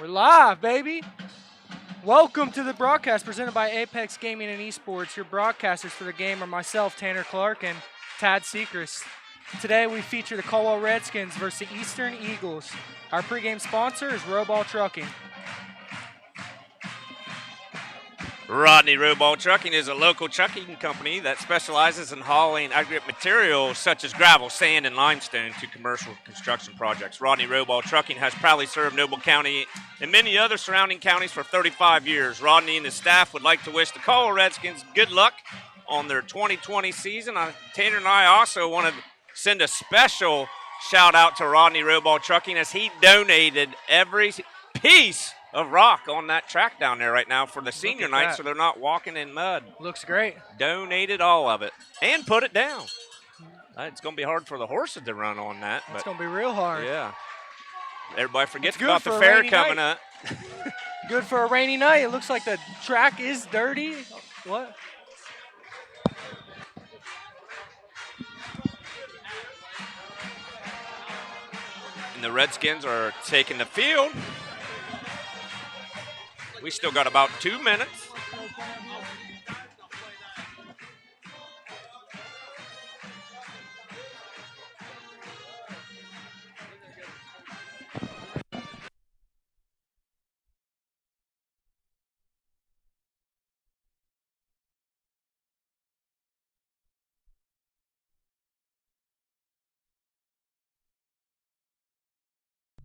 We're live, baby. Welcome to the broadcast presented by Apex Gaming and Esports. Your broadcasters for the game are myself, Tanner Clark, and Tad Sechrist. Today we feature the Caldwell Redskins versus the Eastern Eagles. Our pregame sponsor is Roball Trucking. Rodney Roball Trucking is a local trucking company that specializes in hauling aggregate materials such as gravel, sand, and limestone to commercial construction projects. Rodney Roball Trucking has proudly served Noble County and many other surrounding counties for 35 years. Rodney and his staff would like to wish the Caldwell Redskins good luck on their 2020 season. Tanner and I also want to send a special shout out to Rodney Roball Trucking as he donated every piece of rock on that track down there right now for the senior night, so they're not walking in mud. Looks great. Donated all of it and put it down. It's going to be hard for the horses to run on that. It's going to be real hard. Yeah. Everybody forgets about the fair coming up. Good for a rainy night. It looks like the track is dirty. What? And the Redskins are taking the field. We still got about 2 minutes.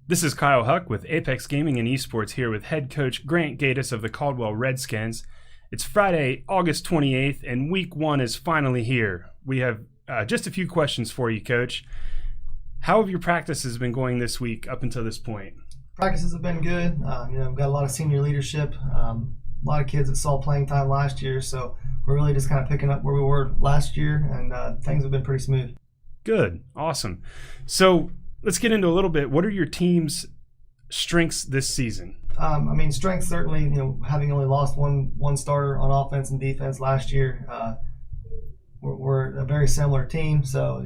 This is Kyle Huck with Apex Gaming and Esports here with head coach Grant Gatiss of the Caldwell Redskins. It's Friday, August 28th, and week one is finally here. We have just a few questions for you, Coach. How have your practices been going this week up until this point? Practices have been good. We've got a lot of senior leadership, a lot of kids that saw playing time last year, so we're really just kind of picking up where we were last year, and things have been pretty smooth. Good. Awesome. So let's get into a little bit. What are your team's strengths this season? Strengths certainly, having only lost one starter on offense and defense last year, we're a very similar team. So,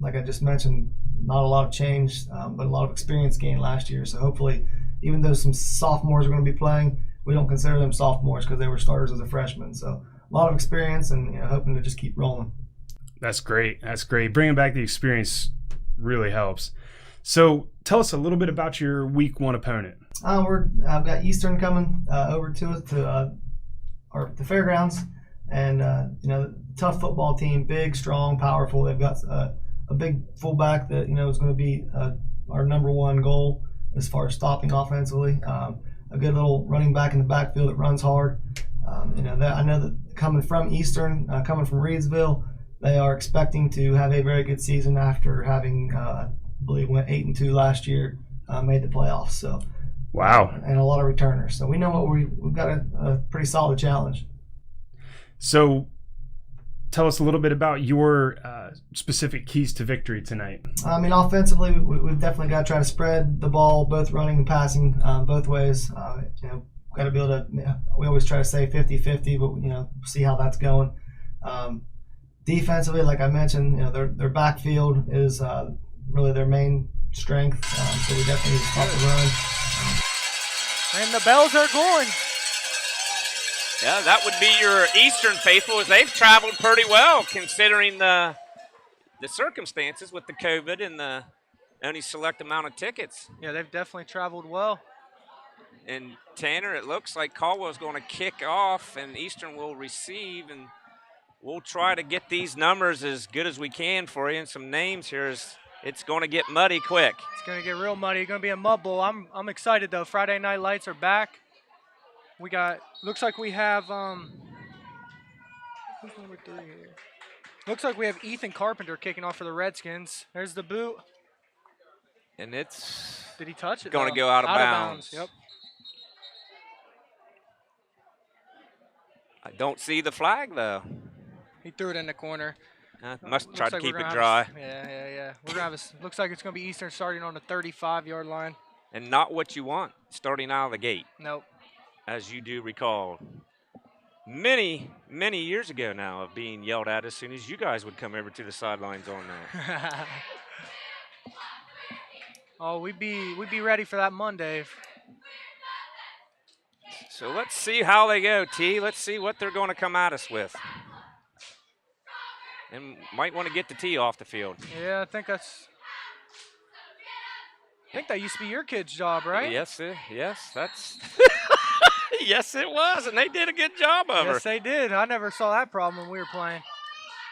like I just mentioned, not a lot of change, but a lot of experience gained last year. So hopefully, even though some sophomores are going to be playing, we don't consider them sophomores because they were starters as a freshman. So a lot of experience and hoping to just keep rolling. That's great. That's great. Bringing back the experience really helps. So tell us a little bit about your week one opponent. I've got Eastern coming over to us to the fairgrounds, and tough football team, big, strong, powerful. They've got a big fullback that is going to be our number one goal as far as stopping offensively. A good little running back in the backfield that runs hard. I know that coming from Eastern, coming from Reedsville, they are expecting to have a very good season after having. I believe went 8-2 last year, made the playoffs. So, wow, and a lot of returners. So we know we've got a pretty solid challenge. So, tell us a little bit about your specific keys to victory tonight. Offensively, we've definitely got to try to spread the ball, both running and passing, both ways. Got to be able to. We always try to say 50-50, but see how that's going. Defensively, like I mentioned, their backfield is. Really their main strength, so we definitely need to stop the run. And the bells are going. Yeah, that would be your Eastern faithful, as they've traveled pretty well considering the circumstances with the COVID and the only select amount of tickets. Yeah, they've definitely traveled well. And Tanner, it looks like Caldwell's going to kick off and Eastern will receive, and we'll try to get these numbers as good as we can for you and some names here. It's going to get muddy quick. It's going to get real muddy. It's going to be a mud bowl. I'm excited, though. Friday night lights are back. Looks like we have, who's number 3 here? Looks like we have Ethan Carpenter kicking off for the Redskins. There's the boot. And it's Did he touch it? Going to go out of bounds. Yep. I don't see the flag, though. He threw it in the corner. Must try to keep it dry. Yeah. We're gonna have looks like it's gonna be Eastern starting on the 35-yard line. And not what you want starting out of the gate. Nope. As you do recall, many years ago now, of being yelled at as soon as you guys would come over to the sidelines on that. Oh, we'd be ready for that Monday. So let's see how they go, T. Let's see what they're going to come at us with. And might want to get the T off the field. Yeah, I think that used to be your kid's job, right? Yes, that's yes, it was, and they did a good job of her. Yes, they did. I never saw that problem when we were playing.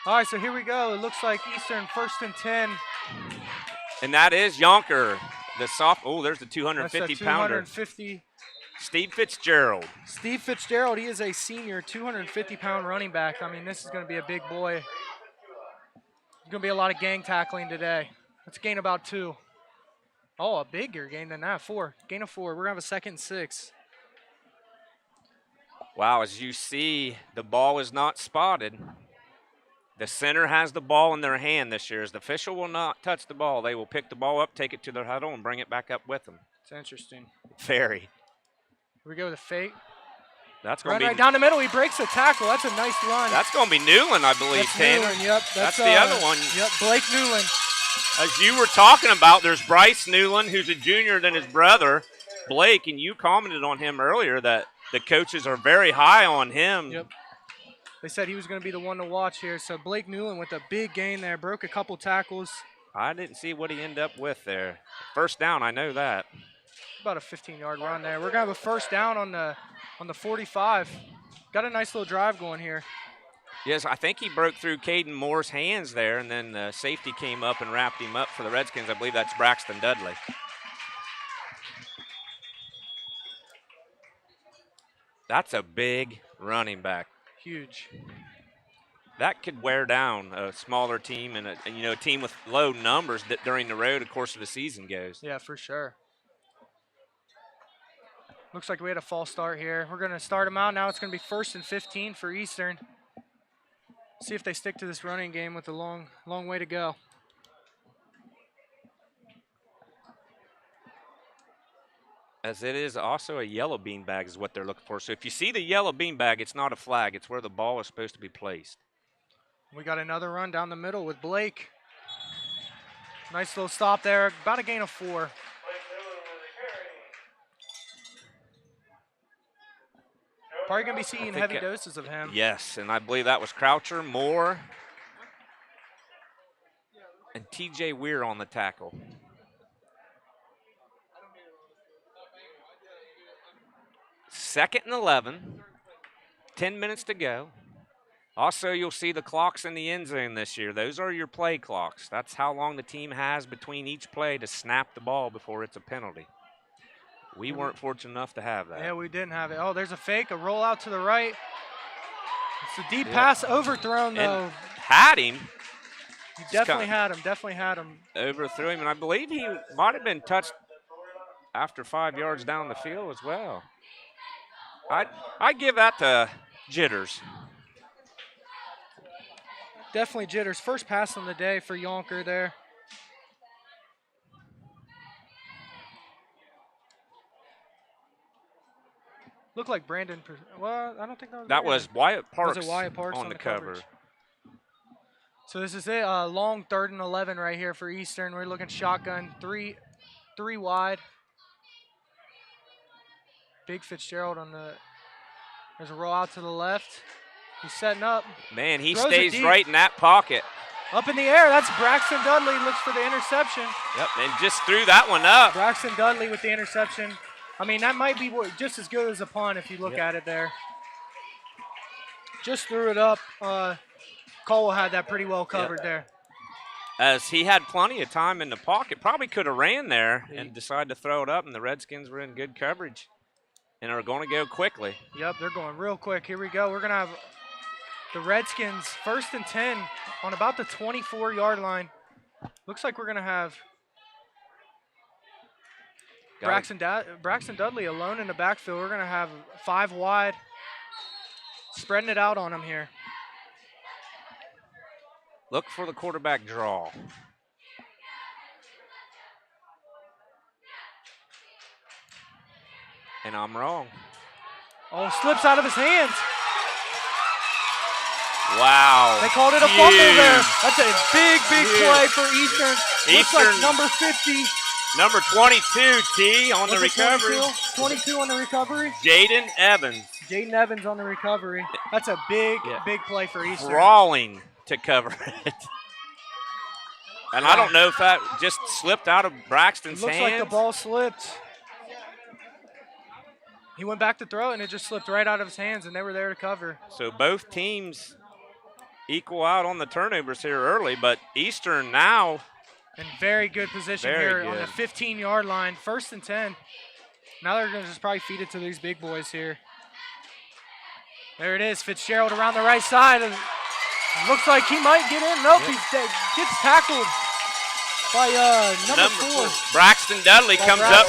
All right, so here we go. It looks like Eastern 1st and 10. And that is Yonker, the soft. Oh, there's the 250-pounder. 250. Steve Fitzgerald. Steve Fitzgerald, he is a senior, 250-pound running back. I mean, this is going to be a big boy. There's going to be a lot of gang tackling today. Let's gain about 2. Oh, a bigger gain than that. 4. Gain of 4. We're going to have a 2nd and 6. Wow, as you see, the ball is not spotted. The center has the ball in their hand this year. As the official will not touch the ball, they will pick the ball up, take it to their huddle, and bring it back up with them. It's interesting. Very. Here we go with the fake. That's going to be right down the middle. He breaks the tackle. That's a nice run. That's going to be Newland, I believe, That's Tanner. Newland, yep. That's the other one. Yep, Blake Newland. As you were talking about, there's Bryce Newland, who's a junior than his brother, Blake, and you commented on him earlier that the coaches are very high on him. Yep. They said he was going to be the one to watch here. So Blake Newland with a big gain there, broke a couple tackles. I didn't see what he ended up with there. First down, I know that. About a 15-yard run there. We're going to have a first down on the 45. Got a nice little drive going here. Yes, I think he broke through Caden Moore's hands there, and then the safety came up and wrapped him up for the Redskins. I believe that's Braxton Dudley. That's a big running back. Huge. That could wear down a smaller team and a team with low numbers that during the road, of course, of the season goes. Yeah, for sure. Looks like we had a false start here. We're going to start them out. Now it's going to be 1st and 15 for Eastern. See if they stick to this running game with a long way to go. As it is also a yellow beanbag is what they're looking for. So if you see the yellow beanbag, it's not a flag. It's where the ball is supposed to be placed. We got another run down the middle with Blake. Nice little stop there. About a gain of 4. Probably going to be seeing heavy doses of him. Yes, and I believe that was Croucher, Moore, and T.J. Weir on the tackle. Second and 11, 10 minutes to go. Also, you'll see the clocks in the end zone this year. Those are your play clocks. That's how long the team has between each play to snap the ball before it's a penalty. We weren't fortunate enough to have that. Yeah, we didn't have it. Oh, there's a fake, a roll out to the right. It's a deep pass, overthrown though. And had him. He definitely had him. Overthrew him, and I believe he might have been touched after 5 yards down the field as well. I'd give that to Jitters. Definitely Jitters. First pass on the day for Yonker there. Looked like Brandon. Well, I don't think that was. That was Wyatt Parks, was it Wyatt Parks on the cover. coverage? So this is it. Long 3rd and 11 right here for Eastern. We're looking shotgun, three wide. Big Fitzgerald on the. There's a roll out to the left. He's setting up. Man, he Throws stays right in that pocket. Up in the air. That's Braxton Dudley. Looks for the interception. Yep, and just threw that one up. Braxton Dudley with the interception. I mean, that might be just as good as a punt if you look at it there. Just threw it up. Caldwell had that pretty well covered there. As he had plenty of time in the pocket. Probably could have ran there and decided to throw it up, and the Redskins were in good coverage and are going to go quickly. Yep, they're going real quick. Here we go. We're going to have the Redskins 1st and 10 on about the 24-yard line. Looks like we're going to have Braxton Dudley alone in the backfield. We're going to have 5 wide, spreading it out on him here. Look for the quarterback draw. And I'm wrong. Oh, slips out of his hands. Wow. They called it a fumble there. That's a big play for Eastern. Looks like number 50. Number 22, T, on the Was it recovery. 22 on the recovery. Jaden Evans. Jaden Evans on the recovery. That's a big play for Eastern. Crawling to cover it. And I don't know if that just slipped out of Braxton's Looks hands. like the ball slipped. He went back to throw it, and it just slipped right out of his hands, and they were there to cover. So both teams equal out on the turnovers here early, but Eastern now in very good position on the 15-yard line, 1st and 10. Now they're going to just probably feed it to these big boys here. There it is, Fitzgerald around the right side. Looks like he might get in. Nope, he gets tackled by number 4. Braxton Dudley comes up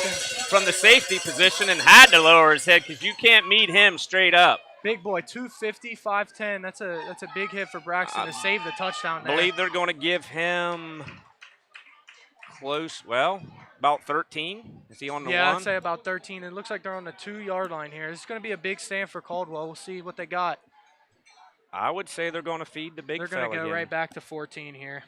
from the safety position and had to lower his head because you can't meet him straight up. Big boy, 250, 5'10". That's a big hit for Braxton to save the touchdown there. I believe they're going to give him about 13. Is he on the 1? Yeah, I'd say about 13. It looks like they're on the 2-yard line here. This is going to be a big stand for Caldwell. We'll see what they got. I would say they're going to feed the big fella. They're going to go right back to 14 here.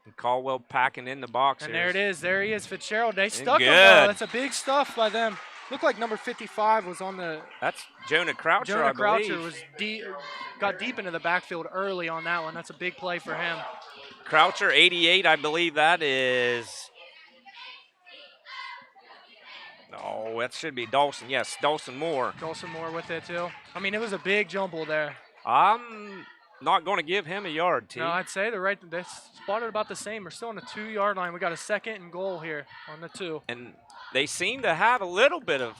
And Caldwell packing in the box and here. there it is. There he is, Fitzgerald. They stuck him, though. That's a big stuff by them. Looked like number 55 was on the. That's Jonah Croucher, I believe. Jonah Croucher got deep into the backfield early on that one. That's a big play for him. Croucher, 88, I believe that is. Oh, that should be Dawson. Yes, Dawson Moore. Dawson Moore with it, too. I mean, it was a big jumble there. I'm not going to give him a yard, T. No, I'd say they're spotted about the same. We're still on the 2-yard line. We got a 2nd and goal here on the 2. And they seem to have a little bit of,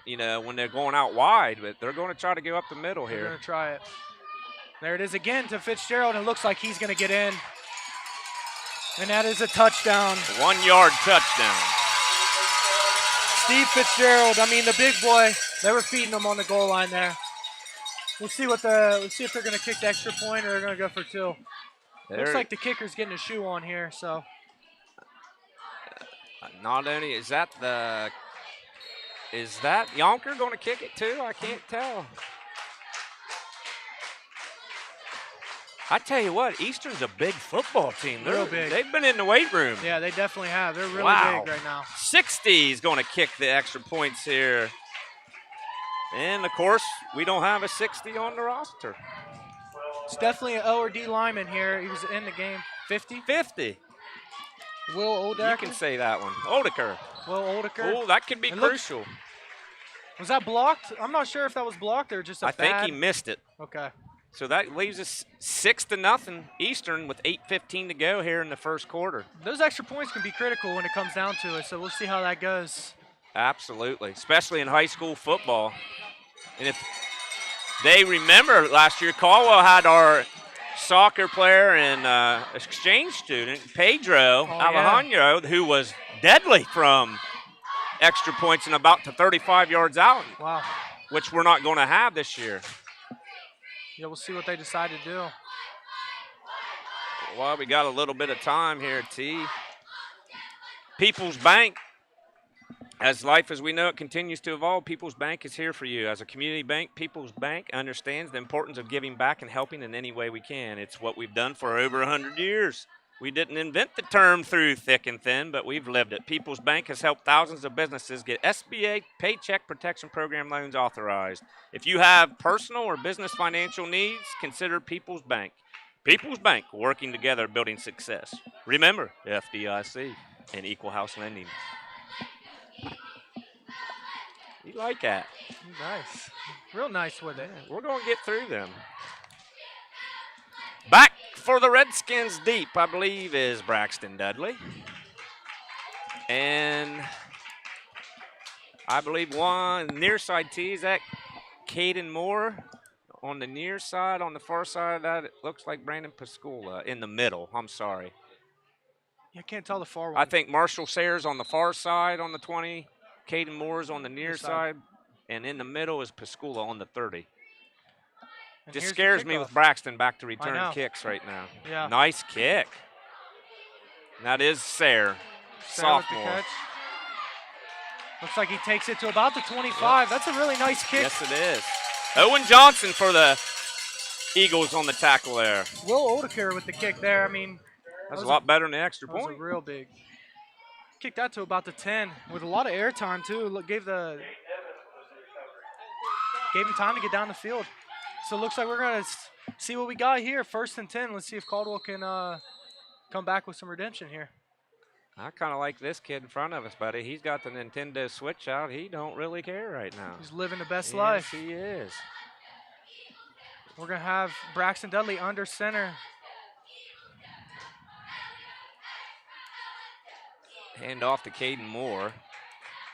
when they're going out wide, but they're going to try to go up the middle here. They're going to try it. There it is again to Fitzgerald. It looks like he's going to get in. And that is a touchdown. 1-yard touchdown. Steve Fitzgerald, I mean the big boy, they were feeding him on the goal line there. We'll see if they're going to kick the extra point or they're going to go for 2. Looks like the kicker's getting a shoe on here, so. Not only is that Yonker going to kick it too? I can't tell. I tell you what, Eastern's a big football team. Real big. They've been in the weight room. Yeah, they definitely have. They're really big right now. 60 is going to kick the extra points here. And, of course, we don't have a 60 on the roster. It's definitely an O or D lineman here. He was in the game. 50? 50. Will Oldaker? You can say that one. Oldaker. Will Oldaker. Oh, that could be crucial. Was that blocked? I'm not sure if that was blocked or just a bad. I think he missed it. Okay. So that leaves us 6-0 Eastern with 8:15 to go here in the first quarter. Those extra points can be critical when it comes down to it, so we'll see how that goes. Absolutely, especially in high school football. And if they remember last year, Caldwell had our soccer player and exchange student, Pedro Alejandro, who was deadly from extra points and about to 35 yards out. Wow. Which we're not going to have this year. Yeah, we'll see what they decide to do. Well, we got a little bit of time here, T. People's Bank, as life as we know it continues to evolve, People's Bank is here for you. As a community bank, People's Bank understands the importance of giving back and helping in any way we can. It's what we've done for over 100 years. We didn't invent the term through thick and thin, but we've lived it. People's Bank has helped thousands of businesses get SBA Paycheck Protection Program loans authorized. If you have personal or business financial needs, consider People's Bank. People's Bank, working together, building success. Remember, FDIC and Equal House Lending. You like that? Nice. Real nice with it. We're going to get through them. Back for the Redskins deep, I believe, is Braxton Dudley. And I believe one near side T, is that Caden Moore? On the near side, on the far side of that, it looks like Brandon Pascula. In the middle, I'm sorry. I can't tell the far one. I think Marshall Sayers on the far side on the 20. Caden Moore's on the near side. And in the middle is Pascula on the 30. Just scares me with Braxton back to return kicks right now. Yeah. Nice kick. And that is Sayre, sophomore. Looks like he takes it to about the 25. Yep. That's a really nice kick. Yes, it is. Owen Johnson for the Eagles on the tackle there. Will Oldaker with the kick there. I mean, that's a lot better than the extra point. That was a real big. Kicked that to about the 10 with a lot of airtime too. Gave him time to get down the field. So it looks like we're going to see what we got here. 1st and 10. Let's see if Caldwell can come back with some redemption here. I kind of like this kid in front of us, buddy. He's got the Nintendo Switch out. He don't really care right now. He's living the best Yes, life. he is. We're going to have Braxton Dudley under center. Hand off to Caden Moore.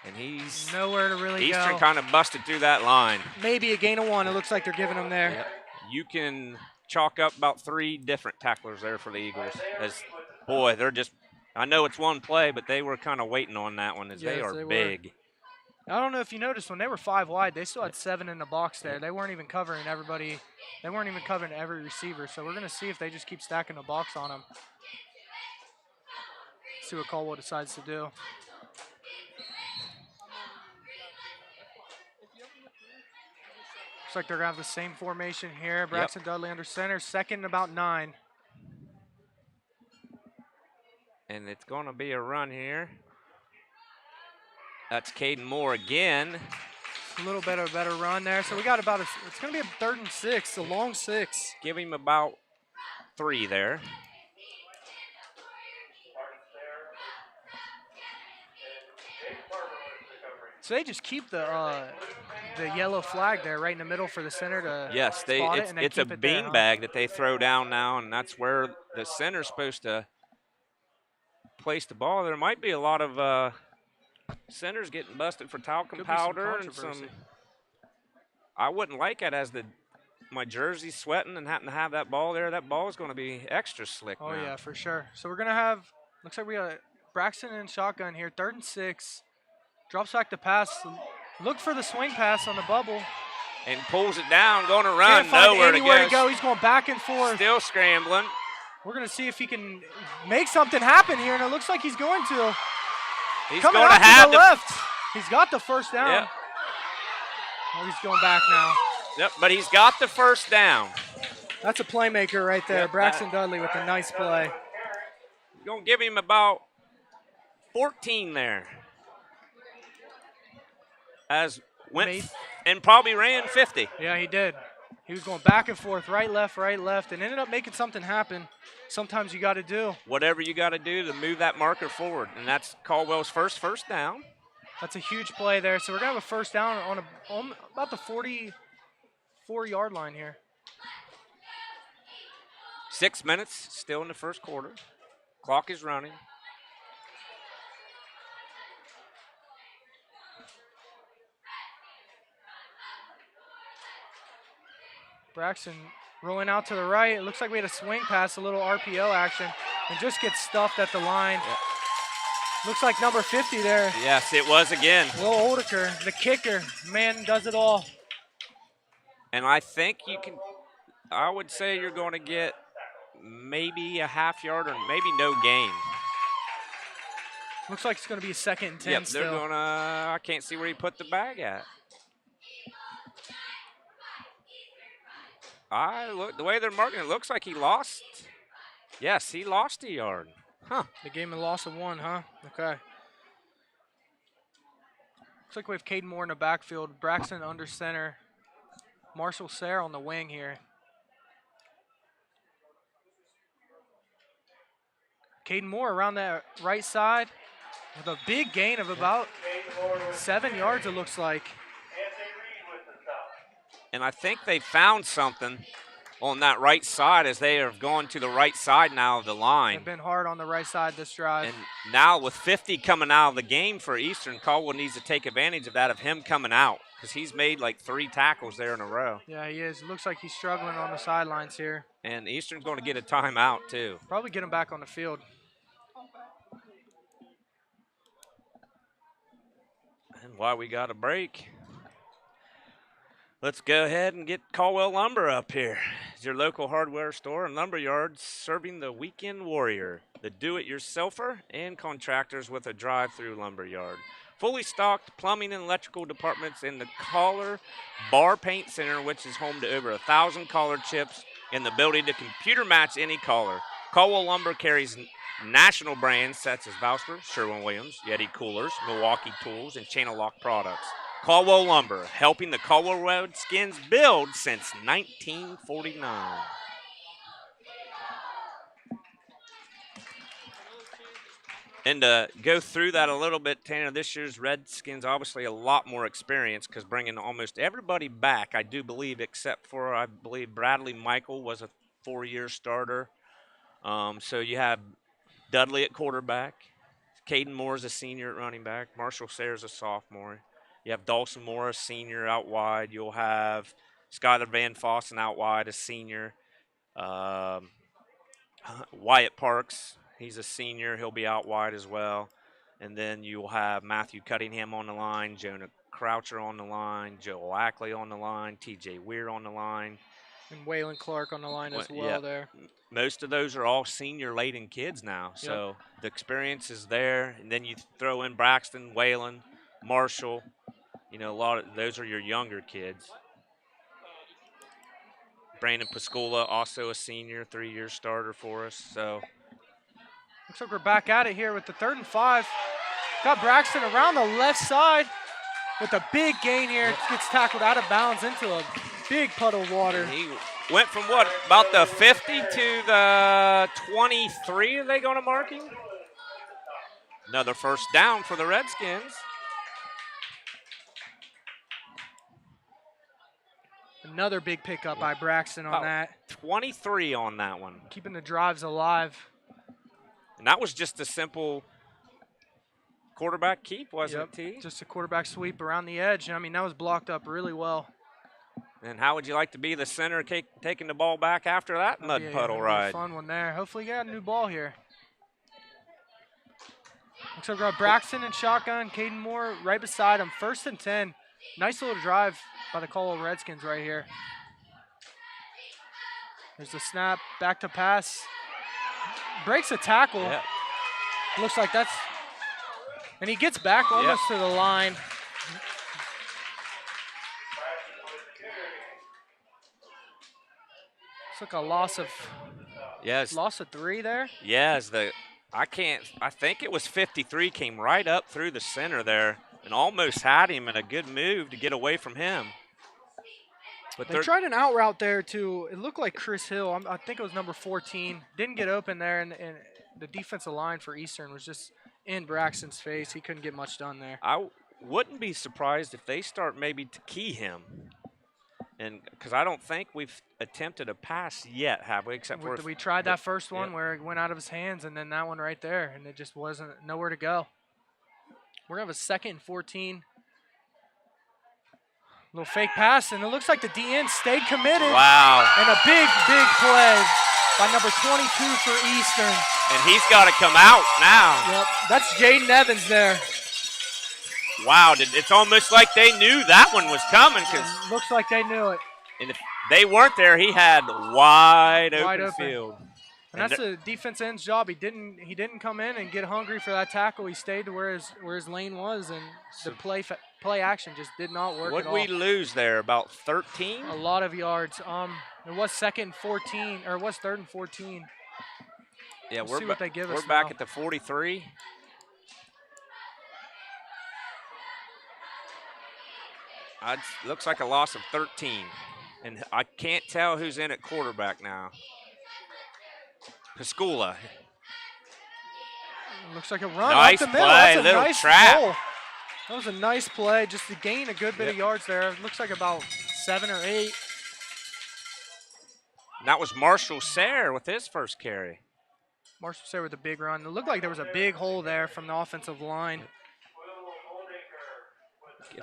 And he's nowhere to really go. Eastern kind of busted through that line. Maybe a gain of 1. It looks like they're giving him there. Yep. You can chalk up about 3 different tacklers there for the Eagles. Boy, they're just, I know it's one play, but they were kind of waiting on that one as they are big. I don't know if you noticed, when they were 5 wide, they still had 7 in the box there. They weren't even covering everybody. They weren't even covering every receiver. So we're going to see if they just keep stacking the box on them. See what Caldwell decides to do. Looks like they're going to have the same formation here. Braxton Dudley under center, 2nd and about 9. And it's going to be a run here. That's Caden Moore again. A little bit of a better run there. So we got about it's going to be a 3rd and 6, a long 6. Give him about 3 there. So they just keep the yellow flag there right in the middle for the center to yes, it's a beanbag that they throw down now, and that's where the center's supposed to place the ball. There might be a lot of centers getting busted for talcum powder and some. I wouldn't like it as my jersey's sweating and happen to have that ball there. That ball is going to be extra slick. Oh now. Yeah, for sure. So we're gonna have. Looks like we got Braxton in shotgun here. 3rd and 6. Drops back to pass. Look for the swing pass on the bubble. And pulls it down, going to run. Can't find Nowhere anywhere to to go. He's going back and forth. Still scrambling. We're going to see if he can make something happen here, and it looks like he's going to. He's Coming going out to have the left. He's got the 1st down. Yep. Oh, he's going back now. Yep, but he's got the 1st down. That's a playmaker right there. Yep, Braxton Dudley with a nice play. You're going to give him about 14 there. And probably ran 50. Yeah, he did. He was going back and forth, right, left, and ended up making something happen. Sometimes you got to do. Whatever you got to do to move that marker forward, and that's Caldwell's first down. That's a huge play there. So we're going to have a 1st down on about the 44-yard line here. 6 minutes still in the 1st quarter. Clock is running. Braxton rolling out to the right. It looks like we had a swing pass, a little RPO action, and just gets stuffed at the line. Yep. Looks like number 50 there. Yes, it was again. Will Oldeker, the kicker, man does it all. And I think I would say you're going to get maybe a half yard or maybe no gain. Looks like it's going to be a 2nd and 10 yep, still. They're going to, I can't see where he put the bag at. The way they're marking it, looks like he lost. Yes, he lost a yard. Huh. They gave him a loss of 1, huh? Okay. Looks like we have Caden Moore in the backfield. Braxton under center. Marshall Sayre on the wing here. Caden Moore around that right side with a big gain of about 7 yards, it looks like. And I think they found something on that right side as they have gone to the right side now of the line. They've been hard on the right side this drive. And now with 50 coming out of the game for Eastern, Caldwell needs to take advantage of that, of him coming out, because he's made like 3 tackles there in a row. Yeah, he is. It looks like he's struggling on the sidelines here. And Eastern's going to get a timeout too. Probably get him back on the field. And while we got a break, let's go ahead and get Caldwell Lumber up here. It's your local hardware store and lumber yard serving the weekend warrior, the do-it-yourselfer, and contractors with a drive-through lumber yard. Fully stocked plumbing and electrical departments in the Collar Bar Paint Center, which is home to over 1,000 collar chips and the ability to computer match any collar. Caldwell Lumber carries national brands such as Valspar, Sherwin-Williams, Yeti Coolers, Milwaukee Tools, and Channel Lock products. Caldwell Lumber, helping the Caldwell Redskins build since 1949. And to go through that a little bit, Tanner, this year's Redskins obviously a lot more experience because bringing almost everybody back, I do believe, except for, I believe, Bradley Michael was a 4-year starter. So you have Dudley at quarterback. Caden Moore is a senior at running back. Marshall Sayers a sophomore. You have Dawson Morris, senior, out wide. You'll have Skylar Van Fossen out wide, a senior. Wyatt Parks, he's a senior. He'll be out wide as well. And then you'll have Matthew Cunningham on the line, Jonah Croucher on the line, Joel Ackley on the line, TJ Weir on the line. And Waylon Clark on the line as well there. Most of those are all senior-laden kids now. So the experience is there. And then you throw in Braxton, Waylon, Marshall. You know, a lot of those are your younger kids. Brandon Pascola, also a senior, 3-year starter for us. So looks like we're back at it here with the 3rd and 5. Got Braxton around the left side with a big gain here. Gets tackled out of bounds into a big puddle of water. He went from what, about the 50 to the 23? Are they going to mark him? Another first down for the Redskins. Another big pickup by Braxton on that. 23 on that one. Keeping the drives alive. And that was just a simple quarterback keep, wasn't it, T? Just a quarterback sweep around the edge. I mean, that was blocked up really well. And how would you like to be the center taking the ball back after that mud puddle ride? A fun one there. Hopefully you got a new ball here. Looks like we got Braxton and shotgun. Caden Moore right beside him. 1st and 10. Nice little drive by the Caldwell Redskins right here. There's the snap, back to pass. Breaks a tackle. Yeah. Looks like that's, and he gets back almost to the line. It's like a loss of, loss of 3 there. Yes, I think it was 53 came right up through the center there and almost had him in a good move to get away from him. But they tried an out route there to, it looked like Chris Hill. I think it was number 14. Didn't get open there, and the defensive line for Eastern was just in Braxton's face. He couldn't get much done there. I wouldn't be surprised if they start maybe to key him. And because I don't think we've attempted a pass yet, have we? Except for we tried that first one where it went out of his hands, and then that one right there, and it just wasn't nowhere to go. We're going to have a 2nd and 14. Little fake pass, and it looks like the DN stayed committed. Wow. And a big, big play by number 22 for Eastern. And he's got to come out now. Yep, that's Jaden Evans there. Wow, it's almost like they knew that one was coming. Looks like they knew it. And if they weren't there, he had wide open field. And that's the defense end's job. He didn't come in and get hungry for that tackle. He stayed to where his lane was, and the play action just did not work at all. What did we lose there? About 13? A lot of yards. It was 2nd and 14, or it was 3rd and 14. Yeah, we'll see what they give us we're back now. at the 43. Looks like a loss of 13. And I can't tell who's in at quarterback now. Pascola. Looks like a run nice up the middle. Play, That's a little nice trap. goal. That was a nice play, just to gain a good bit of yards there. It looks like about 7 or 8. And that was Marshall Sayre with his first carry. Marshall Sayre with a big run. It looked like there was a big hole there from the offensive line.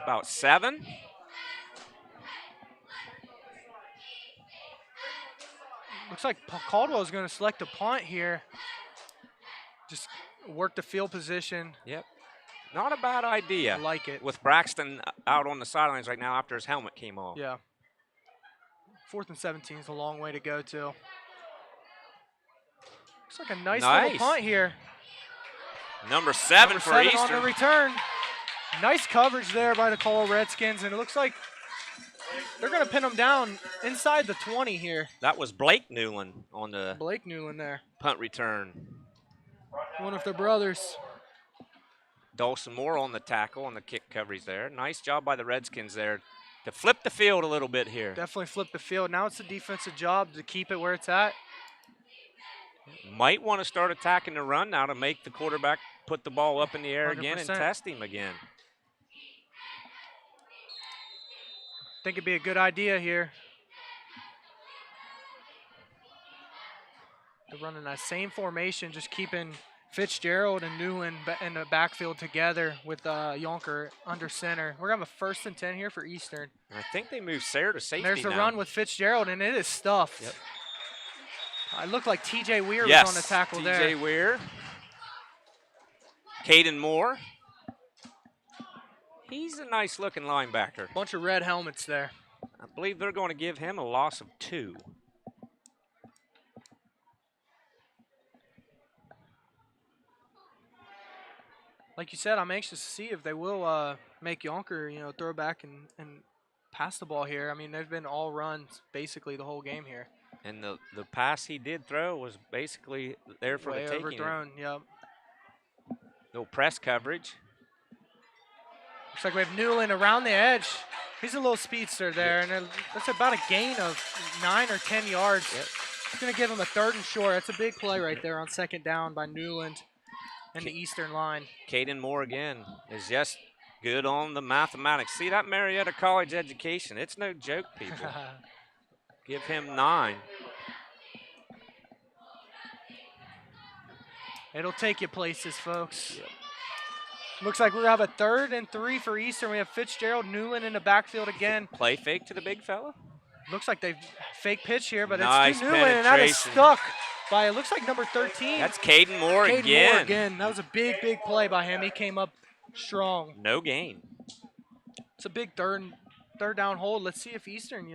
About 7. Looks like Caldwell is going to select a punt here. Just work the field position. Yep. Not a bad idea. I like it. With Braxton out on the sidelines right now after his helmet came off. Yeah. 4th and 17 is a long way to go, too. Looks like a nice little punt here. Number 7 for Eastern. On the return. Nice coverage there by the Caldwell Redskins, and it looks like They're going to pin them down inside the 20 here. That was Blake Newland on the Blake Newland there. punt return. One of their brothers. Dawson Moore on the tackle on the kick coverage there. Nice job by the Redskins there to flip the field a little bit here. Definitely flip the field. Now it's the defensive job to keep it where it's at. Might want to start attacking the run now to make the quarterback put the ball up in the air 100%. again and test him again. I think it'd be a good idea here. They're running that same formation, just keeping Fitzgerald and Newland in the backfield together with Yonker under center. We're going to have a 1st and 10 here for Eastern. I think they moved Sayre to safety. There's the now. run with Fitzgerald, and it is stuffed. Yep. It looked like T.J. Weir Yes, was on the tackle there. T.J. Weir. Caden Moore. He's a nice-looking linebacker. Bunch of red helmets there. I believe they're going to give him a loss of 2. Like you said, I'm anxious to see if they will make Yonker, throw back and pass the ball here. I mean, they've been all runs basically the whole game here. And the pass he did throw was basically there for Way the taking. overthrown, yep. No press coverage. Looks like we have Newland around the edge. He's a little speedster there, and that's about a gain of 9 or 10 yards. Yep. It's going to give him a 3rd and short. That's a big play right there on 2nd down by Newland and the Eastern line. Caden Moore again is just good on the mathematics. See that Marietta College education? It's no joke, people. Give him 9. It'll take you places, folks. Yep. Looks like we're going to have a 3rd and 3 for Eastern. We have Fitzgerald, Newland in the backfield again. Play fake to the big fella. Looks like they fake pitch here, but Nice it's to Newland, and that is penetration. stuck by, it looks like number 13. That's Caden Moore Caden again. Moore again. That was a big, big play by him. He came up strong. No gain. It's a big third down hold. Let's see if Eastern,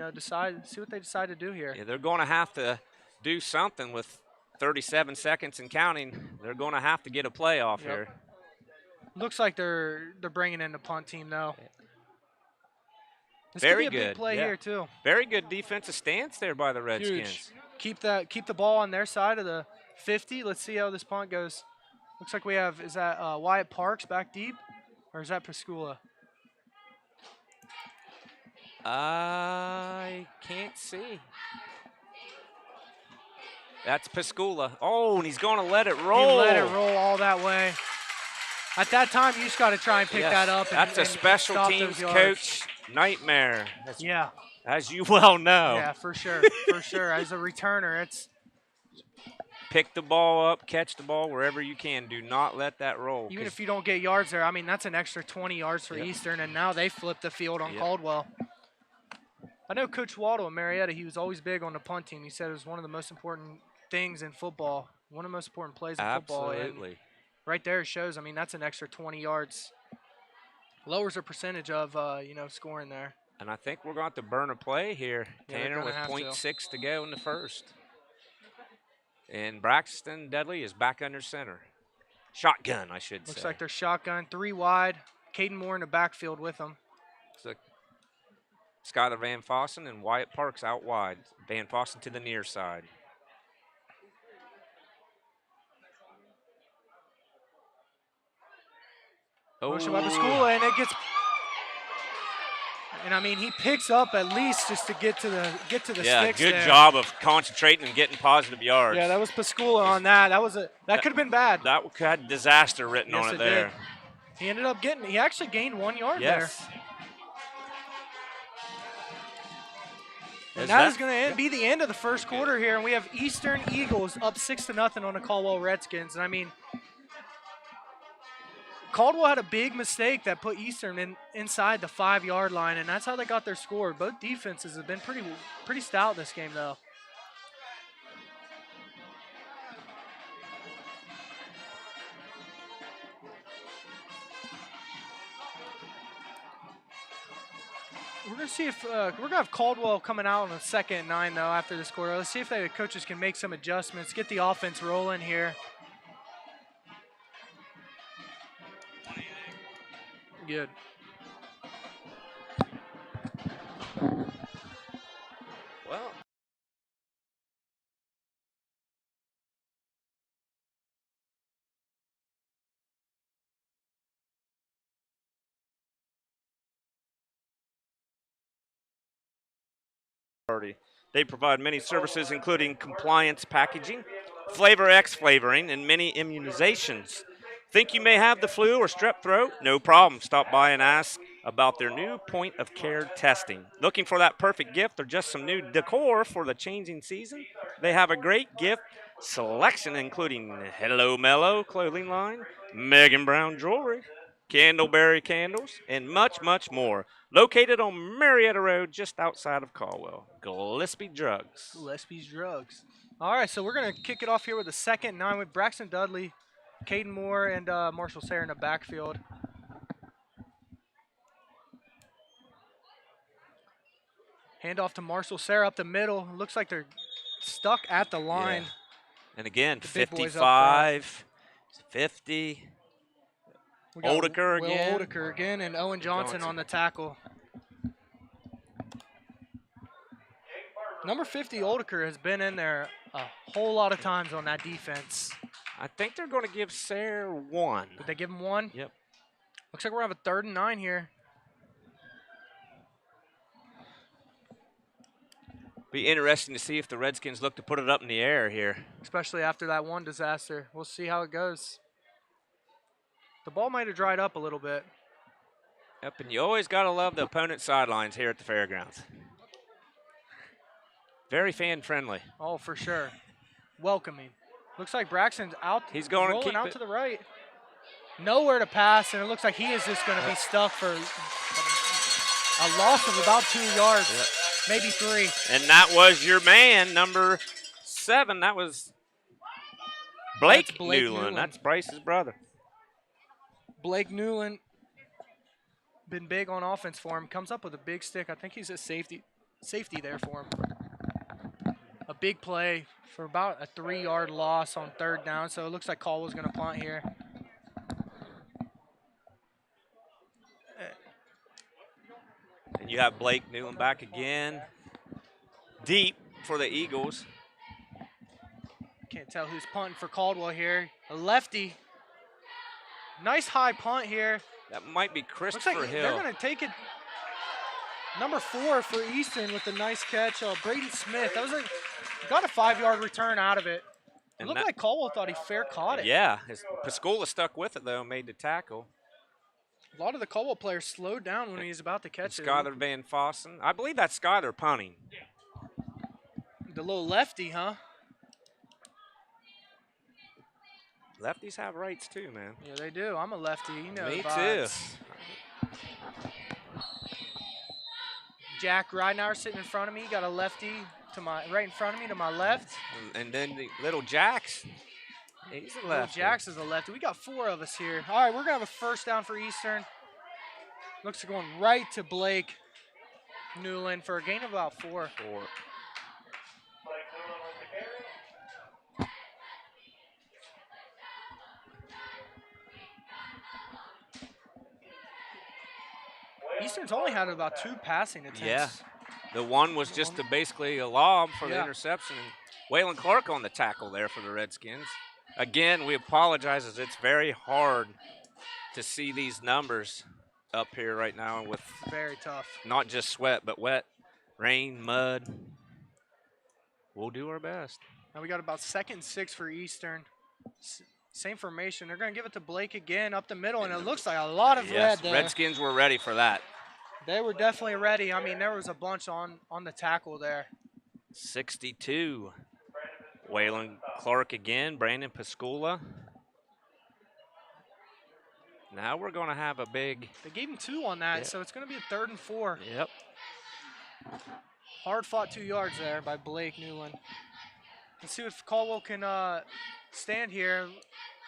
see what they decide to do here. Yeah, they're going to have to do something with 37 seconds and counting. They're going to have to get a play off here. Looks like they're bringing in the punt team though. This Very could be a good. big play Yeah. here too. Very good defensive stance there by the Redskins. Huge. Keep the ball on their side of the 50. Let's see how this punt goes. Looks like we have, is that Wyatt Parks back deep, or is that Pascula? I can't see. That's Pascula. Oh, and he's going to let it roll. You let it roll all that way. At that time, you just got to try and pick that up. That's a special stop teams those yards. coach nightmare. Yeah. As you well know. Yeah, for sure. For sure. As a returner, it's pick the ball up, catch the ball wherever you can. Do not let that roll. even if you don't get yards there. I mean, that's an extra 20 yards for Eastern, and now they flip the field on Caldwell. I know Coach Waddle in Marietta, he was always big on the punting. He said it was one of the most important things in football, one of the most important plays in football. Absolutely. And right there it shows, I mean, that's an extra 20 yards. Lowers the percentage of, scoring there. And I think we're going to have to burn a play here, Yeah, they're Tanner, gonna with have to. 0.6 to go in the first. And Braxton Dudley is back under center. Shotgun, I should say. Looks like they're shotgun, 3 wide. Caden Moore in the backfield with them. So Skylar Van Fossen and Wyatt Parks out wide. Van Fossen to the near side. Motion by Pascula, and it gets. And I mean, he picks up at least just to get to the sticks. Good there. job of concentrating and getting positive yards. Yeah, that was Pascula on that. That could have been bad. That had disaster written Yes, on it it there. did. He ended up he actually gained 1 yard Yes. there. And that is going to be the end of the first quarter here, and we have Eastern Eagles up 6-0 on the Caldwell Redskins. And I mean, Caldwell had a big mistake that put Eastern inside the 5-yard line, and that's how they got their score. Both defenses have been pretty stout this game, though. We're gonna see if we're gonna have Caldwell coming out on the 2nd and 9 though after this quarter. Let's see if the coaches can make some adjustments, get the offense rolling here. Good. They provide many services, including compliance packaging, Flavor X flavoring, and many immunizations. Think you may have the flu or strep throat? No problem. Stop by and ask about their new point of care testing. Looking for that perfect gift or just some new decor for the changing season? They have a great gift selection, including Hello Mellow clothing line, Megan Brown jewelry, Candleberry candles, and much, much more. Located on Marietta Road, just outside of Caldwell. Gillespie Drugs. Gillespie's Drugs. All right, so we're going to kick it off here with the second 9 with Braxton Dudley, Caden Moore, and Marshall Sayre in the backfield. Hand off to Marshall Sayre up the middle. Looks like they're stuck at the line. Yeah. And again, The big boys up 55, 50. We got Oldeker Will again. Oldeker again, and Owen Johnson on the tackle. Number 50, Oldeker, has been in there a whole lot of times on that defense. I think they're going to give Sayre 1. Did they give him 1? Yep. Looks like we're going to have a 3rd and 9 here. Be interesting to see if the Redskins look to put it up in the air here. Especially after that one disaster. We'll see how it goes. The ball might have dried up a little bit. Yep, and you always got to love the opponent's sidelines here at the fairgrounds. Very fan-friendly. Oh, for sure. Welcoming. Looks like Braxton's out. He's going to rolling keep out it. to the right. Nowhere to pass, and it looks like he is just going to be stuck for a loss of about 2 yards, maybe 3. And that was your man, number 7. That was Blake Newland. That's Bryce's brother. Blake Newland, been big on offense for him. Comes up with a big stick. I think he's a safety there for him. A big play for about a 3-yard loss on 3rd down. So it looks like Caldwell's going to punt here. And you have Blake Newland back again. Deep for the Eagles. Can't tell who's punting for Caldwell here. A lefty. Nice high punt here. That might be Looks Christopher like Hill. they're going to take it. Number 4 for Eastern with a nice catch. Braden Smith. That was got a 5-yard return out of it. It And looked that- like Caldwell thought he fair caught it. Yeah, Pascola stuck with it, though, made the tackle. A lot of the Caldwell players slowed down when he was about to catch it. Skyler Van Fossen. I believe that's Skyler punting. The little lefty, huh? Lefties have rights, too, man. Yeah, they do. I'm a lefty. You know Me the too. vibes. Jack Ridenauer sitting in front of me. Got a lefty to my right in front of me to my left. And then the little Jax. He's a lefty. Jax is a lefty. We got 4 of us here. All right, we're going to have a 1st down for Eastern. Looks like going right to Blake Newland for a gain of about 4. Eastern's only had about 2 passing attempts. Yeah. The one was just basically a lob for the interception. And Waylon Clark on the tackle there for the Redskins. Again, we apologize as it's very hard to see these numbers up here right now with very tough. Not just sweat, but wet, rain, mud. We'll do our best. Now we got about 2nd and 6 for Eastern. Same formation. They're going to give it to Blake again up the middle, and it looks like a lot of red there. Redskins were ready for that. They were definitely ready. I mean, there was a bunch on the tackle there. 62. Waylon Clark again, Brandon Pascola. Now we're going to have a big. They gave him 2 on that, so it's going to be a 3rd and 4. Yep. Hard fought 2 yards there by Blake Newland. Let's see if Caldwell can stand here.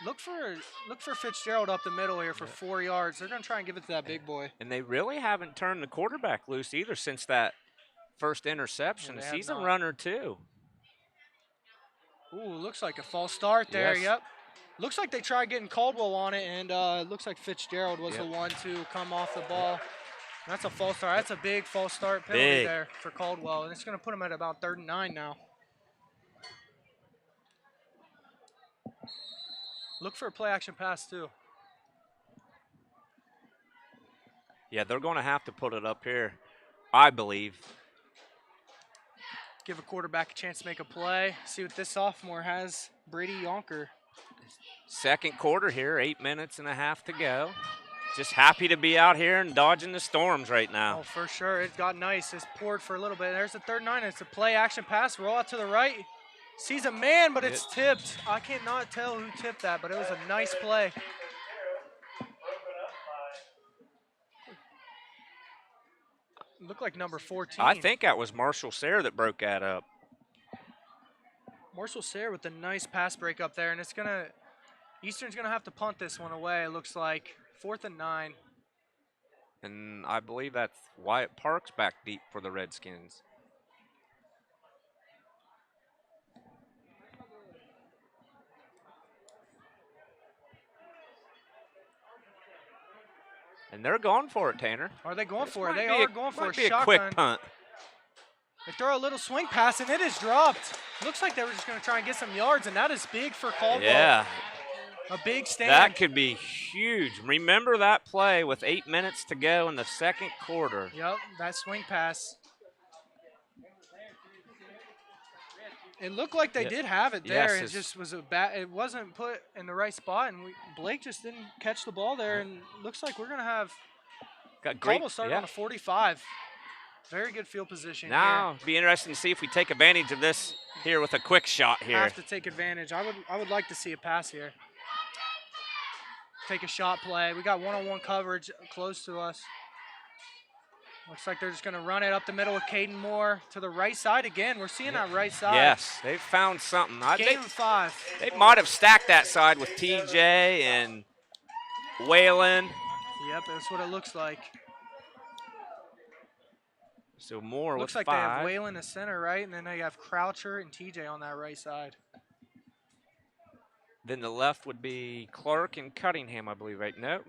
Look for Fitzgerald up the middle here for 4 yards. They're going to try and give it to that big boy. And they really haven't turned the quarterback loose either since that first interception. Yeah, He's a runner too. Ooh, looks like a false start there. Yes. Yep. Looks like they tried getting Caldwell on it, and it looks like Fitzgerald was the one to come off the ball. That's a false start. That's a big false start penalty there for Caldwell, and it's going to put him at about 3rd and 9 now. Look for a play action pass too. Yeah, they're going to have to put it up here, I believe. Give a quarterback a chance to make a play. See what this sophomore has. Brady Yonker. Second quarter here, 8 minutes and a half to go. Just happy to be out here and dodging the storms right now. Oh, for sure. It got nice. It's poured for a little bit. There's the 3rd and 9. It's a play action pass. Roll out to the right. Sees a man, but it's tipped. I cannot tell who tipped that, but it was a nice play. Looked like number 14. I think that was Marshall Sayre that broke that up. Marshall Sayre with a nice pass break up there, and it's going to – Eastern's going to have to punt this one away, it looks like. 4th and 9. And I believe that's Wyatt Parks back deep for the Redskins. And they're going for it, Tanner. Are they going This for it? might They be are going for a might be shotgun. a quick punt. They throw a little swing pass, and it is dropped. Looks like they were just going to try and get some yards, and that is big for Caldwell. Yeah. A big stand. That could be huge. Remember that play with 8 minutes to go in the second quarter. Yep, that swing pass. It looked like they did have it there. Yes, it just was it wasn't put in the right spot, and Blake just didn't catch the ball there. And looks like we're gonna have Caldwell starting on a 45. Very good field position. Now, here. be interesting to see if we take advantage of this here with a quick shot here. Have to take advantage. I would like to see a pass here. Take a shot play. We got one-on-one coverage close to us. Looks like they're just going to run it up the middle with Caden Moore to the right side again. We're seeing that right side. Yes, they've found something. Game 5. They might have stacked that side with TJ and Waylon. Yep, that's what it looks like. So Moore looks with like 5. they have Waylon in center, right? And then they have Croucher and TJ on that right side. Then the left would be Clark and Cunningham, I believe, right? No.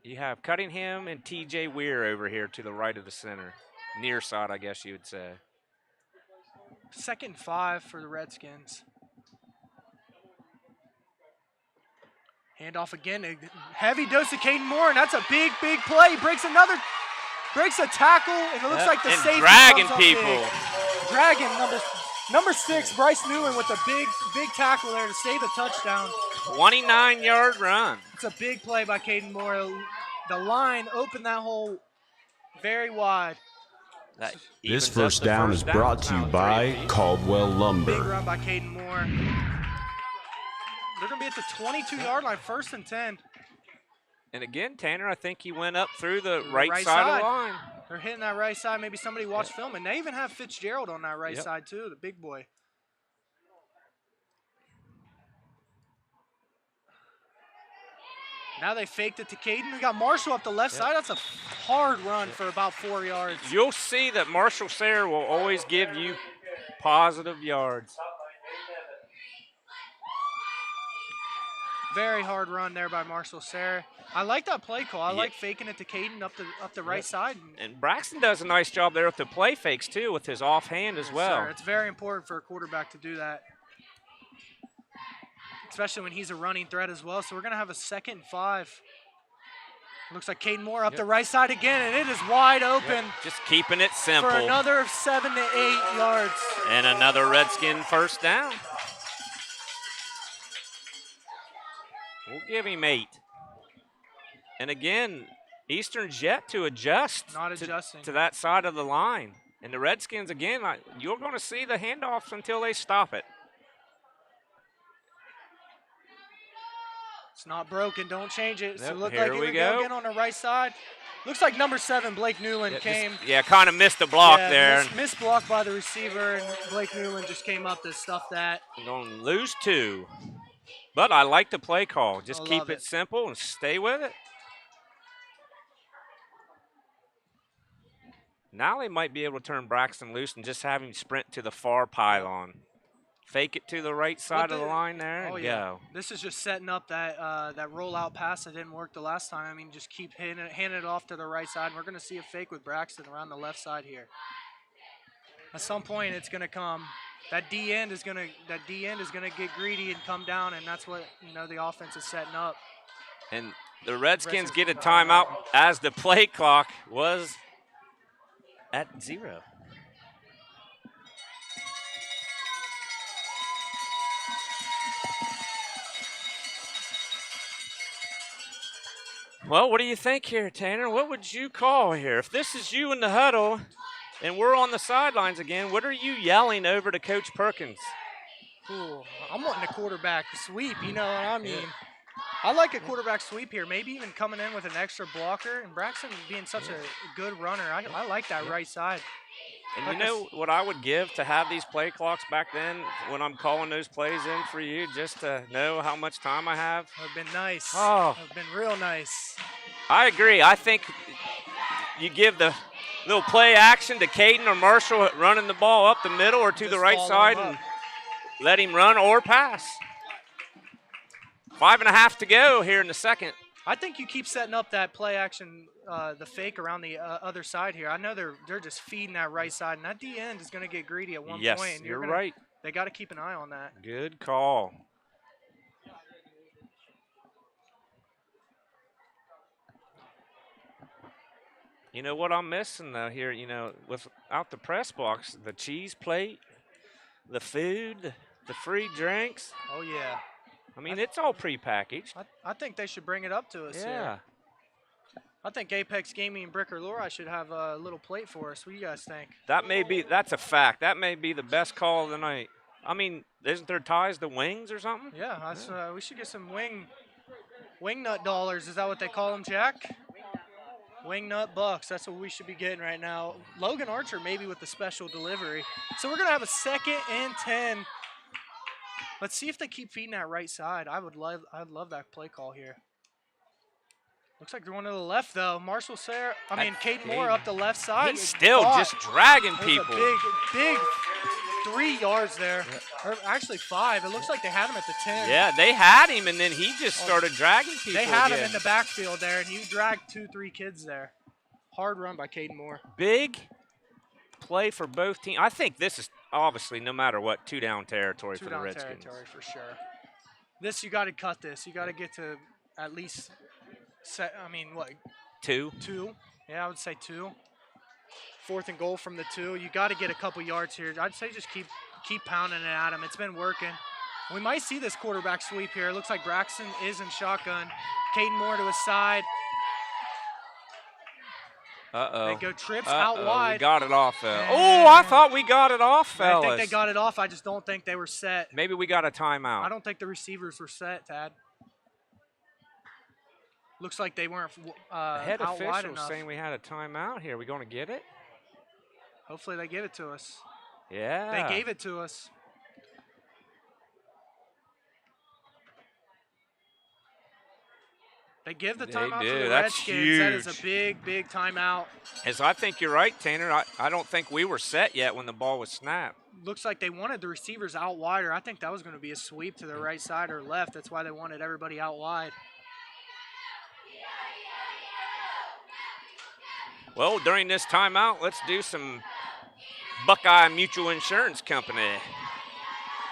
You have Cunningham and TJ Weir over here to the right of the center. Near side, I guess you would say. 2nd and 5 for the Redskins. Handoff again. A heavy dose of Caden Moore, and that's a big, big play. Breaks a tackle, and it looks like the safety dragging comes up people. big. Dragging number 6, Bryce Newman with a big tackle there to save a touchdown. 29-yard run. It's a big play by Caden Moore. The line opened that hole very wide. This first down is brought to you by Caldwell Lumber. Big run by Caden Moore. They're going to be at the 22-yard line, 1st and 10. And again, Tanner, I think he went up through the right side of the line. They're hitting that right side. Maybe somebody watched film, and they even have Fitzgerald on that right side too, the big boy. Now they faked it to Caden. We got Marshall up the left side. That's a hard run for about 4 yards. You'll see that Marshall Sayre will always give you positive yards. Very hard run there by Marshall Sayre. I like that play call. I like faking it to Caden up the right side. And Braxton does a nice job there with the play fakes too, with his offhand as well. Sir. It's very important for a quarterback to do that, especially when he's a running threat as well. So we're going to have a 2nd and 5. Looks like Caden Moore up the right side again, and it is wide open. Just keeping it simple. For another 7 to 8 yards. And another Redskin first down. We'll give him 8. And again, Eastern's yet to adjust to that side of the line. And the Redskins, again, you're going to see the handoffs until they stop it. It's not broken. Don't change it. So Yep, it looked here like we it would go. go again on the right side. Looks like number 7, Blake Newland, came. Kind of missed the block there. Missed block by the receiver, and Blake Newland just came up to stuff that. We're going to lose 2. But I like the play call. Just keep it simple and stay with it. Now they might be able to turn Braxton loose and just have him sprint to the far pylon. Fake it to the right side of the line there and go. This is just setting up that that rollout pass that didn't work the last time. I mean, just keep handing it off to the right side. And we're going to see a fake with Braxton around the left side here. At some point, it's going to come. That D end is going to get greedy and come down, and that's what the offense is setting up. And the Redskins get a timeout as the play clock was at 0. Well, what do you think here, Tanner? What would you call here? If this is you in the huddle and we're on the sidelines again, what are you yelling over to Coach Perkins? Ooh, I'm wanting a quarterback sweep, you know what I mean? Yeah. I like a quarterback sweep here, maybe even coming in with an extra blocker. And Braxton being such a good runner, I like that right side. And you know what I would give to have these play clocks back then when I'm calling those plays in for you, just to know how much time I have? That would have been nice. Oh. That would have been real nice. I agree. I think you give the little play action to Caden or Marshall running the ball up the middle or to the right side and let him run or pass. 5.5 to go here in the second. I think you keep setting up that play action, the fake around the other side here. I know they're just feeding that right side, and that D end is going to get greedy at one point. Yes, you're right. They got to keep an eye on that. Good call. You know what I'm missing, though, here, without the press box, the cheese plate, the food, the free drinks. Oh, yeah. I mean, it's all prepackaged. I think they should bring it up to us here. I think Apex Gaming and Bricker Lori should have a little plate for us. What do you guys think? That's a fact. That may be the best call of the night. I mean, isn't there ties to wings or something? Yeah, we should get some wing nut dollars. Is that what they call them, Jack? Wing nut bucks. That's what we should be getting right now. Logan Archer maybe with the special delivery. So we're going to have a 2nd and 10. Let's see if they keep feeding that right side. I'd love that play call here. Looks like they're going to the left, though. Caden Moore up the left side. He's still just dragging people. A big 3 yards there. Yeah. Or actually 5. It looks like they had him at the 10. Yeah, they had him, and then he just started dragging people. They had him in the backfield there, and he dragged 2-3 kids there. Hard run by Caden Moore. Big play for both teams. I think this is obviously, no matter what, 2-down territory for the Redskins. 2-down territory for sure. You got to cut this. You got to get to at least, what? 2? 2. Yeah, I would say 2. 4th and goal from the 2. You got to get a couple yards here. I'd say just keep pounding it at him. It's been working. We might see this quarterback sweep here. It looks like Braxton is in shotgun. Caden Moore to his side. Uh-oh. They go trips out wide. We got it off, I thought we got it off, fellas. I think they got it off. I just don't think they were set. Maybe we got a timeout. I don't think the receivers were set, Tad. Looks like they weren't the head out wide official enough. Saying we had a timeout here. We going to get it? Hopefully they give it to us. Yeah. They gave it to us. They give the timeout to the Redskins. Huge. That is a big, big timeout. As I think you're right, Tanner. I don't think we were set yet when the ball was snapped. Looks like they wanted the receivers out wider. I think that was going to be a sweep to the right side or left. That's why they wanted everybody out wide. Well, during this timeout, let's do some Buckeye Mutual Insurance Company.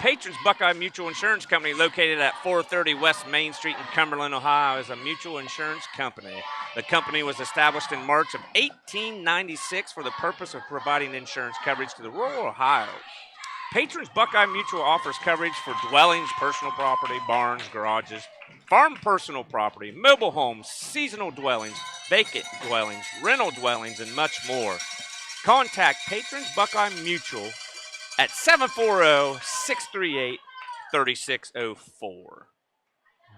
Patrons Buckeye Mutual Insurance Company, located at 430 West Main Street in Cumberland, Ohio, is a mutual insurance company. The company was established in March of 1896 for the purpose of providing insurance coverage to the rural Ohio. Patrons Buckeye Mutual offers coverage for dwellings, personal property, barns, garages, farm personal property, mobile homes, seasonal dwellings, vacant dwellings, rental dwellings, and much more. Contact Patrons Buckeye Mutual at 740-638-3604.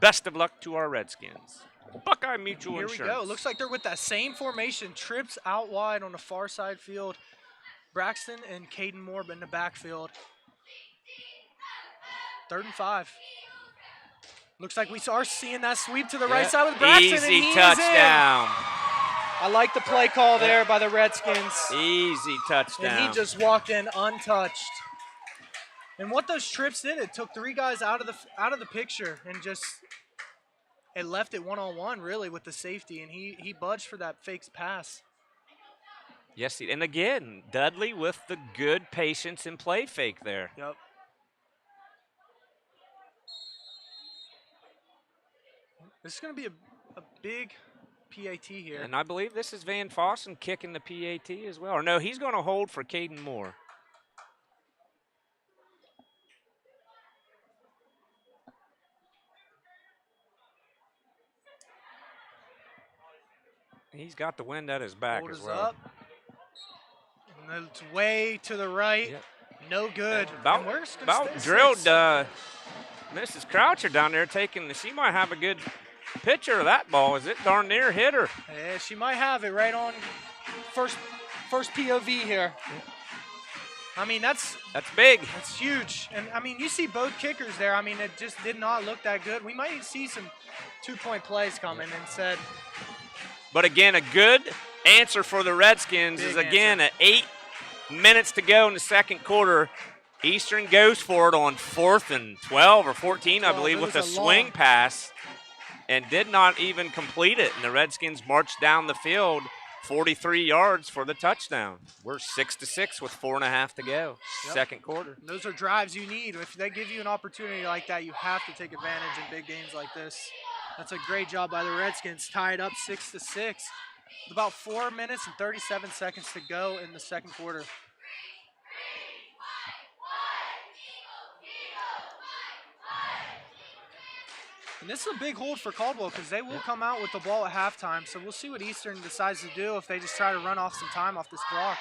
Best of luck to our Redskins. Buckeye Mutual Insurance. Here we go. Looks like they're with that same formation. Trips out wide on the far side field. Braxton and Caden Moore in the backfield. 3rd and 5. Looks like we are seeing that sweep to the right side with Braxton. Easy touchdown. I like the play call there by the Redskins. Easy touchdown. And he just walked in untouched. And what those trips did, it took 3 guys out of the picture and just it left it one-on-one really with the safety, and he budged for that fake pass. Yes, and again, Dudley with the good patience and play fake there. Yep. This is going to be a big PAT here. And I believe this is Van Fossen kicking the PAT as well. Or no, he's going to hold for Caden Moore. He's got the wind at his back Shoulders as well. up. And it's way to the right. Yep. No good. About And where's drilled Mrs. Croucher down there taking. She might have a good picture of that ball. Is it darn near hit her? Yeah, she might have it right on first POV here. I mean, that's big. That's huge. And, I mean, you see both kickers there. I mean, it just did not look that good. We might see some two-point plays coming instead. But, again, a good answer for the Redskins Big is, again, answer. at 8 minutes to go in the second quarter. Eastern goes for it on 4th and 12 or 14, I believe, with a swing pass and did not even complete it. And the Redskins marched down the field 43 yards for the touchdown. We're 6-6 with 4.5 to go. Yep. Second quarter. Those are drives you need. If they give you an opportunity like that, you have to take advantage in big games like this. That's a great job by the Redskins. Tied up 6-6 with about 4 minutes and 37 seconds to go in the second quarter. And this is a big hold for Caldwell because they will come out with the ball at halftime. So we'll see what Eastern decides to do if they just try to run off some time off this clock.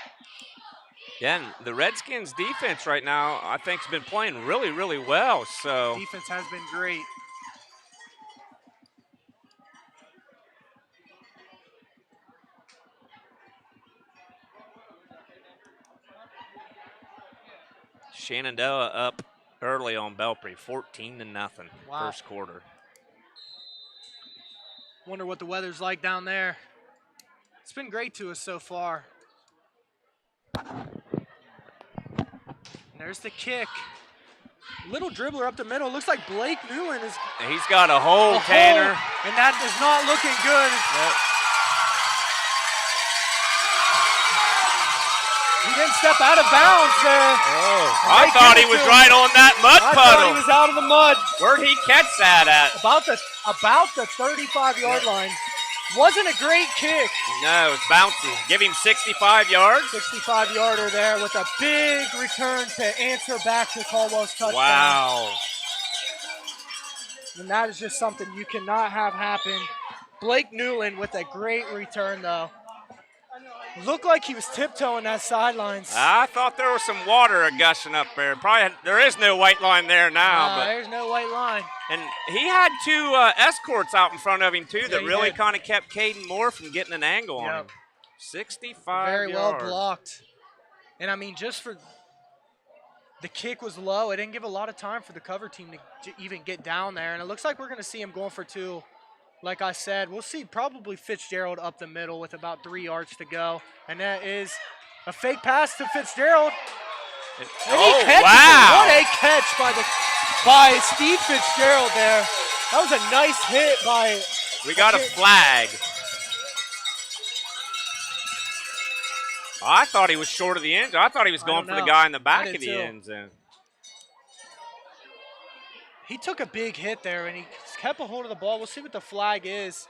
Yeah, and the Redskins defense right now, I think, has been playing really, really well. So Defense has been great. Shenandoah up early on Belpre, 14-0, Wow. First quarter. Wonder what the weather's like down there. It's been great to us so far. And there's the kick. Little dribbler up the middle. Looks like Blake Newland is. And he's got a hole, Tanner. And that is not looking good. Yep. He didn't step out of bounds there. Oh, I thought he was right on that mud I puddle. thought he was out of the mud. Where'd he catch that at? About the 35-yard line. Wasn't a great kick. No, it's bouncy. Give him 65 yards. 65-yarder there with a big return to answer back to Caldwell's touchdown. Wow. And that is just something you cannot have happen. Blake Newland with a great return, though. Looked like he was tiptoeing that sidelines. I thought there was some water gushing up there. Probably there is no white line there now. But there's no white line. and he had two escorts out in front of him too that he really did. kind of kept Caden Moore from getting an angle on him. 65 Very yards. well blocked. And I mean, just for the kick was low. It didn't give a lot of time for the cover team to even get down there. And it looks like we're going to see him going for two. Like I said, we'll see probably Fitzgerald up the middle with about 3 yards to go. And that is a fake pass to Fitzgerald. And Oh, he catches wow. it. What a catch by Steve Fitzgerald there. That was a nice hit by. We got a flag. I thought he was short of the end zone. I thought he was going for the guy in the back of the end zone. He took a big hit there, and he kept a hold of the ball. We'll see what the flag is.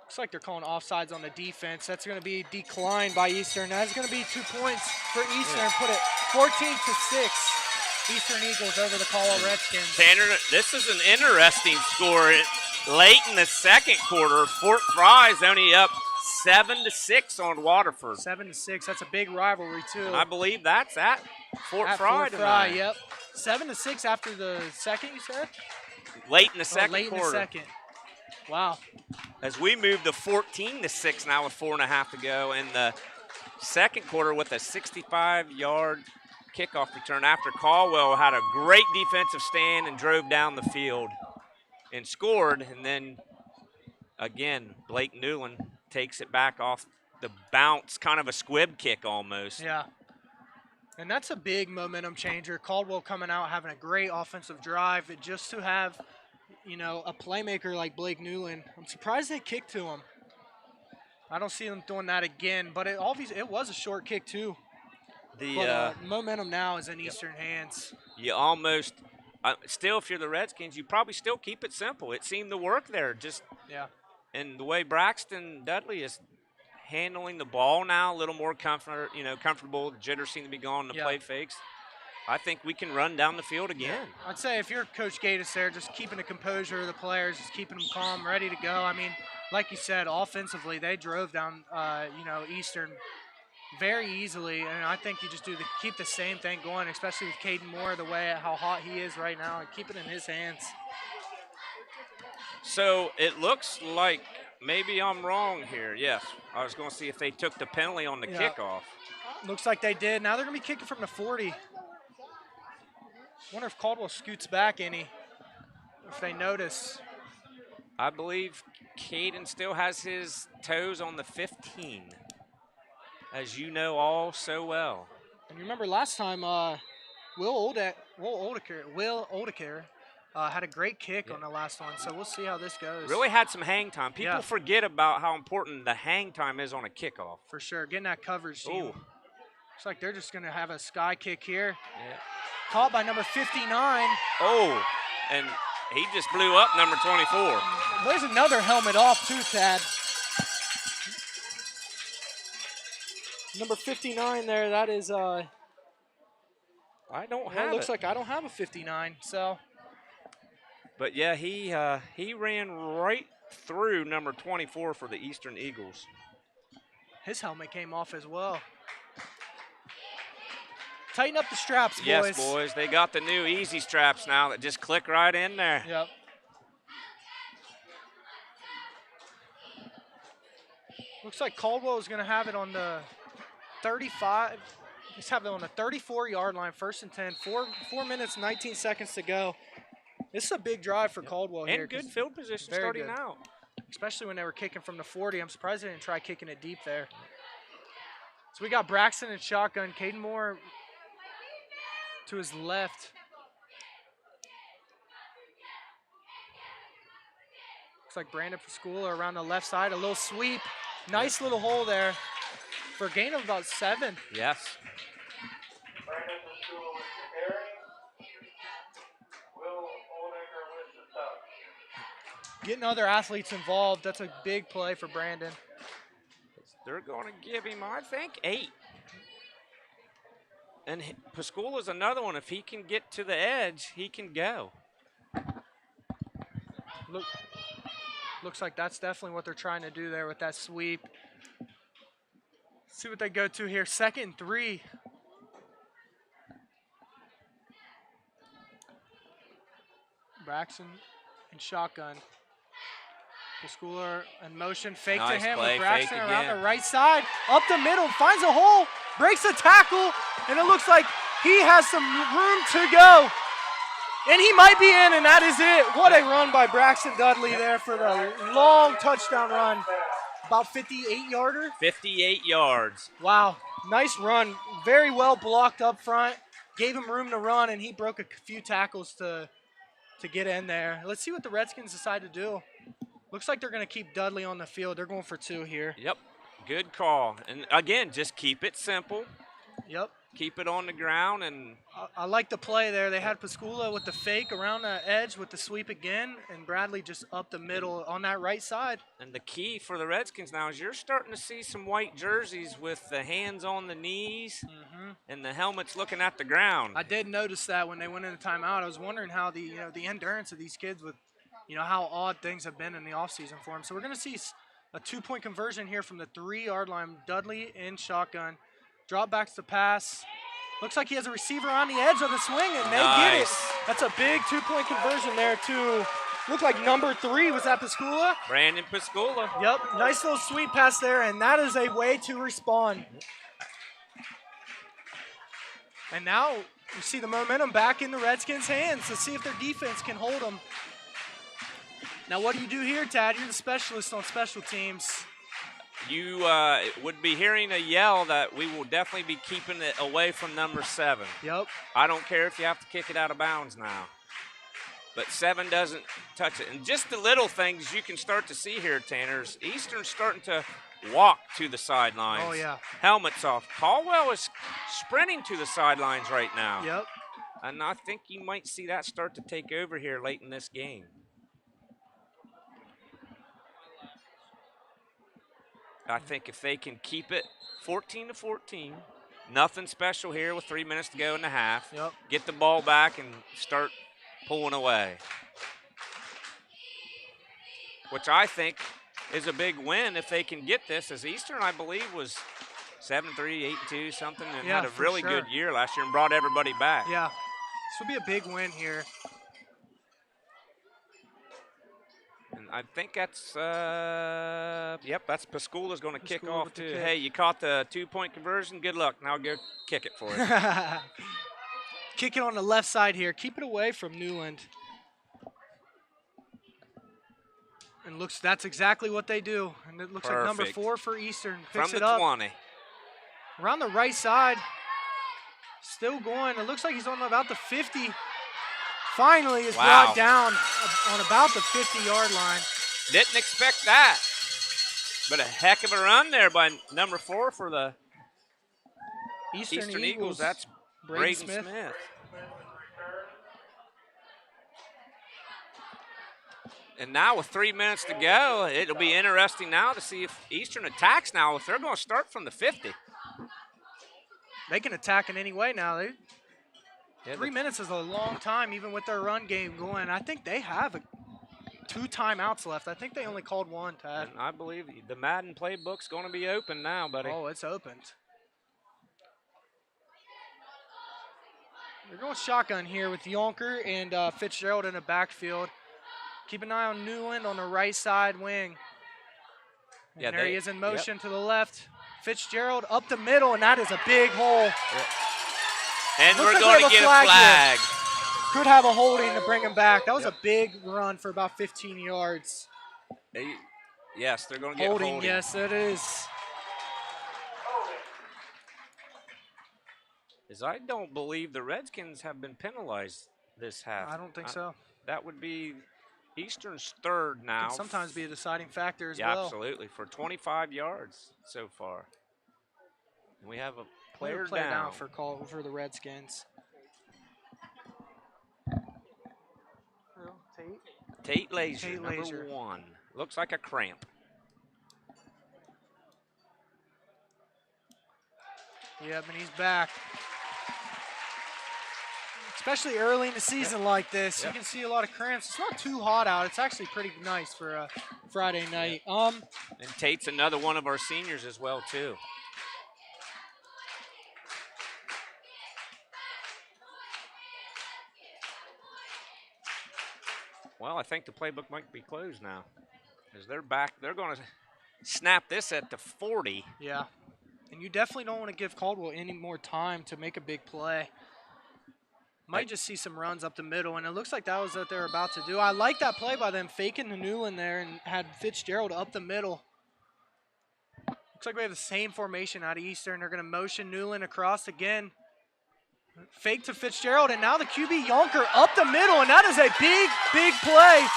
Looks like they're calling offsides on the defense. That's going to be declined by Eastern. That's going to be 2 points for Eastern. Put it 14-6. Eastern Eagles over the Caldwell Redskins. Tanner, this is an interesting score. Late in the second quarter, Fort Fry's only up 7-6 on Waterford. 7-6. That's a big rivalry too. And I believe that's at Fort At Fry Fort Fry, tonight. yep. 7-6 after the second, you said? Late in the second late quarter. in the second. Wow. As we move to 14-6 now with 4.5 to go in the second quarter with a 65-yard kickoff return after Caldwell had a great defensive stand and drove down the field and scored. And then, again, Blake Newland takes it back off the bounce, kind of a squib kick almost. Yeah. And that's a big momentum changer. Caldwell coming out, having a great offensive drive. And just to have, you know, a playmaker like Blake Newland, I'm surprised they kicked to him. I don't see them doing that again, but it was a short kick too. But momentum now is in Eastern hands. You almost, still if you're the Redskins, you probably still keep it simple. It seemed to work there. And the way Braxton Dudley is handling the ball now, a little more comfortable. The jitters seem to be gone. The play fakes. I think we can run down the field again. I'd say if you're Coach Gatis there, just keeping the composure of the players, just keeping them calm, ready to go. I mean, like you said, offensively, they drove down, Eastern very easily, and I think you just keep the same thing going, especially with Caden Moore, the way how hot he is right now, and keep it in his hands. So it looks like maybe I'm wrong here. Yes, I was going to see if they took the penalty on the kickoff. Looks like they did. Now they're going to be kicking from the 40. Wonder if Caldwell scoots back any, if they notice. I believe Caden still has his toes on the 15, as you know all so well. And you remember last time, Will Oldacare had a great kick on the last one, so we'll see how this goes. Really had some hang time. People forget about how important the hang time is on a kickoff. For sure, getting that coverage team. Looks like they're just going to have a sky kick here. Yeah. Caught by number 59. Oh, and he just blew up number 24. There's another helmet off too, Tad. Number 59 there, that is I don't have it. Looks like I don't have a 59, so. But yeah, he ran right through number 24 for the Eastern Eagles. His helmet came off as well. Tighten up the straps, boys. Yes, boys. They got the new easy straps now that just click right in there. Yep. Looks like Caldwell is going to have it on the 35. Just have it on the 34-yard line, 1st and 10. 4 minutes, 19 seconds to go. This is a big drive for Caldwell here. And good field position starting out. Especially when they were kicking from the 40. I'm surprised they didn't try kicking it deep there. So we got Braxton in shotgun. Caden Moore to his left. Looks like Brandon Pascula around the left side. A little sweep. Nice little hole there for a gain of about 7. Yes. Brandon Pascula with the carry. Will Oldecker with the touch. Getting other athletes involved, that's a big play for Brandon. They're going to give him, I think, 8. And Pascula's another one. If he can get to the edge, he can go. Looks like that's definitely what they're trying to do there with that sweep. See what they go to here. 2nd and 3. Braxton and shotgun. Pascula in motion, fake Nice to him play, with Braxton fake around again. the right side, up the middle, finds a hole, breaks a tackle, and it looks like he has some room to go. And he might be in, and that is it. What a run by Braxton Dudley there for the long touchdown run. About 58-yarder? 58 yards. Wow, nice run. Very well blocked up front. Gave him room to run, and he broke a few tackles to get in there. Let's see what the Redskins decide to do. Looks like they're going to keep Dudley on the field. They're going for 2 here. Yep, good call. And again, just keep it simple. Yep. Keep it on the ground. And I like the play there. They had Pascula with the fake around the edge with the sweep again, and Bradley just up the middle on that right side. And the key for the Redskins now is you're starting to see some white jerseys with the hands on the knees and the helmets looking at the ground. I did notice that when they went into timeout. I was wondering how the endurance of these kids with, how odd things have been in the offseason for them. So we're going to see a 2-point conversion here from the 3-yard line. Dudley in shotgun. Drop backs to pass. Looks like he has a receiver on the edge of the swing, and they get it. That's a big 2-point conversion there to look like number 3. Was that Pascula? Brandon Pascula. Yep, nice little sweep pass there, and that is a way to respond. And now you see the momentum back in the Redskins' hands to see if their defense can hold them. Now what do you do here, Tad? You're the specialist on special teams. You would be hearing a yell that we will definitely be keeping it away from number 7. Yep. I don't care if you have to kick it out of bounds now. But 7 doesn't touch it. And just the little things you can start to see here, Tanners. Eastern's starting to walk to the sidelines. Oh, yeah. Helmets off. Caldwell is sprinting to the sidelines right now. Yep. And I think you might see that start to take over here late in this game. I think if they can keep it 14-14, nothing special here with 3 minutes to go in the half. Yep. Get the ball back and start pulling away. Which I think is a big win if they can get this, as Eastern, I believe, was 7-3, 8-2, something, and Yeah, had a for really sure. good year last year and brought everybody back. Yeah, this will be a big win here. And I think that's, yep, that's Pascula's going to kick Pascula off with the too. kick. Hey, you caught the 2-point conversion. Good luck. Now go kick it for us. Kick it on the left side here. Keep it away from Newland. And that's exactly what they do. And it looks like number Perfect. 4 for Eastern. From Picks the it up 20. around the right side. Still going. It looks like he's on about the 50. Finally is brought down on about the 50-yard line. Didn't expect that. But a heck of a run there by number 4 for the Eastern Eagles. That's Braden Smith. And now with 3 minutes to go, it'll be interesting now to see if Eastern attacks now, if they're going to start from the 50. They can attack in any way now. 3 minutes is a long time, even with their run game going. I think they have 2 timeouts left. I think they only called 1, Tad. And I believe the Madden playbook's going to be open now, buddy. Oh, it's opened. They're going shotgun here with Yonker and Fitzgerald in the backfield. Keep an eye on Newland on the right side wing. And Yeah, there he is in motion to the left. Fitzgerald up the middle, and that is a big hole. And Looks we're like going we to have a get a flag flag. Could have a holding to bring him back. That was a big run for about 15 yards. Yes, they're going to get holding. Yes, it is. As I don't believe the Redskins have been penalized this half. I don't think so. That would be Eastern's 3rd now. Can sometimes be a deciding factor as Yeah, well. absolutely. For 25 yards so far. And we have a player down for the Redskins. Tate Lazier, number Lazier. 1. Looks like a cramp. Yep, and he's back. Especially early in the season like this, you can see a lot of cramps. It's not too hot out. It's actually pretty nice for a Friday night. And Tate's another one of our seniors as well, too. Well, I think the playbook might be closed now. As they're back, they're going to snap this at the 40. Yeah. And you definitely don't want to give Caldwell any more time to make a big play. Might just see some runs up the middle, and it looks like that was what they're about to do. I like that play by them, faking the Newland there and had Fitzgerald up the middle. Looks like we have the same formation out of Eastern. They're going to motion Newland across again. Fake to Fitzgerald, and now the QB Yonker up the middle, and that is a big, big play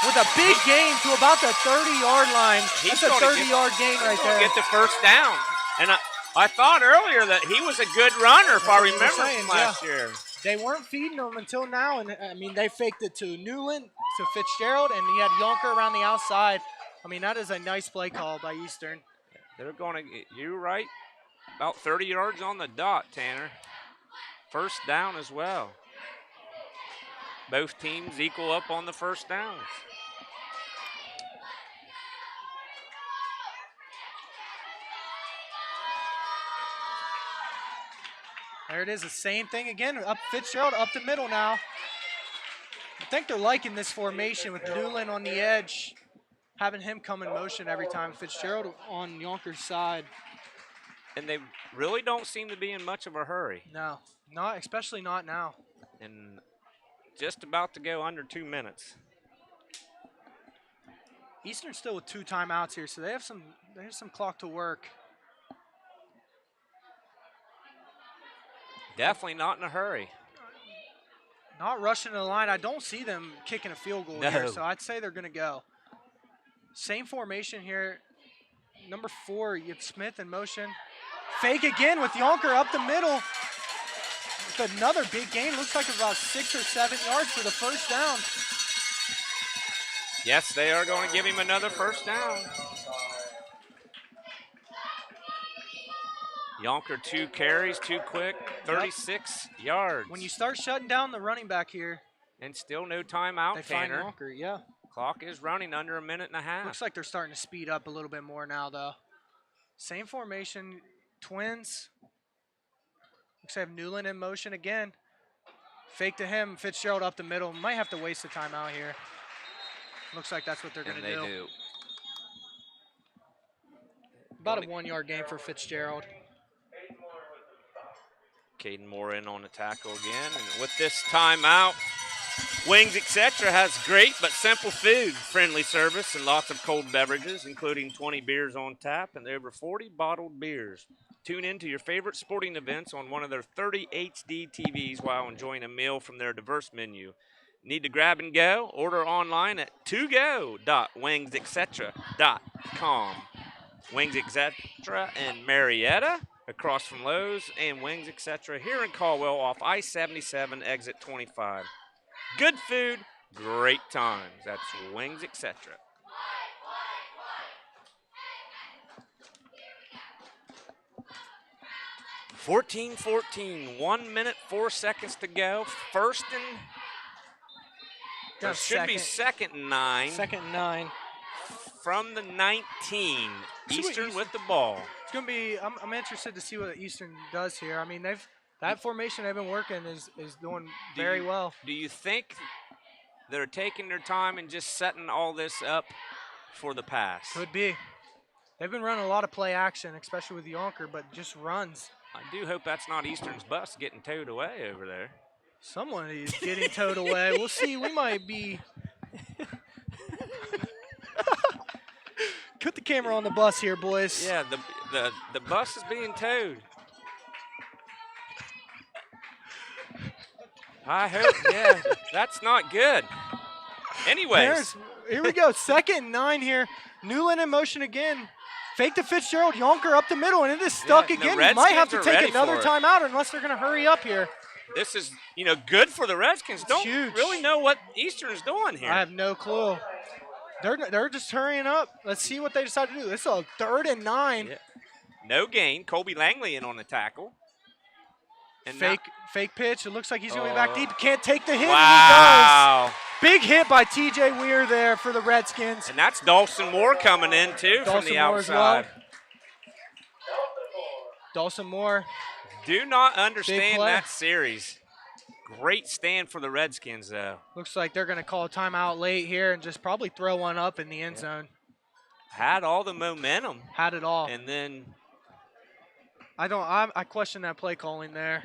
with a big gain to about the 30-yard line. That's a 30-yard gain right there. Get the first down. And I thought earlier that he was a good runner, if I remember from last year. They weren't feeding him until now, and I mean, they faked it to Newland, to Fitzgerald, and he had Yonker around the outside. I mean, that is a nice play call by Eastern. They're going to, you're right, about 30 yards on the dot, Tanner. First down as well. Both teams equal up on the first downs. There it is, the same thing again. Up Fitzgerald, up the middle now. I think they're liking this formation with Newland on the edge, having him come in motion every time. Fitzgerald on Yonker's side. And they really don't seem to be in much of a hurry. No, especially not now. And just about to go under 2 minutes. Eastern still with 2 timeouts here, so there's some clock to work. Definitely not in a hurry. Not rushing to the line. I don't see them kicking a field goal here, so I'd say they're going to go. Same formation here. Number 4, you have Smith in motion. Fake again with Yonker up the middle. With another big gain. Looks like about 6 or 7 yards for the first down. Yes, they are going to give him another first down. Yonker 2 carries, 2 quick, 36 yards. When you start shutting down the running back here. And still no timeout, they Tanner. find Yonker, yeah. Clock is running under a minute and a half. Looks like they're starting to speed up a little bit more now, though. Same formation, Twins. Looks like they have Newland in motion again. Fake to him, Fitzgerald up the middle. Might have to waste a timeout here. Looks like that's what they're going to do. They do. About a 1 yard gain for Fitzgerald. Caden Moore in on the tackle again. And with this timeout, Wings Etc. has great but simple food, friendly service, and lots of cold beverages, including 20 beers on tap and over 40 bottled beers. Tune in to your favorite sporting events on one of their 30 HD TVs while enjoying a meal from their diverse menu. Need to grab and go? Order online at togo.wingsetc.com. Wings Etc. in Marietta, across from Lowe's, and Wings Etc. here in Caldwell off I-77, exit 25. Good food, great times. That's Wings Etc. (14-14), 1 minute, 4 seconds to go. First and should be second and 9. Second and 9. From the 19. Eastern with the ball. It's going to be, I'm interested to see what Eastern does here. I mean, that formation they've been working is doing very well. Do you think they're taking their time and just setting all this up for the pass? Could be. They've been running a lot of play action, especially with Yonker, but just runs. I do hope that's not Eastern's bus getting towed away over there. Someone is getting towed away. We'll see. We might be. Put the camera on the bus here, boys. Yeah, the bus is being towed. I hope, yeah, that's not good. Anyways. Here we go. Second and 9 here. Newland in motion again. Fake to Fitzgerald. Yonker up the middle, and it is stuck again. You might have to take another timeout unless they're going to hurry up here. This is, good for the Redskins. Don't huge. Really know what Eastern's doing here. I have no clue. They're just hurrying up. Let's see what they decide to do. This is a 3rd and 9. Yeah. No gain. Colby Langley in on the tackle. And fake pitch. It looks like he's going to be back deep. Can't take the hit. Wow. And he does. Big hit by T.J. Weir there for the Redskins. And that's Dawson Moore coming in, too, from the outside. Dawson Moore. Do not understand that series. Great stand for the Redskins, though. Looks like they're going to call a timeout late here and just probably throw one up in the end zone. Had all the momentum. Had it all. And then I question that play calling there.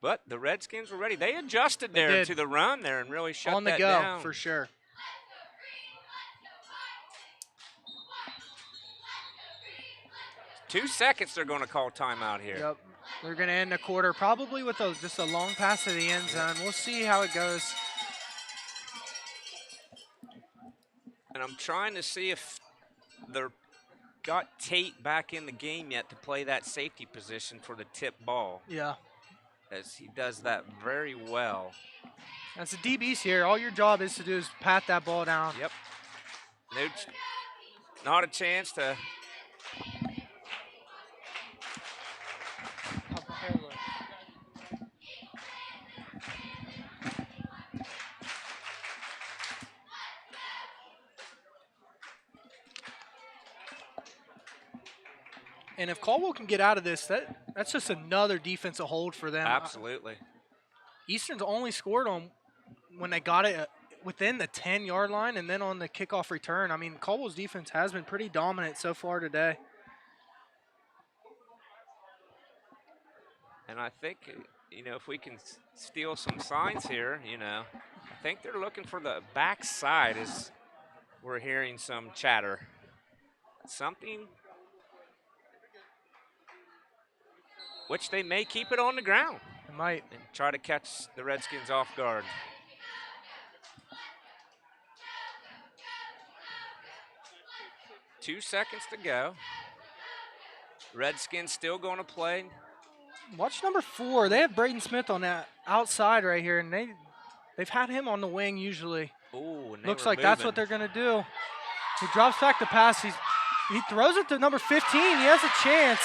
But the Redskins were ready. They adjusted there to the run there and really shut that down. On the go, for sure. Two seconds they're going to call timeout here. Yep. They're going to end the quarter probably with just a long pass to the end zone. We'll see how it goes. And I'm trying to see if they're got Tate back in the game yet to play that safety position for the tip ball. Yeah. As he does that very well. As the DBs here, all your job is to do is pat that ball down. Yep. Not a chance to. And if Caldwell can get out of this, that's just another defensive hold for them. Absolutely. Eastern's only scored on when they got it within the 10-yard line and then on the kickoff return. I mean, Caldwell's defense has been pretty dominant so far today. And I think, if we can steal some signs here, I think they're looking for the backside as we're hearing some chatter. Something which they may keep it on the ground. They might. And try to catch the Redskins off guard. Two seconds to go. Redskins still going to play. Watch number 4. They have Braden Smith on that outside right here, and they've had him on the wing usually. Ooh, looks like that's what they're going to do. He drops back the pass. He throws it to number 15. He has a chance.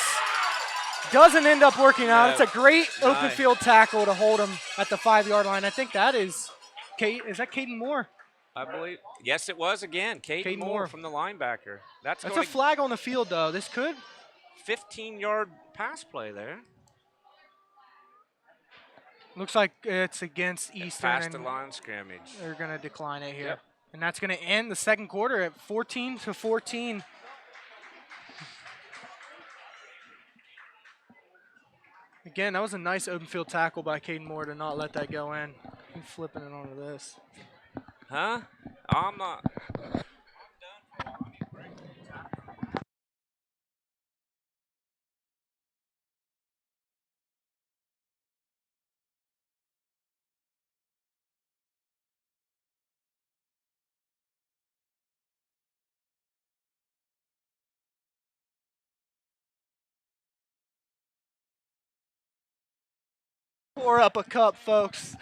Doesn't end up working out. It's a great open field tackle to hold him at the 5-yard line. I think that is Is that Caden Moore? I believe. Yes, it was again. Caden Caden Moore Moore. from the linebacker. That's That's going a flag on the field, though. This could. 15-yard pass play there. Looks like it's against Eastern. Past the And line scrimmage. they're going to decline it here. Yep. And that's going to end the second quarter at 14-14. Again, that was a nice open field tackle by Caden Moore to not let that go in. He's flipping it onto this. Huh? I'm not. Pour up a cup, folks.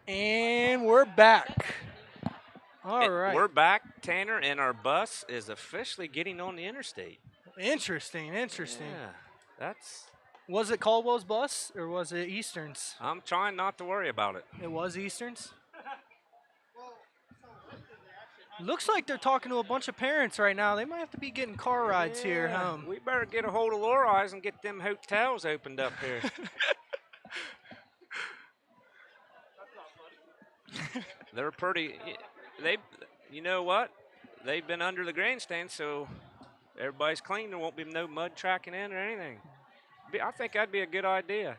And we're back. All right. We're back, Tanner, and our bus is officially getting on the interstate. Interesting. Yeah, that's. Was it Caldwell's bus or was it Eastern's? I'm trying not to worry about it. It was Eastern's? Looks like they're talking to a bunch of parents right now. They might have to be getting car rides here home. We better get a hold of Lori's and get them hotels opened up here. They're pretty. You know what? They've been under the grandstand, so everybody's clean. There won't be no mud tracking in or anything. I think that'd be a good idea.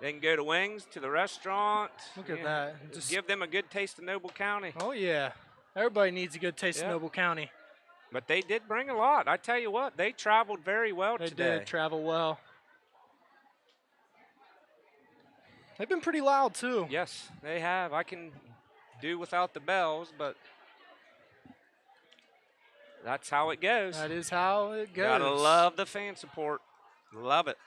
They can go to Wings, to the restaurant. Look at that. Just give them a good taste of Noble County. Oh, yeah. Everybody needs a good taste of Noble County. But they did bring a lot. I tell you what, they traveled very well today. They did travel well. They've been pretty loud, too. Yes, they have. I can do without the bells, but that's how it goes. That is how it goes. Gotta love the fan support. Love it.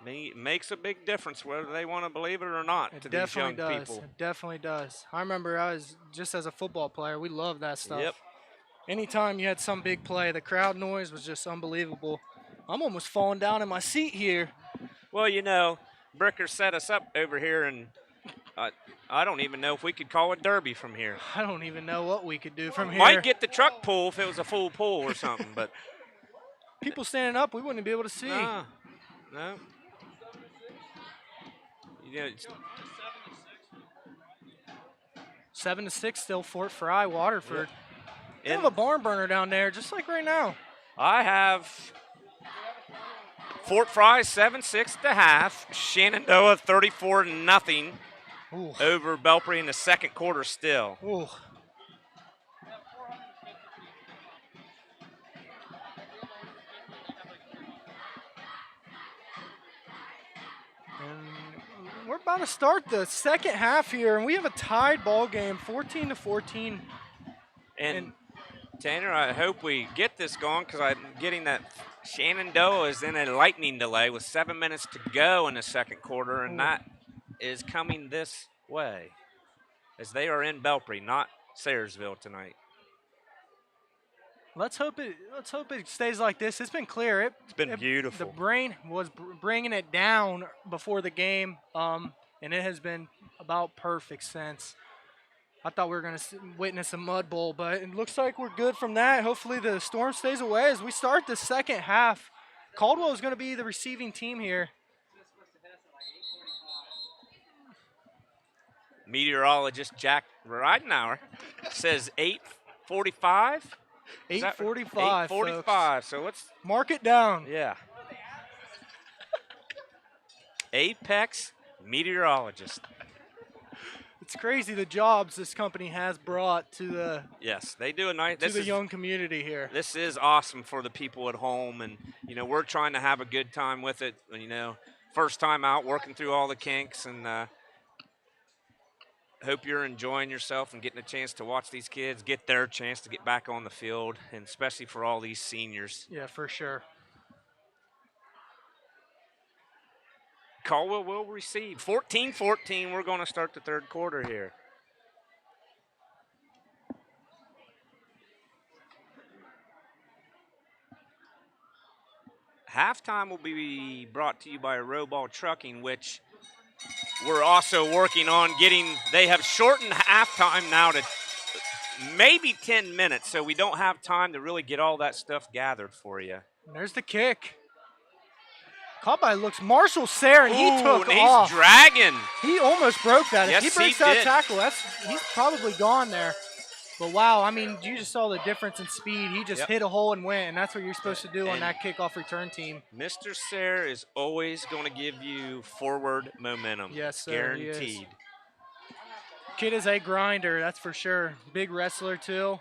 It makes a big difference whether they want to believe it or not to these young people. It definitely does. I remember I was just as a football player, we loved that stuff. Yep. Anytime you had some big play, the crowd noise was just unbelievable. I'm almost falling down in my seat here. Well, you know, Bricker set us up over here, and I don't even know if we could call it derby from here. I don't even know what we could do from here. Might get the truck pull if it was a full pull or something, but people standing up, we wouldn't be able to see. No. You know, 7-6 still Fort Fry, Waterford. Yeah. They have a barn burner down there, just like right now. I have Fort Fry 7-6 at the half. Shenandoah 34-0 over Belpre in the second quarter still. Ooh. We're about to start the second half here, and we have a tied ball game, 14-14. And Tanner, I hope we get this going because I'm getting that Shenandoah is in a lightning delay with 7 minutes to go in the second quarter, and that is coming this way as they are in Belpre, not Sayersville tonight. Let's hope it stays like this. It's been clear. It's been beautiful. The brain was bringing it down before the game, and it has been about perfect since. I thought we were going to witness a mud bowl, but it looks like we're good from that. Hopefully the storm stays away as we start the second half. Caldwell is going to be the receiving team here. Meteorologist Jack Ridenauer says 8:45. 8:45. 8:45. So let's mark it down. Yeah. Apex meteorologist. It's crazy the jobs this company has brought to the yes, they do a nice to the young community here. This is awesome for the people at home, and you know we're trying to have a good time with it. You know, first time out, working through all the kinks, and hope you're enjoying yourself and getting a chance to watch these kids get their chance to get back on the field, and especially for all these seniors. Yeah, for sure. Caldwell will receive. 14-14, we're going to start the third quarter here. Halftime will be brought to you by Roball Trucking, which we're also working on getting. They have shortened halftime now to maybe 10 minutes, so we don't have time to really get all that stuff gathered for you. And there's the kick. Caught by Marshall Sayre, and he took and off. He's dragging. He almost broke that. Yes, if he breaks that tackle, he's probably gone there. But wow, I mean, you just saw the difference in speed. He just hit a hole and went, and that's what you're supposed to do on that kickoff return team. Mr. Sayre is always going to give you forward momentum. Yes, sir. Guaranteed. Kid is a grinder, that's for sure. Big wrestler, too.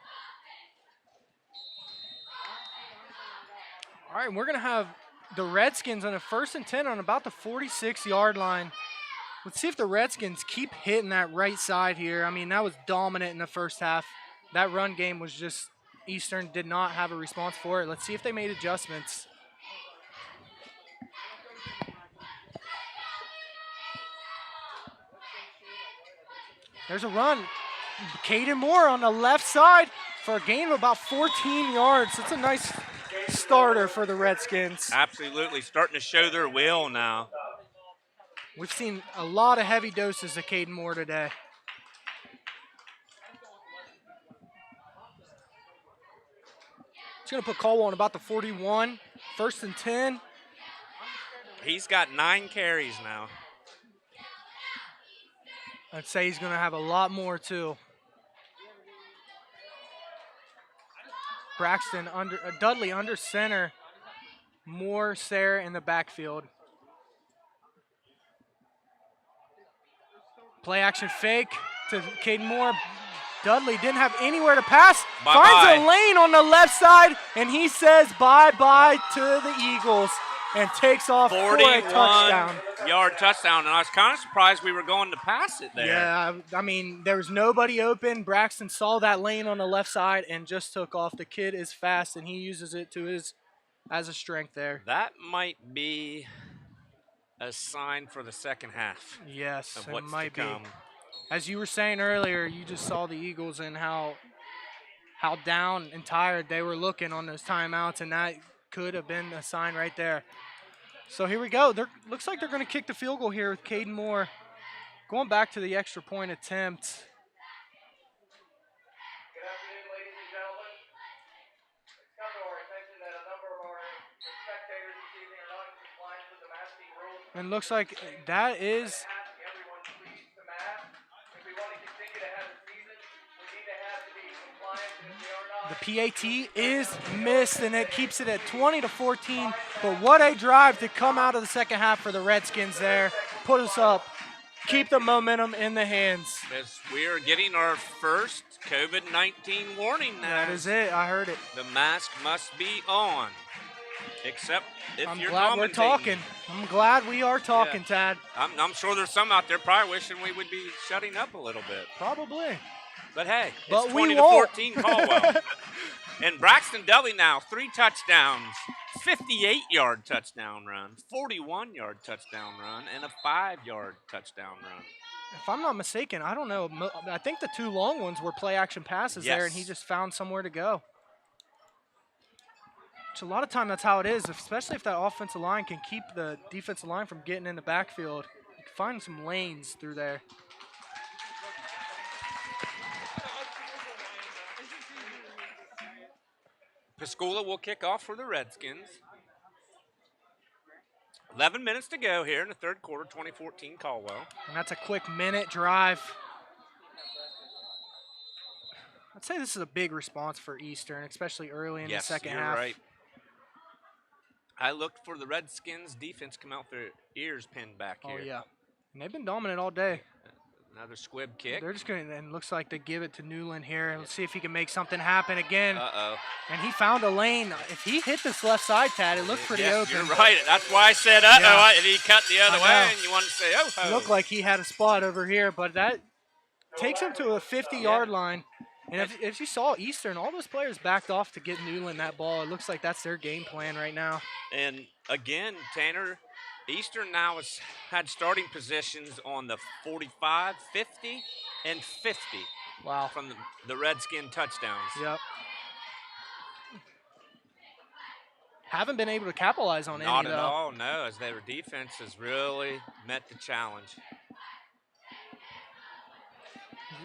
All right, we're going to have the Redskins on a 1st and 10 on about the 46-yard line. Let's see if the Redskins keep hitting that right side here. I mean, that was dominant in the first half. That run game was just, Eastern did not have a response for it. Let's see if they made adjustments. There's a run. Caden Moore on the left side for a gain of about 14 yards. It's a nice starter for the Redskins. Absolutely, starting to show their will now. We've seen a lot of heavy doses of Caden Moore today. It's going to put Caldwell on about the 41. 1st and 10. He's got 9 carries now. I'd say he's going to have a lot more, too. Braxton Dudley under center. Moore, Sarah in the backfield. Play action fake to Caden Moore. Dudley didn't have anywhere to pass. Finds a lane on the left side, and he says bye-bye to the Eagles and takes off for a touchdown. 41-yard touchdown, and I was kind of surprised we were going to pass it there. Yeah, I mean, there was nobody open. Braxton saw that lane on the left side and just took off. The kid is fast, and he uses it as a strength there. That might be a sign for the second half. Yes, of it what's might to be. come. As you were saying earlier, you just saw the Eagles and how down and tired they were looking on those timeouts, and that could have been a sign right there. So here we go. Looks like they're going to kick the field goal here with Caden Moore. Going back to the extra point attempt. Good afternoon, ladies and gentlemen. It's come to our attention that a number of our spectators this evening are not in compliance with the masking rules. And looks like that is Ask everyone please to mask. If we want to continue to have a season, we need to have to be compliant, and if we are not, the PAT is missed, and it keeps it at 20-14. But what a drive to come out of the second half for the Redskins there. Put us up. Keep the momentum in the hands. As we are getting our first COVID-19 warning now. That is it. I heard it. The mask must be on, except if I'm you're glad we're commentating. talking. I'm glad we are talking, Tad. I'm sure there's some out there probably wishing we would be shutting up a little bit. Probably. But hey, But it's we 20-14 Caldwell. And Braxton Dudley now, 3 touchdowns, 58-yard touchdown run, 41-yard touchdown run, and a 5-yard touchdown run. If I'm not mistaken, I don't know. I think the 2 long ones were play action passes there, and he Yes. just found somewhere to go. Which a lot of time that's how it is, especially if that offensive line can keep the defensive line from getting in the backfield. You can find some lanes through there. Pascula will kick off for the Redskins. 11 minutes to go here in the third quarter, 2014 Caldwell. And that's a quick minute drive. I'd say this is a big response for Eastern, especially early in the second half. Yes, you're right. I looked for the Redskins defense come out their ears pinned back Oh, here. yeah. And they've been dominant all day. Another squib kick. They're just going to, and looks like they give it to Newland here. Let's see if he can make something happen again. Uh-oh. And he found a lane. If he hit this left side, Tad, it looked pretty Yes, open. you're right. That's why I said uh-oh. Yeah. And he cut the other I way, know. and you wanted to say oh-ho. It looked like he had a spot over here, but that takes him to a 50-yard line. And if you saw Eastern, all those players backed off to get Newland that ball. It looks like that's their game plan right now. And again, Tanner, Eastern now has had starting positions on the 45, 50, and 50 Wow. from the Redskin touchdowns. Yep. Haven't been able to capitalize on Not any, at though. all, no, as their defense has really met the challenge.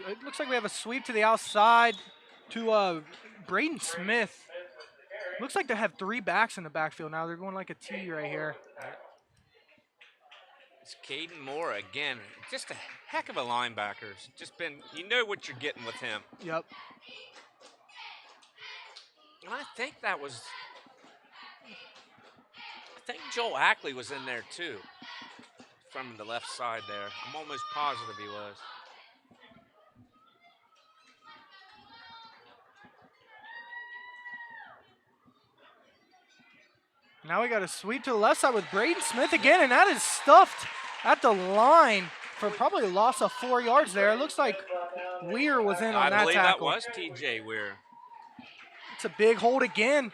It looks like we have a sweep to the outside to Braden Smith. Looks like they have 3 backs in the backfield now. They're going like a T right here. It's Caden Moore again. Just a heck of a linebacker. Just been, you know what you're getting with him. Yep. And I think Joel Ackley was in there too. From the left side there. I'm almost positive he was. Now we got a sweep to the left side with Braden Smith again, and that is stuffed at the line for probably a loss of 4 yards there. It looks like Weir was in on I that believe tackle. that was TJ Weir. It's a big hold again.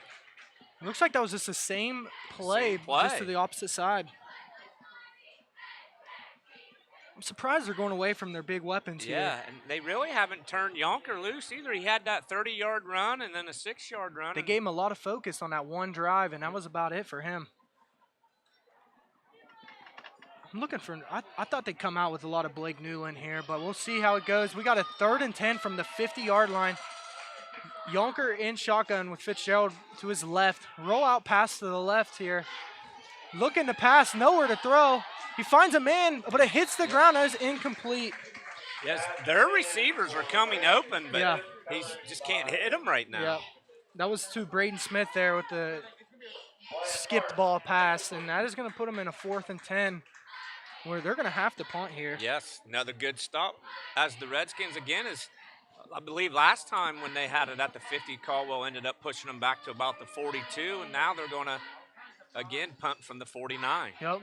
It looks like that was just the same play, Same play. just to the opposite side. I'm surprised they're going away from their big weapons here. Yeah, and they really haven't turned Yonker loose either. He had that 30-yard run and then a 6-yard run. They gave him a lot of focus on that one drive, and that was about it for him. I'm looking for – I thought they'd come out with a lot of Blake Newland here, but we'll see how it goes. We got a 3rd and 10 from the 50-yard line. Yonker in shotgun with Fitzgerald to his left. Roll out pass to the left here. Looking to pass, nowhere to throw. He finds a man, but it hits the ground. That is incomplete. Yes, their receivers are coming open, but Yeah. he just can't hit them right now. Yeah, that was to Braden Smith there with the skipped ball pass, and that is going to put him in a 4th and 10 where they're going to have to punt here. Yes, another good stop. As the Redskins, again, is I believe last time when they had it at the 50, Caldwell ended up pushing them back to about the 42, and now they're going to, again, punt from the 49. Yep.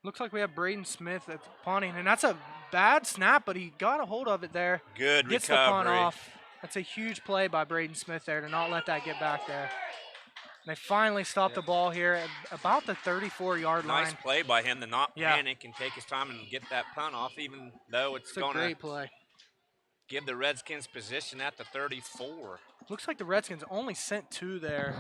Looks like we have Braden Smith that's punting, and that's a bad snap, but he got a hold of it there. Good Gets recovery. the punt off. That's a huge play by Braden Smith there to not let that get back there. And they finally stopped the ball here at about the 34-yard line. Nice play by him to not Yeah. panic and take his time and get that punt off, even though it's It's a going to great play. give the Redskins position at the 34. Looks like the Redskins only sent 2 there.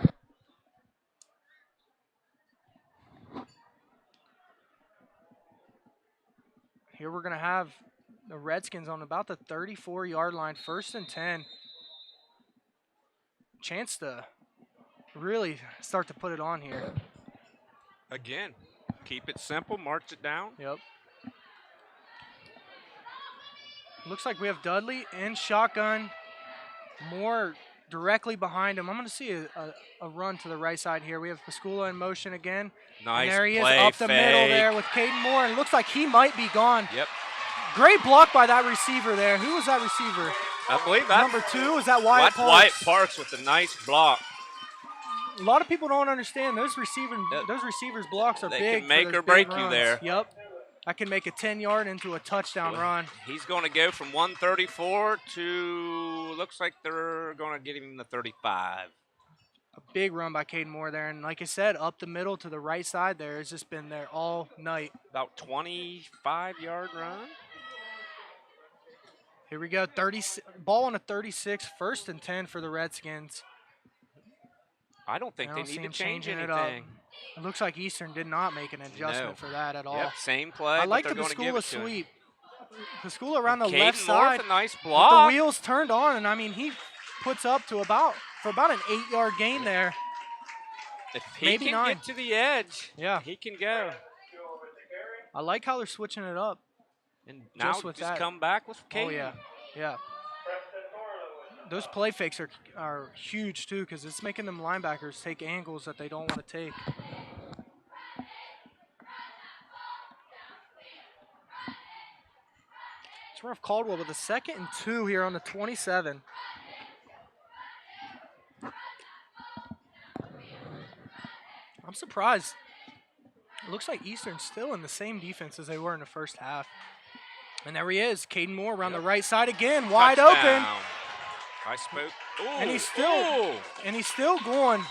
Here we're going to have the Redskins on about the 34-yard line, 1st and 10. Chance to really start to put it on here. Again, keep it simple, march it down. Yep. Looks like we have Dudley in shotgun, more directly behind him. I'm going to see a run to the right side here. We have Pascula in motion again. Nice and there he play, is up the middle fake. there with Caden Moore, and it looks like he might be gone. Yep. Great block by that receiver there. Who was that receiver? I believe that's Number 2, is that Wyatt That's Parks? Wyatt Parks with a nice block. A lot of people don't understand those receivers' blocks are They big. can make for those or break big you runs. there. Yep. I can make a 10-yard into a touchdown run. He's going to go from 134 to, looks like they're going to get him the 35. A big run by Caden Moore there. And like I said, up the middle to the right side there. It's just been there all night. About 25-yard run. Here we go. Ball on a 36, 1st and 10 for the Redskins. I don't think I they don't see need to him change changing anything. it up. It looks like Eastern did not make an adjustment No. for that at all. Yep, same play. I like but the they're gonna give Pascula it to him. sweep. Pascula around the Caden left Moore side with a nice with block. the wheels turned on, and I mean he puts up to about an 8-yard gain there. If he maybe can 9. get to the edge, Yeah. he can go. I like how they're switching it up. And now Just with just that. come back with Caden. Oh yeah, yeah. Those play fakes are huge too, because it's making them linebackers take angles that they don't want to take. It's rough. Caldwell with a 2nd and 2 here on the 27. I'm surprised. It looks like Eastern's still in the same defense as they were in the first half. And there he is, Caden Moore around the right side again, wide open. Touchdown. I spoke. Ooh, And he's still ooh. going Caden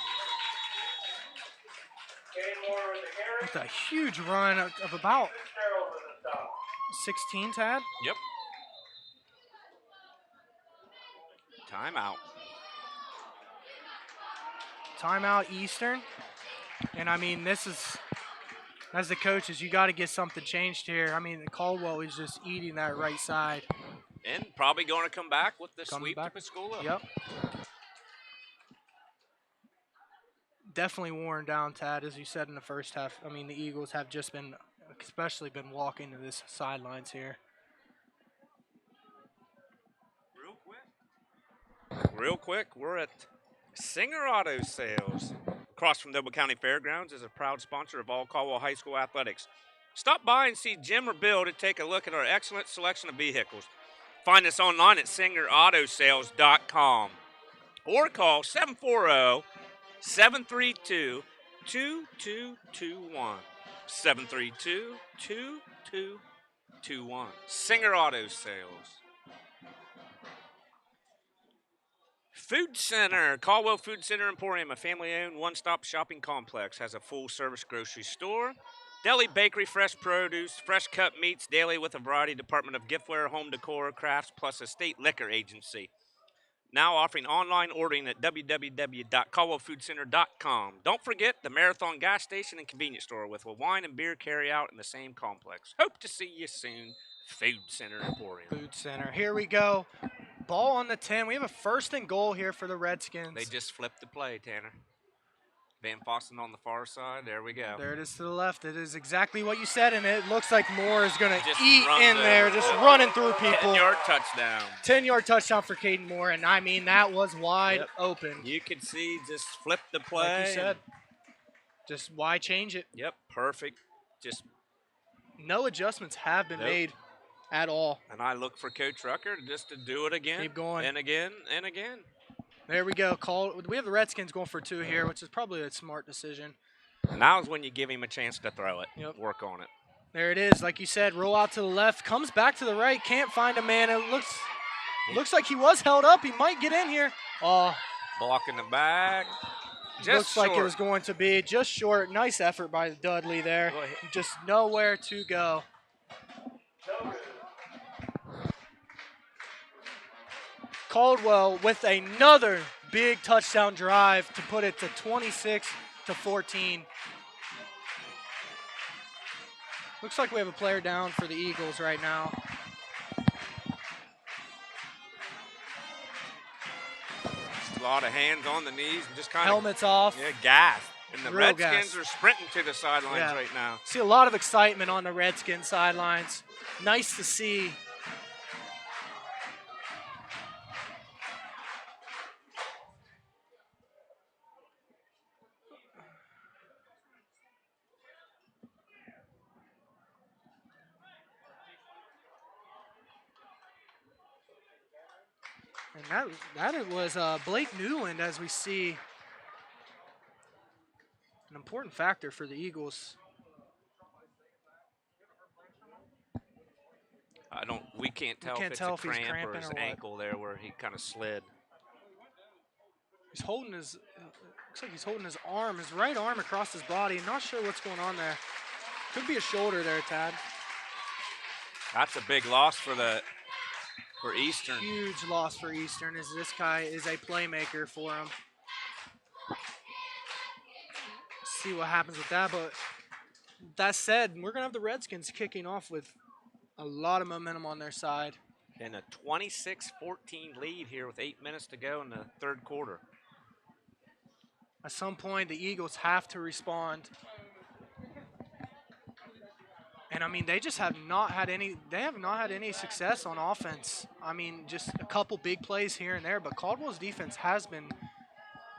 Moore with the carry. with a huge run of about Fitzgerald with the stop. 16, Tad. Yep. Timeout. Timeout Eastern. And I mean, this is, as the coaches, you got to get something changed here. I mean, Caldwell is just eating that right side. And probably going to come back with the Coming sweep back. to Pascula. Yep. Definitely worn down, Tad, as you said in the first half. I mean, the Eagles have just been, especially been walking to this sidelines here. Real quick, we're at Singer Auto Sales. Across from Noble County Fairgrounds is a proud sponsor of all Caldwell High School athletics. Stop by and see Jim or Bill to take a look at our excellent selection of vehicles. Find us online at SingerAutoSales.com or call 740-732-2221. 732-2221. Singer Auto Sales. Food Center. Caldwell Food Center Emporium, a family-owned one-stop shopping complex, has a full-service grocery store, deli, bakery, fresh produce, fresh cut meats daily with a variety department of giftware, home decor, crafts, plus a state liquor agency. Now offering online ordering at www.caldwellfoodcenter.com. Don't forget the Marathon gas station and convenience store with a wine and beer carry-out in the same complex. Hope to see you soon. Food Center Emporium. Food Center. Here we go. Ball on the 10. We have a 1st and goal here for the Redskins. They just flipped the play, Tanner. Van Fossen on the far side. There we go. There it is to the left. It is exactly what you said, and it looks like Moore is going to Just eat runs in there, over. just running through people. 10-yard touchdown. 10-yard touchdown for Caden Moore, and I mean, that was wide Yep. open. You can see just flip the play. Like you said. Just why change it? Yep, perfect. Just No adjustments have been Nope. made at all. and I look for Coach Rucker just to do it again. Keep going. And again and again. There we go. We have the Redskins going for 2 here, which is probably a smart decision. And now is when you give him a chance to throw it. Yep. Work on it. There it is. Like you said, roll out to the left, comes back to the right, can't find a man. It looks like he was held up. He might get in here. Oh, Blocking the back. Just looks like it short. was going to be just short. Nice effort by Dudley there. Go ahead. Just nowhere to go. Caldwell with another big touchdown drive to put it to 26-14. Looks like we have a player down for the Eagles right now. Just a lot of hands on the knees and just kind of Helmets off. gas. And the Real Redskins gas. are sprinting to the sidelines Yeah. right now. See a lot of excitement on the Redskins sidelines. Nice to see. And that was Blake Newland, as we see, an important factor for the Eagles. We can't tell can't if it's tell a if he's cramp or cramping his or what. ankle there where he kind of slid. He's holding his, looks like he's holding his arm, his right arm across his body. Not sure what's going on there. Could be a shoulder there, Tad. That's a big loss for Eastern. Huge loss for Eastern, as this guy is a playmaker for him. See what happens with that, but that said, we're going to have the Redskins kicking off with a lot of momentum on their side. And a 26-14 lead here with 8 minutes to go in the third quarter. At some point, the Eagles have to respond. And I mean, they just have not had any success on offense. I mean, just a couple big plays here and there, but Caldwell's defense has been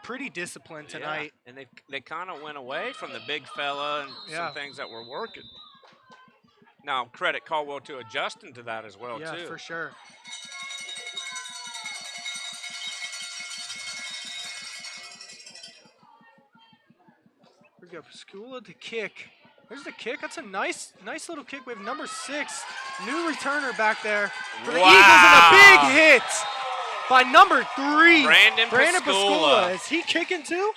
pretty disciplined tonight. Yeah. And they kind of went away from the big fella and Yeah. some things that were working. Now, credit Caldwell to adjusting to that as well, Yeah, too. for sure. We go Skula to kick. There's the kick. That's a nice little kick. We have number 6, new returner back there for the Eagles, and a big hit by number 3, Brandon Pascula. Is he kicking too?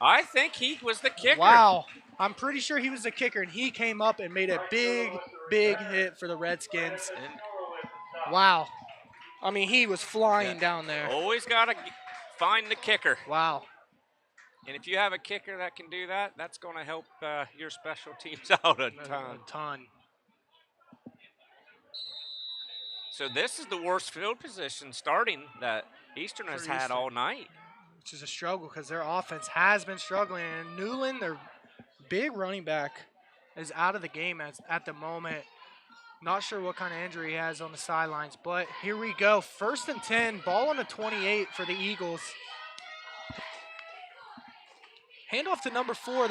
I think he was the kicker. Wow. I'm pretty sure he was the kicker, and he came up and made a big hit for the Redskins. Wow. I mean, he was flying down there. Always got to find the kicker. Wow. And if you have a kicker that can do that, that's going to help your special teams out a ton. A ton. So this is the worst field position starting that Eastern has For had Eastern. all night. Which is a struggle because their offense has been struggling. And Newland, their big running back, is out of the game at the moment. Not sure what kind of injury he has on the sidelines. But here we go. 1st and 10. Ball on the 28 for the Eagles. Handoff to number 4.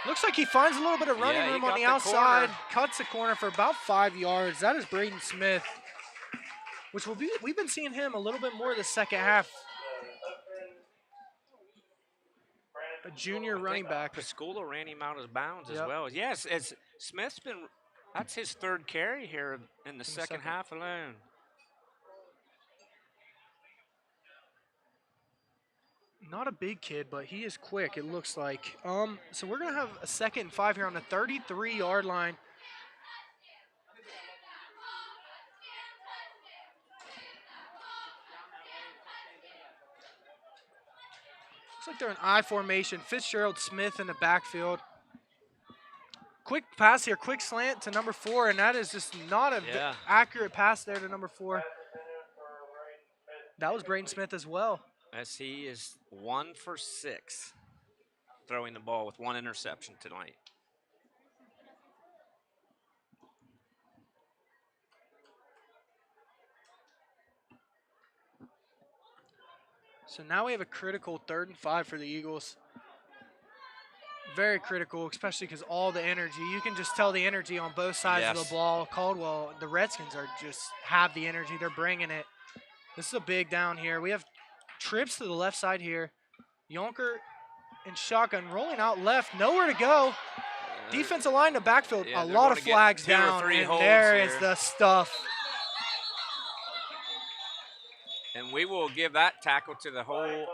Looks like he finds a little bit of running Yeah, he room on got the the outside. corner. Cuts the corner for about 5 yards. That is Braden Smith, which we've been seeing him a little bit more the second half. A junior running back. Pascula ran him out of bounds as Yep. well. Yes, as Smith's been, that's his 3rd carry here in the second half alone. Not a big kid, but he is quick, it looks like. So we're going to have a 2nd and 5 here on the 33-yard line. Looks like they're in I formation. Fitzgerald Smith in the backfield. Quick pass here, quick slant to number 4, and that is just not a accurate pass there to number 4. That was Braden Smith as well. As he is 1 for 6, throwing the ball with 1 interception tonight. So now we have a critical 3rd and 5 for the Eagles. Very critical, especially because all the energy. You can just tell the energy on both sides of the ball. Caldwell, the Redskins are just have the energy. They're bringing it. This is a big down here. We have trips to the left side here. Yonker and shotgun rolling out left. Nowhere to go. Defensive line to backfield. A lot of flags down. And there is the stuff. And we will give that tackle to the whole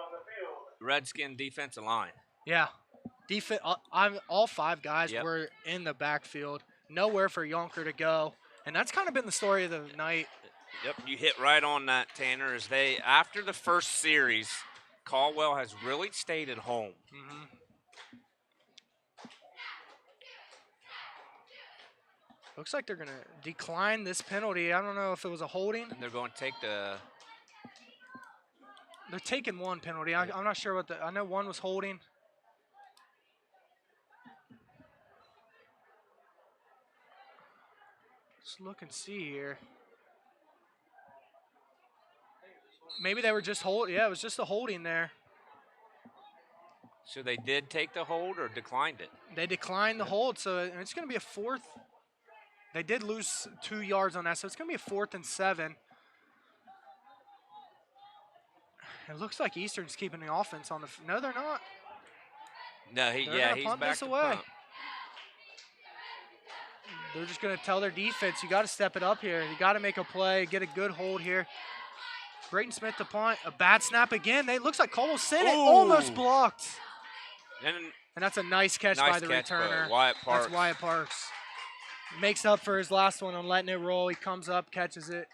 Redskin defensive line. Yeah. All 5 guys were in the backfield. Nowhere for Yonker to go. And that's kind of been the story of the night. Yep, you hit right on that, Tanner. As after the first series, Caldwell has really stayed at home. Mm-hmm. Looks like they're going to decline this penalty. I don't know if it was a holding. And they're going to take the... They're taking 1 penalty. I'm not sure what I know 1 was holding. Let's look and see here. Maybe they were just holding. Yeah, it was just a holding there. So they did take the hold or declined it? They declined the hold, so it's going to be a 4th. They did lose 2 yards on that, so it's going to be a 4th and 7. It looks like Eastern's keeping the offense on the. No, they're not. No, he's punt back this to away. punt. They're just going to tell their defense, you got to step it up here. You got to make a play, get a good hold here. Braden Smith to punt. A bad snap again. It looks like Caldwell sent it, almost blocked. And that's a nice catch by the returner. Wyatt Parks. That's Wyatt Parks. Makes up for his last one on letting it roll. He comes up, catches it.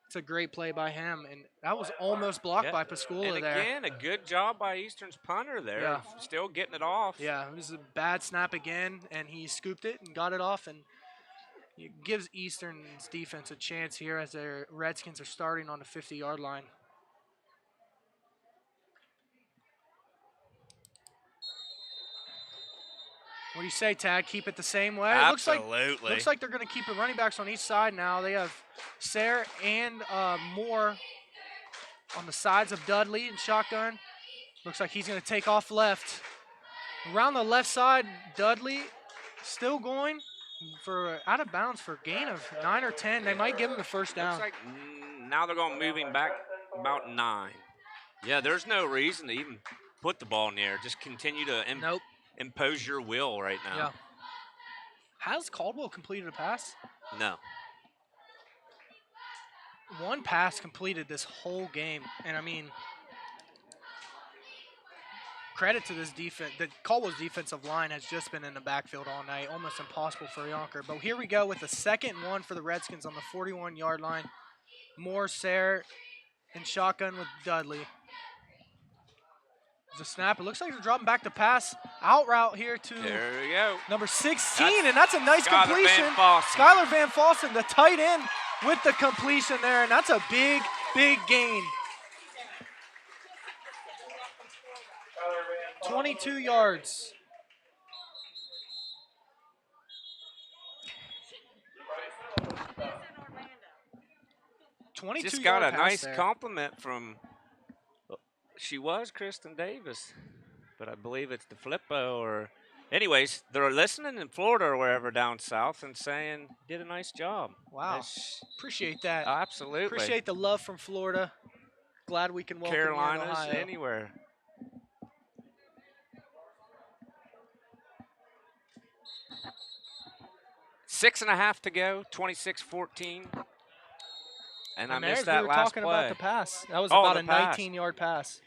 It's a great play by him. And that was almost blocked by Pascula there. And again, a good job by Eastern's punter there. Yeah. Still getting it off. Yeah, it was a bad snap again, and he scooped it and got it off. And it gives Eastern's defense a chance here as their Redskins are starting on the 50-yard line. What do you say, Tad? Keep it the same way? Absolutely. Looks like they're going to keep the running backs on each side now. They have Sayre and Moore on the sides of Dudley and shotgun. Looks like he's going to take off left. Around the left side, Dudley still going for out of bounds for a gain of 9 or 10. They might give him the first down. Looks like now they're going to move him back about 9. Yeah, there's no reason to even put the ball in the air. Just continue to impose your will right now. Yeah. Has Caldwell completed a pass? No. 1 pass completed this whole game. And, I mean, credit to this defense. Caldwell's defensive line has just been in the backfield all night. Almost impossible for Yonker. But here we go with the 2nd and 1 for the Redskins on the 41-yard line. Moore, Sayre, and shotgun with Dudley. The snap. It looks like they're dropping back to pass. Out route here to there we go. Number 16, and that's a nice Skylar completion. Skylar Van Fossen, the tight end, with the completion there, and that's a big, big gain. 22 yards. Just got a nice compliment from. She was Kristen Davis, but I believe it's the Flippo or. Anyways, they're listening in Florida or wherever down south and saying did a nice job. Wow, appreciate that. Absolutely, appreciate the love from Florida. Glad we can welcome Carolinas, you to Ohio. Anywhere. Six and a half to go, 26-14. And I missed that last play. We were talking about the pass. That was about a 19-yard pass.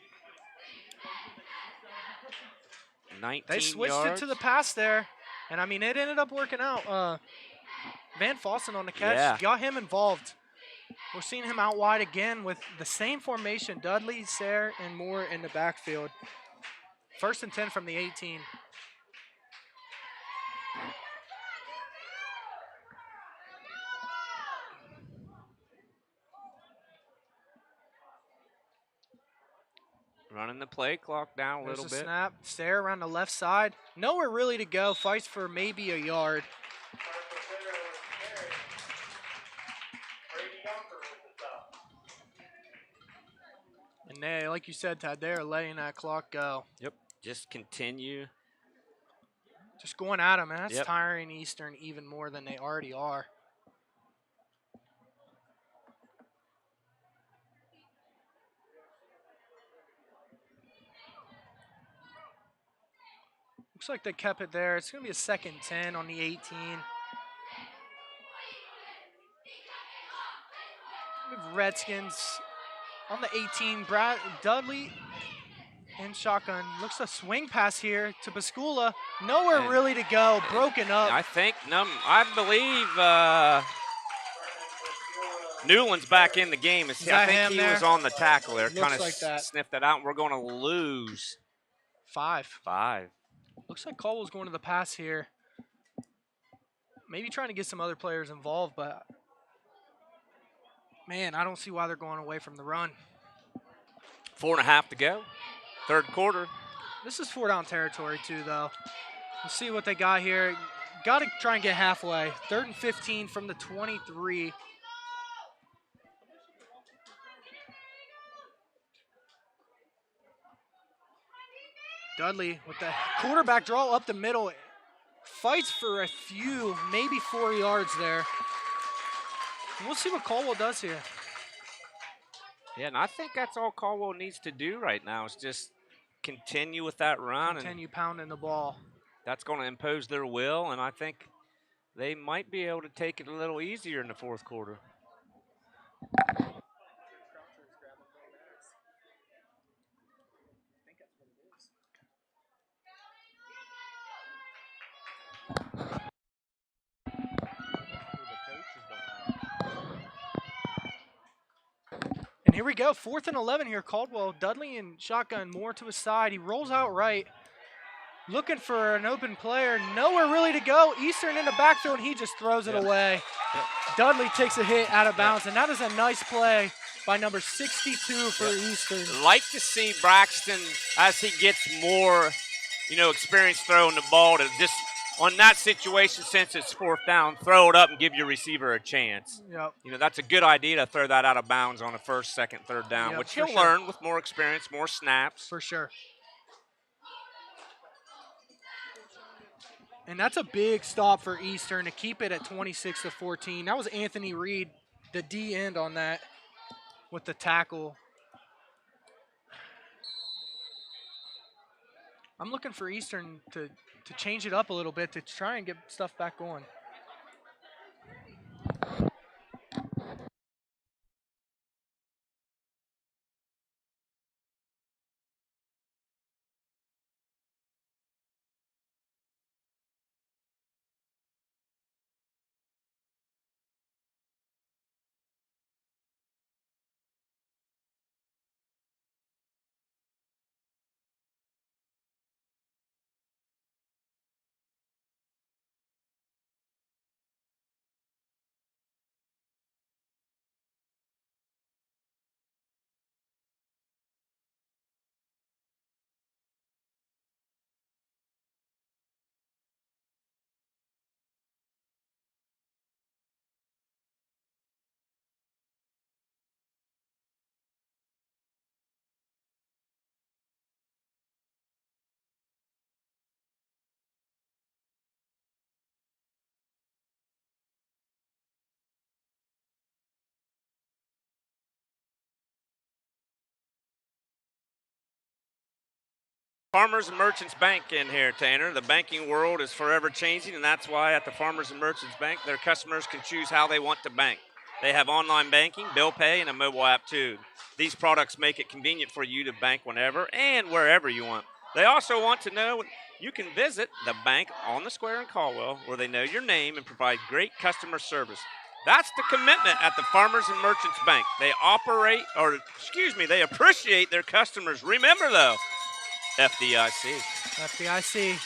19 They switched yards. it to the pass there, and I mean it ended up working out. Van Fossen on the catch got him involved. We're seeing him out wide again with the same formation: Dudley, Sayre, and Moore in the backfield. 1st and 10 from the 18. Running the play clock down a There's little a bit. snap. Sayre around the left side. Nowhere really to go. Fights for maybe a yard. And they, like you said, Tad, they're letting that clock go. Yep. Just continue. Just going at them, and that's Yep. tiring Eastern even more than they already are. Looks like they kept it there. It's going to be a 2nd and 10 on the 18. We have Redskins on the 18. Dudley in shotgun. Looks a swing pass here to Pascula. Nowhere And- really to go. Broken up. I think, I believe Newland's back in the game. I that think him he there? was on the tackle there. Looks Kind of like that. sniffed that out, and we're going to lose 5. 5. Looks like Caldwell's going to the pass here. Maybe trying to get some other players involved, but man, I don't see why they're going away from the run. 4.5 to go. 3rd quarter. This is 4-down territory too, though. We'll see what they got here. Got to try and get halfway. 3rd and 15 from the 23. Dudley with the quarterback draw up the middle. Fights for a few, maybe 4 yards there. We'll see what Caldwell does here. Yeah, and I think that's all Caldwell needs to do right now is just continue with that run. Continue pounding the ball. That's going to impose their will, and I think they might be able to take it a little easier in the 4th quarter. And here we go, 4th and 11 here. Caldwell, Dudley in shotgun, Moore to his side. He rolls out right, looking for an open player. Nowhere really to go. Eastern in the backfield, and he just throws it away. Dudley takes a hit out of bounds, and that is a nice play by number 62 for Eastern. Like to see Braxton, as he gets more, experience throwing the ball, to just on that situation, since it's 4th down, throw it up and give your receiver a chance. Yep. That's a good idea to throw that out of bounds on the 1st, 2nd, 3rd down, Yep, which for he'll sure. learn with more experience, more snaps. For sure. And that's a big stop for Eastern to keep it at 26-14. That was Anthony Reed, the D end on that with the tackle. I'm looking for Eastern to change it up a little bit to try and get stuff back going. Farmers and Merchants Bank in here, Tanner. The banking world is forever changing, and that's why at the Farmers and Merchants Bank, their customers can choose how they want to bank. They have online banking, bill pay, and a mobile app too. These products make it convenient for you to bank whenever and wherever you want. They also want to know You can visit the bank on the square in Caldwell where they know your name and provide great customer service. That's the commitment at the Farmers and Merchants Bank. They they appreciate their customers. Remember, though, FDIC. FDIC.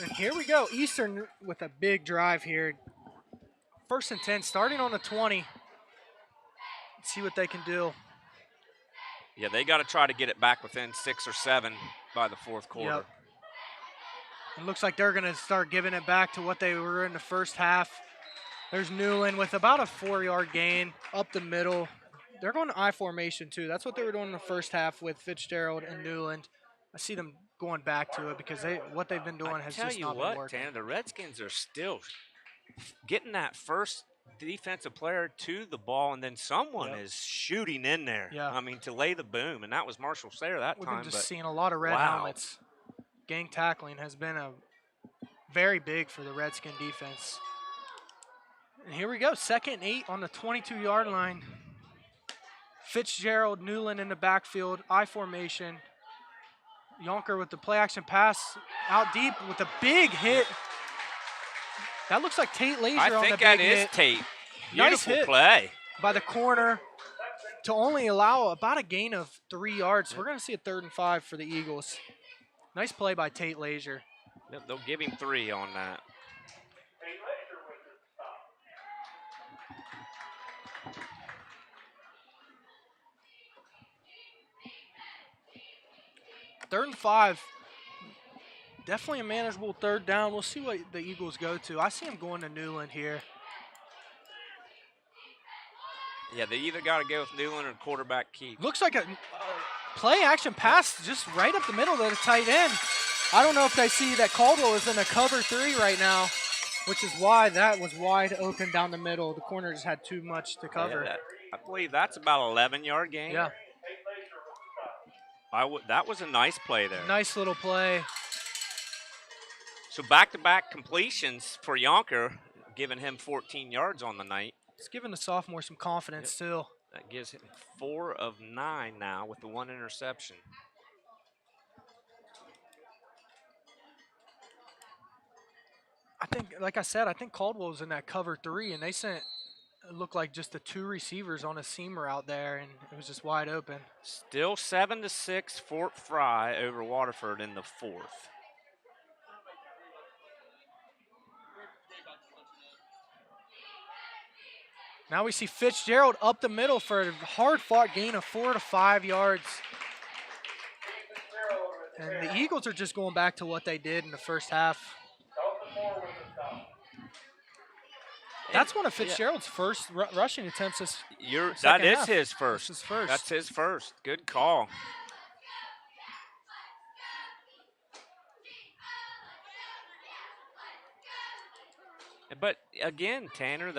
And here we go. Eastern with a big drive here. 1st and 10, starting on the 20. Let's see what they can do. Yeah, they got to try to get it back within 6 or 7 by the 4th quarter. Yep. It looks like they're going to start giving it back to what they were in the first half. There's Newland with about a 4-yard gain up the middle. They're going to I formation, too. That's what they were doing in the first half with Fitzgerald and Newland. I see them going back to it because what they've been doing has just not been working. Tell you what, Tanner, the Redskins are still getting that first defensive player to the ball, and then someone is shooting in there. Yeah. I mean, to lay the boom, and that was Marshall Sayre that time. We've been just seeing a lot of red helmets. Gang tackling has been very big for the Redskin defense. And here we go, 2nd and 8 on the 22-yard line. Fitzgerald, Newland in the backfield, I formation. Yonker with the play-action pass out deep with a big hit. That looks like Tate Lazier on the big hit. I think that is Tate. Beautiful nice hit play by the corner to only allow about a gain of 3 yards. We're going to see a 3rd and 5 for the Eagles. Nice play by Tate Lazier. Yep, they'll give him 3 on that. Third and 5. Definitely a manageable 3rd down. We'll see what the Eagles go to. I see them going to Newland here. Yeah, they either got to go with Newland or quarterback keep. Looks like a play-action pass just right up the middle of the tight end. I don't know if they see that Caldwell is in a cover 3 right now, which is why that was wide open down the middle. The corner just had too much to cover. Yeah, I believe that's about 11-yard gain. Yeah. That was a nice play there. Nice little play. So back-to-back completions for Yonker, giving him 14 yards on the night. It's giving the sophomore some confidence, too. That gives him 4 of 9 now with the 1 interception. I think, like I said, I think Caldwell was in that cover 3, and they sent, it looked like just the 2 receivers on a seamer out there, and it was just wide open. Still 7-6 Fort Fry over Waterford in the 4th. Now we see Fitzgerald up the middle for a hard-fought gain of 4 to 5 yards. And the Eagles are just going back to what they did in the first half. That's one of Fitzgerald's first rushing attempts this That is half. his first. That's his first. That's his first. Good call. But again, Tanner,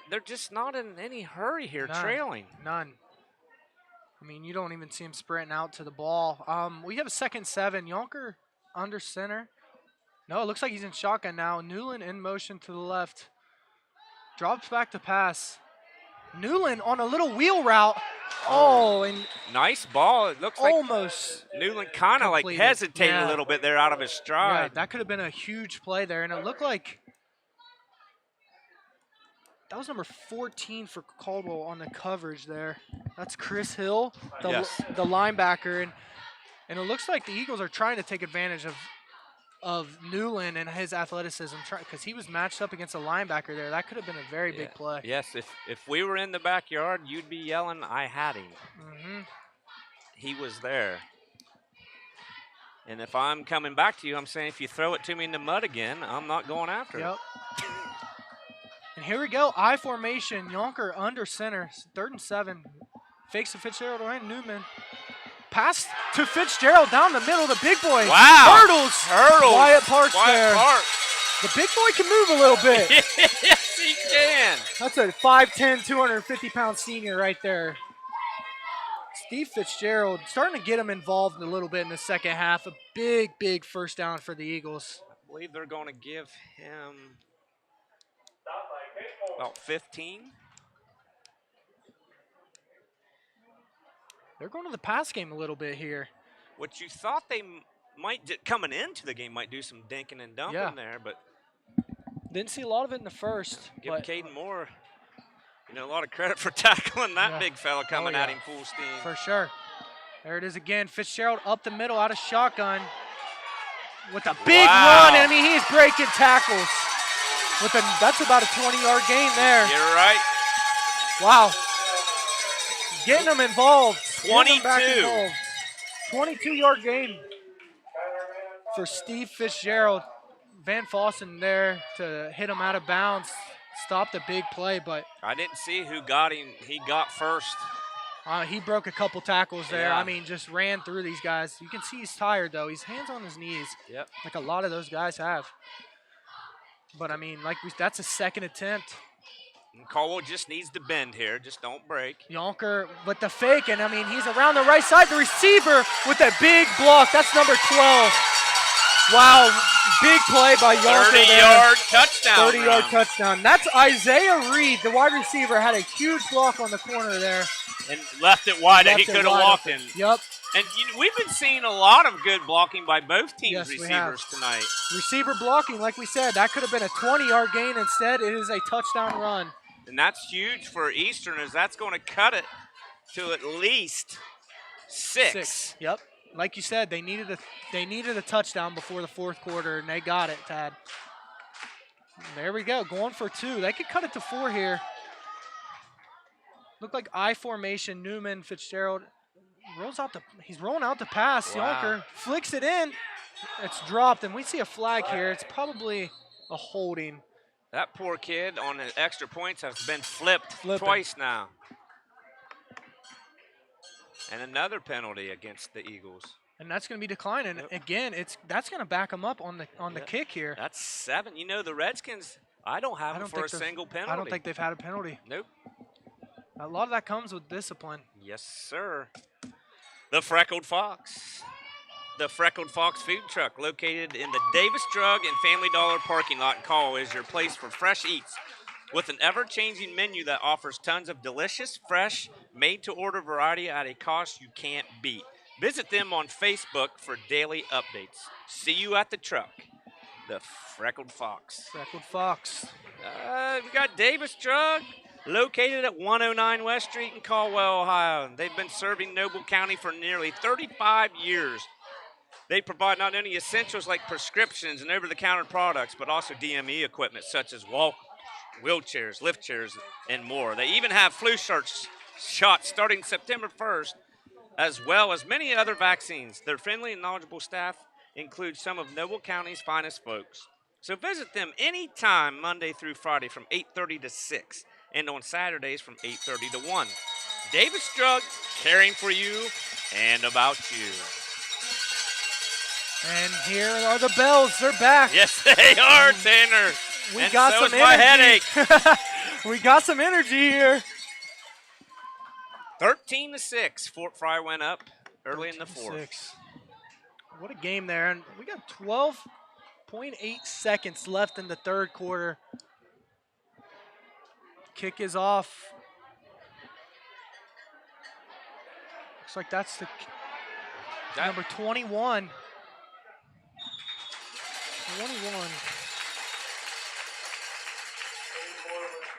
they're just not in any hurry here, trailing. None. I mean, you don't even see him sprinting out to the ball. We have a 2nd and 7. Yonker under center. No, it looks like he's in shotgun now. Newland in motion to the left. Drops back to pass. Newland on a little wheel route. Oh, and nice ball. It looks almost like Newland kind of like hesitated a little bit there out of his stride. Yeah, that could have been a huge play there, and it looked like that was number 14 for Caldwell on the coverage there. That's Chris Hill, the linebacker, and it looks like the Eagles are trying to take advantage of Newland and his athleticism because he was matched up against a linebacker there. That could have been a very big play. Yes, if we were in the backyard, you'd be yelling, "I had him." Mm-hmm. He was there. And if I'm coming back to you, I'm saying if you throw it to me in the mud again, I'm not going after it. And here we go, I formation, Yonker under center, 3rd and 7. Fakes to Fitzgerald and Newman. Pass to Fitzgerald down the middle, the big boy. Wow. Hurdles. Wyatt Parks there. The big boy can move a little bit. Yes, he can. That's a 5'10", 250-pound senior right there. Steve Fitzgerald starting to get him involved a little bit in the second half. A big, big first down for the Eagles. I believe they're going to give him about 15. They're going to the pass game a little bit here. What you thought they might coming into the game might do some dinking and dumping there, but didn't see a lot of it in the first. give but Caden Moore, a lot of credit for tackling that big fella coming at him full steam. For sure. There it is again. Fitzgerald up the middle out of shotgun with a big run. I mean, he's breaking tackles. That's about a 20-yard gain there. You're right. Wow. Getting them involved. 22. 22-yard gain for Steve Fitzgerald. Van Fossen there to hit him out of bounds. Stopped a big play, but I didn't see who got him. He got first. He broke a couple tackles there. Yeah. I mean, just ran through these guys. You can see he's tired, though. He's hands on his knees. Yep. Like a lot of those guys have. But, I mean, that's a second attempt. And Caldwell just needs to bend here. Just don't break. Yonker with the fake, and, I mean, he's around the right side. The receiver with a big block. That's number 12. Wow, big play by Yonker. 30-yard touchdown. 30-yard touchdown. That's Isaiah Reed, the wide receiver, had a huge block on the corner there. And left it wide that he could have walked in. Yep. And we've been seeing a lot of good blocking by both teams' receivers tonight. Receiver blocking, like we said, that could have been a 20-yard gain. Instead, it is a touchdown run. And that's huge for Eastern, as that's going to cut it to at least six. Yep. Like you said, they needed a touchdown before the fourth quarter, and they got it, Tad. There we go, going for 2. They could cut it to 4 here. Look like I formation. Newman, Fitzgerald he's rolling out the pass. Wow. Yonker flicks it in. It's dropped, and we see a flag here. It's probably a holding. That poor kid on the extra points has been flipped twice now. And another penalty against the Eagles. And that's going to be declining. Yep. Again, that's going to back them up on the kick here. That's 7. The Redskins, I don't have them for a single penalty. I don't think they've had a penalty. Nope. A lot of that comes with discipline. Yes, sir. The Freckled Fox. The Freckled Fox food truck, located in the Davis Drug and Family Dollar parking lot in Caldwell, is your place for fresh eats. With an ever-changing menu that offers tons of delicious, fresh, made-to-order variety at a cost you can't beat. Visit them on Facebook for daily updates. See you at the truck. The Freckled Fox. Freckled Fox. We got Davis Drug, located at 109 West Street in Caldwell, Ohio. They've been serving Noble County for nearly 35 years. They provide not only essentials like prescriptions and over-the-counter products, but also DME equipment such as wheelchairs, lift chairs, and more. They even have flu shots starting September 1st, as well as many other vaccines. Their friendly and knowledgeable staff include some of Noble County's finest folks. So visit them anytime, Monday through Friday from 8:30 to 6, and on Saturdays from 8:30 to 1. Davis Drug, caring for you and about you. And here are the Bells. They're back. Yes, they are, Tanner. We got some energy. My headache. We got some energy here. 13-6. Fort Fry went up early in the fourth. What a game there. And we got 12.8 seconds left in the third quarter. Kick is off. Looks like that's the number 21. 21.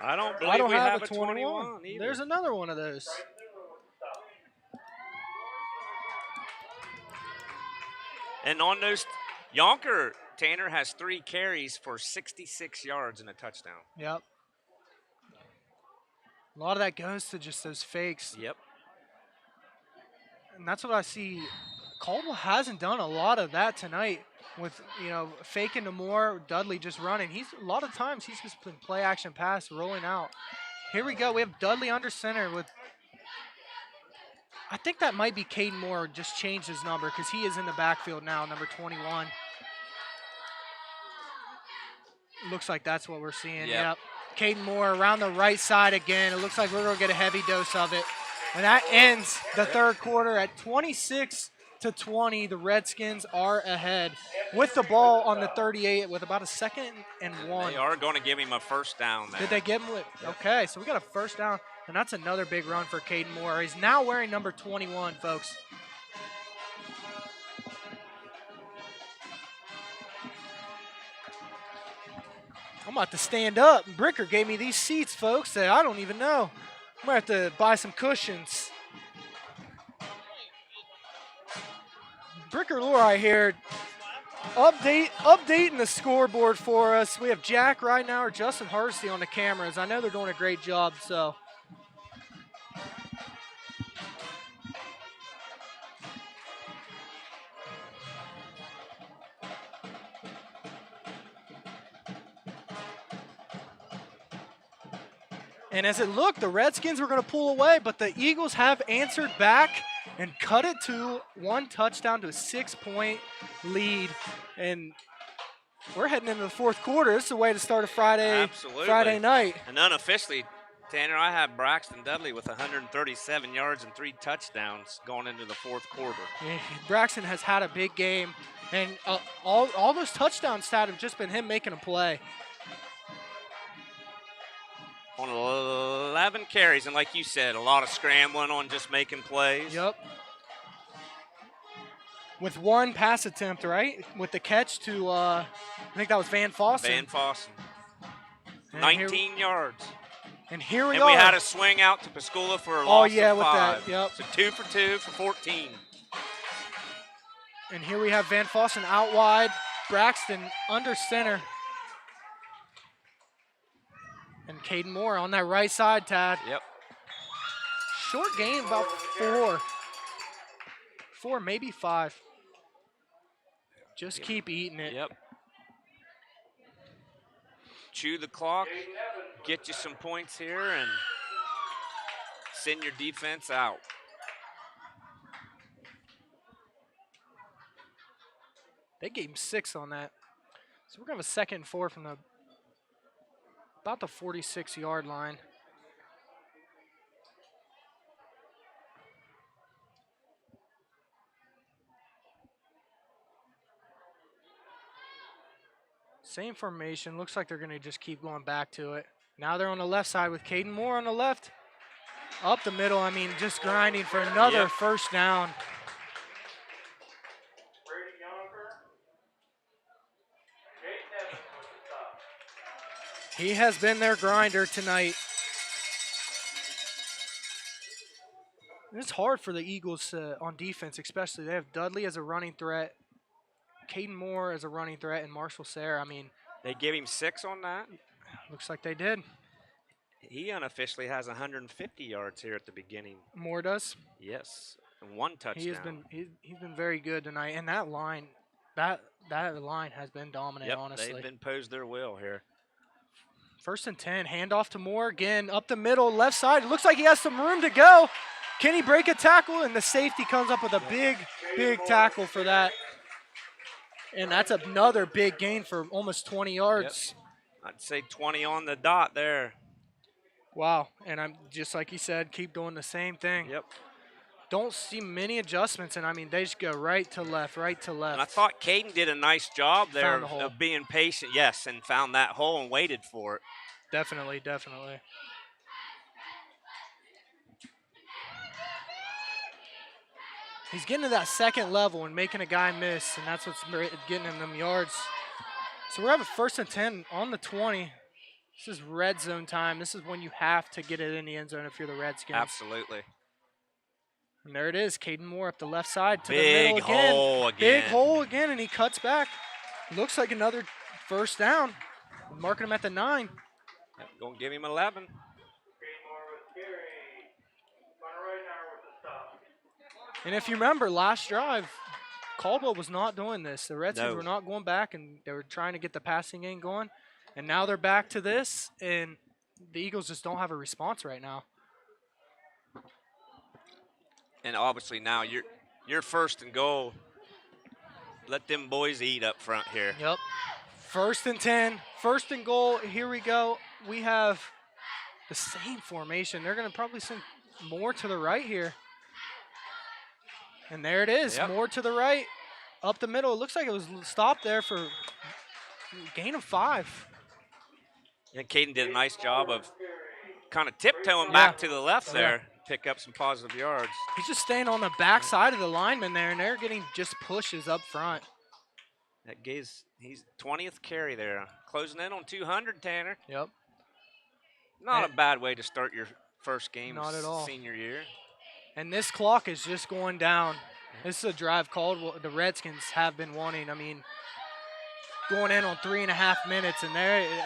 I don't believe we have a 21 either. There's another one of those. And on those, Yonker, Tanner has 3 carries for 66 yards and a touchdown. Yep. A lot of that goes to just those fakes. Yep. And that's what I see. Caldwell hasn't done a lot of that tonight with, faking to Moore, Dudley just running. A lot of times he's just been play action pass rolling out. Here we go. We have Dudley under center with, I think that might be Caden Moore just changed his number because he is in the backfield now, number 21. Looks like that's what we're seeing. Yep. Caden Moore around the right side again. It looks like we're going to get a heavy dose of it. And that ends the third quarter at 26-20. The Redskins are ahead with the ball on the 38 with about a 2nd and 1. They are going to give him a first down there. Did they give him it? Okay, so we got a first down. And that's another big run for Caden Moore. He's now wearing number 21, folks. I'm about to stand up. Bricker gave me these seats, folks, that I don't even know. I'm going to have to buy some cushions. Bricker Lurai here, updating the scoreboard for us. We have Jack right now or Justin Harsty on the cameras. I know they're doing a great job, so. And as it looked, the Redskins were going to pull away, but the Eagles have answered back and cut it to 1 touchdown to a 6-point lead. And we're heading into the fourth quarter. This is a way to start a Friday night. And unofficially, Tanner, I have Braxton Dudley with 137 yards and 3 touchdowns going into the fourth quarter. Yeah, Braxton has had a big game, and all those touchdown stats have just been him making a play. On 11 carries, and like you said, a lot of scrambling on just making plays. Yep. With 1 pass attempt, right? With the catch to, I think that was Van Fossen. Van Fossen. 19 yards. And here we and are. And we had a swing out to Pascola for a loss of 5. With that, yep. So 2 for 2 for 14. And here we have Van Fossen out wide. Braxton under center. And Caden Moore on that right side, Tad. Yep. Short game, about 4, maybe 5. Just keep eating it. Yep. Chew the clock, get you some points here, and send your defense out. They gave him 6 on that. So we're going to have a 2nd and 4 from about the 46-yard line. Same formation. Looks like they're going to just keep going back to it. Now they're on the left side with Caden Moore on the left. Up the middle, I mean, just grinding for another first down. He has been their grinder tonight. It's hard for the Eagles on defense, especially. They have Dudley as a running threat, Caden Moore as a running threat, and Marshall Sayre. I mean, they gave him 6 on that. Looks like they did. He unofficially has 150 yards here at the beginning. Moore does? Yes, and 1 touchdown. He's been very good tonight, and that line has been dominant. Honestly, they've imposed their will here. 1st and 10, handoff to Moore again, up the middle, left side. It looks like he has some room to go. Can he break a tackle? And the safety comes up with a big tackle for that. And that's another big gain for almost 20 yards. Yep. I'd say 20 on the dot there. Wow, and I'm just like you said, keep doing the same thing. Yep. Don't see many adjustments, and I mean, they just go right to left. And I thought Caden did a nice job there of being patient, and found that hole and waited for it. Definitely. He's getting to that 2nd level and making a guy miss, and that's what's getting him them yards. So we're having 1st and 10 on the 20. This is red zone time. This is when you have to get it in the end zone if you're the Redskins. Absolutely. And there it is, Caden Moore up the left side to the middle middle again. Hole again. Big hole again, and he cuts back. Looks like another first down. Marking him at the 9. Going to give him 11. And if you remember, last drive, Caldwell was not doing this. The Redskins were not going back, and they were trying to get the passing game going. And now they're back to this, and the Eagles just don't have a response right now. And obviously now you're 1st and goal. Let them boys eat up front here. Yep. 1st and 10, 1st and goal. Here we go. We have the same formation. They're going to probably send more to the right here. And there it is, more to the right, up the middle. It looks like it was stopped there for a gain of 5. And Caden did a nice job of kind of tiptoeing back to the left there, pick up some positive yards. He's just staying on the back side of the lineman there, and they're getting just pushes up front. That he's 20th carry there, closing in on 200, Tanner. Yep. Not a bad way to start your first game Not at all. senior year. And this clock is just going down. This is a drive the Redskins have been wanting. I mean, going in on 3.5 minutes, and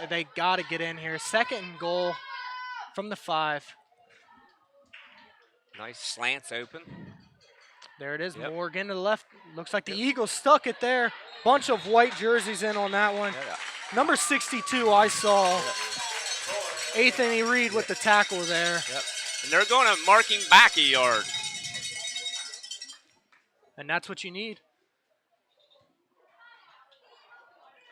they got to get in here. 2nd and goal from the 5. Nice slants open. There it is, Yep. Morgan to the left. Looks like the Eagles stuck it there. Bunch of white jerseys in on that one. Yeah. Number 62 I saw. Anthony Reed with the tackle there. Yep. And they're going to marking back a yard. And that's what you need.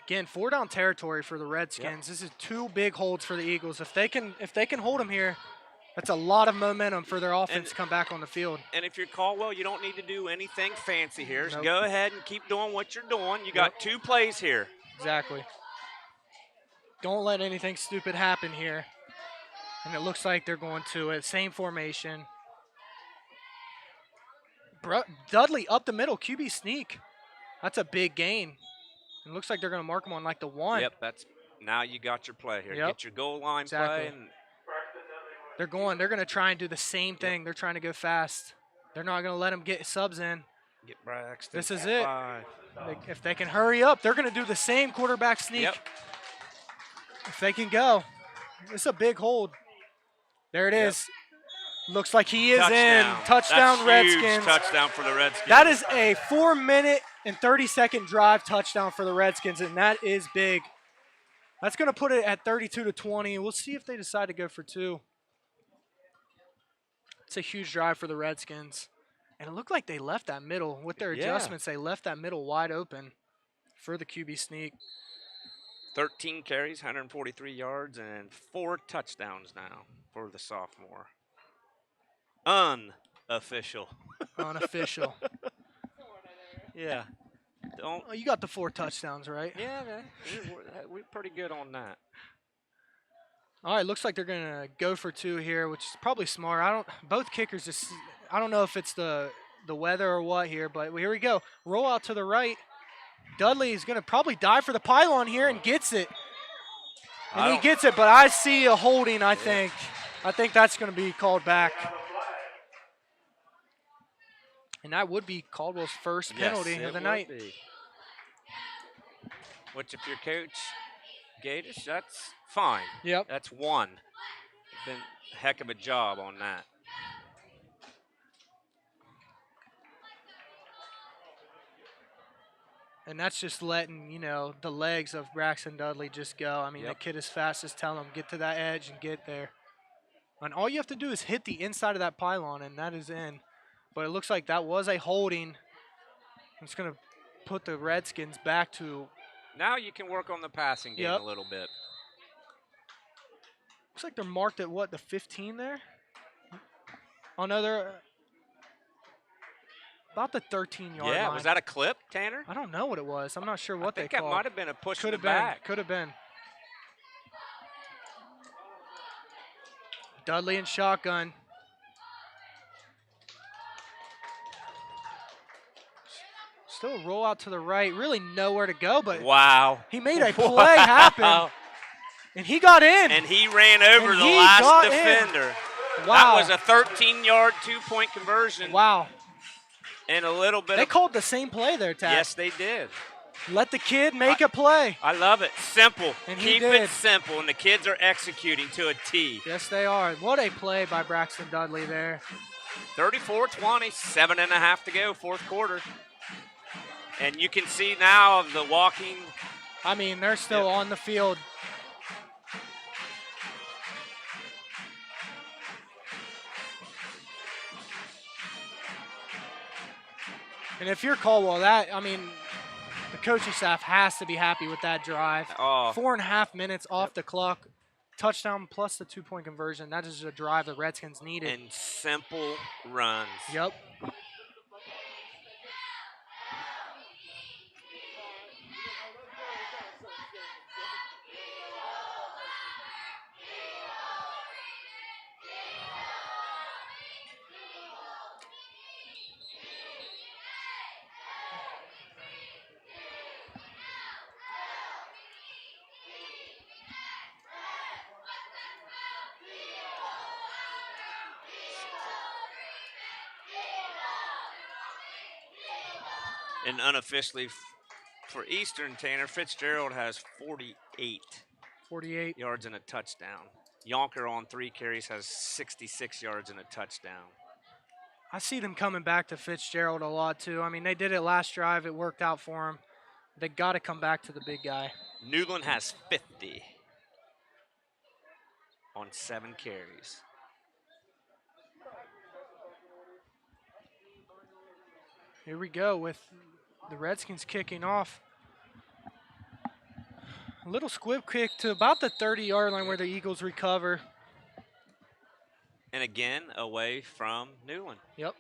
Again, 4-down territory for the Redskins. This is 2 big holds for the Eagles. If they can hold them here, that's a lot of momentum for their offense to come back on the field. And if you're Caldwell, you don't need to do anything fancy here. Nope. Go ahead and keep doing what you're doing. You got 2 plays here. Exactly. Don't let anything stupid happen here. And it looks like they're going to it. Same formation. Dudley up the middle, QB sneak. That's a big gain. It looks like they're going to mark him on like the 1. Yep, now you got your play here. Yep. Get your goal line Exactly. play. And They're going to try and do the same thing. They're trying to go fast. They're not going to let them get subs in. get Braxton. This is it. 5. If they can hurry up, they're going to do the same quarterback sneak. Yep. If they can go. It's a big hold. There it is. Looks like he is in. Touchdown, That's huge. Redskins. Touchdown for the Redskins. That is a 4-minute and 30-second drive touchdown for the Redskins, and that is big. That's going to put it at 32-20. We'll see if they decide to go for 2. It's a huge drive for the Redskins. And it looked like they left that middle. With their adjustments, they left that middle wide open for the QB sneak. 13 carries, 143 yards, and 4 touchdowns now for the sophomore. Unofficial. Unofficial. Yeah. Don't. Oh, you got the 4 touchdowns, right? Yeah, man. We're pretty good on that. All right, looks like they're going to go for 2 here, which is probably smart. Both kickers just, I don't know if it's the weather or what here, but here we go. Roll out to the right. Dudley is going to probably dive for the pylon here and gets it. And he gets it, but I see a holding, I think. I think that's going to be called back. And that would be Caldwell's first penalty of the night. Be. Which, if you're Coach Gatiss, that's fine. Yep. That's 1. Been a heck of a job on that. And that's just letting, the legs of Braxton Dudley just go. I mean, the kid is fast as telling him, get to that edge and get there. And all you have to do is hit the inside of that pylon, and that is in. But it looks like that was a holding. It's going to put the Redskins back to. Now you can work on the passing game a little bit. Looks like they're marked at what, the 15 there? Oh, no, they're about the 13-yard line. Yeah, was that a clip, Tanner? I don't know what it was. I'm not sure what they called. I think called. that might have been a push Could to have the back. Could have been. Dudley and shotgun. Still a roll out to the right. Really nowhere to go, but wow. He made a play happen. And he got in. And he ran over the last defender. Wow. That was a 13-yard 2-point conversion. Wow. And a little bit They called the same play there, Tad. Yes, they did. Let the kid make a play. I love it. Simple. And Keep it simple, and the kids are executing to a T. Yes, they are. What a play by Braxton Dudley there. 34-20, 7.5 to go, 4th quarter. And you can see now the walking. I mean, they're still on the field. And if you're Caldwell, the coaching staff has to be happy with that drive. 4.5 minutes off the clock. Touchdown plus the 2-point conversion. That is a drive the Redskins needed. And simple runs. Yep. And unofficially for Eastern, Tanner, Fitzgerald has 48 yards and a touchdown. Yonker on 3 carries has 66 yards and a touchdown. I see them coming back to Fitzgerald a lot, too. I mean, they did it last drive. It worked out for them. They got to come back to the big guy. Newland has 50 on 7 carries. Here we go with the Redskins kicking off. A little squib kick to about the 30-yard line where the Eagles recover. And again, away from Newland. Yep.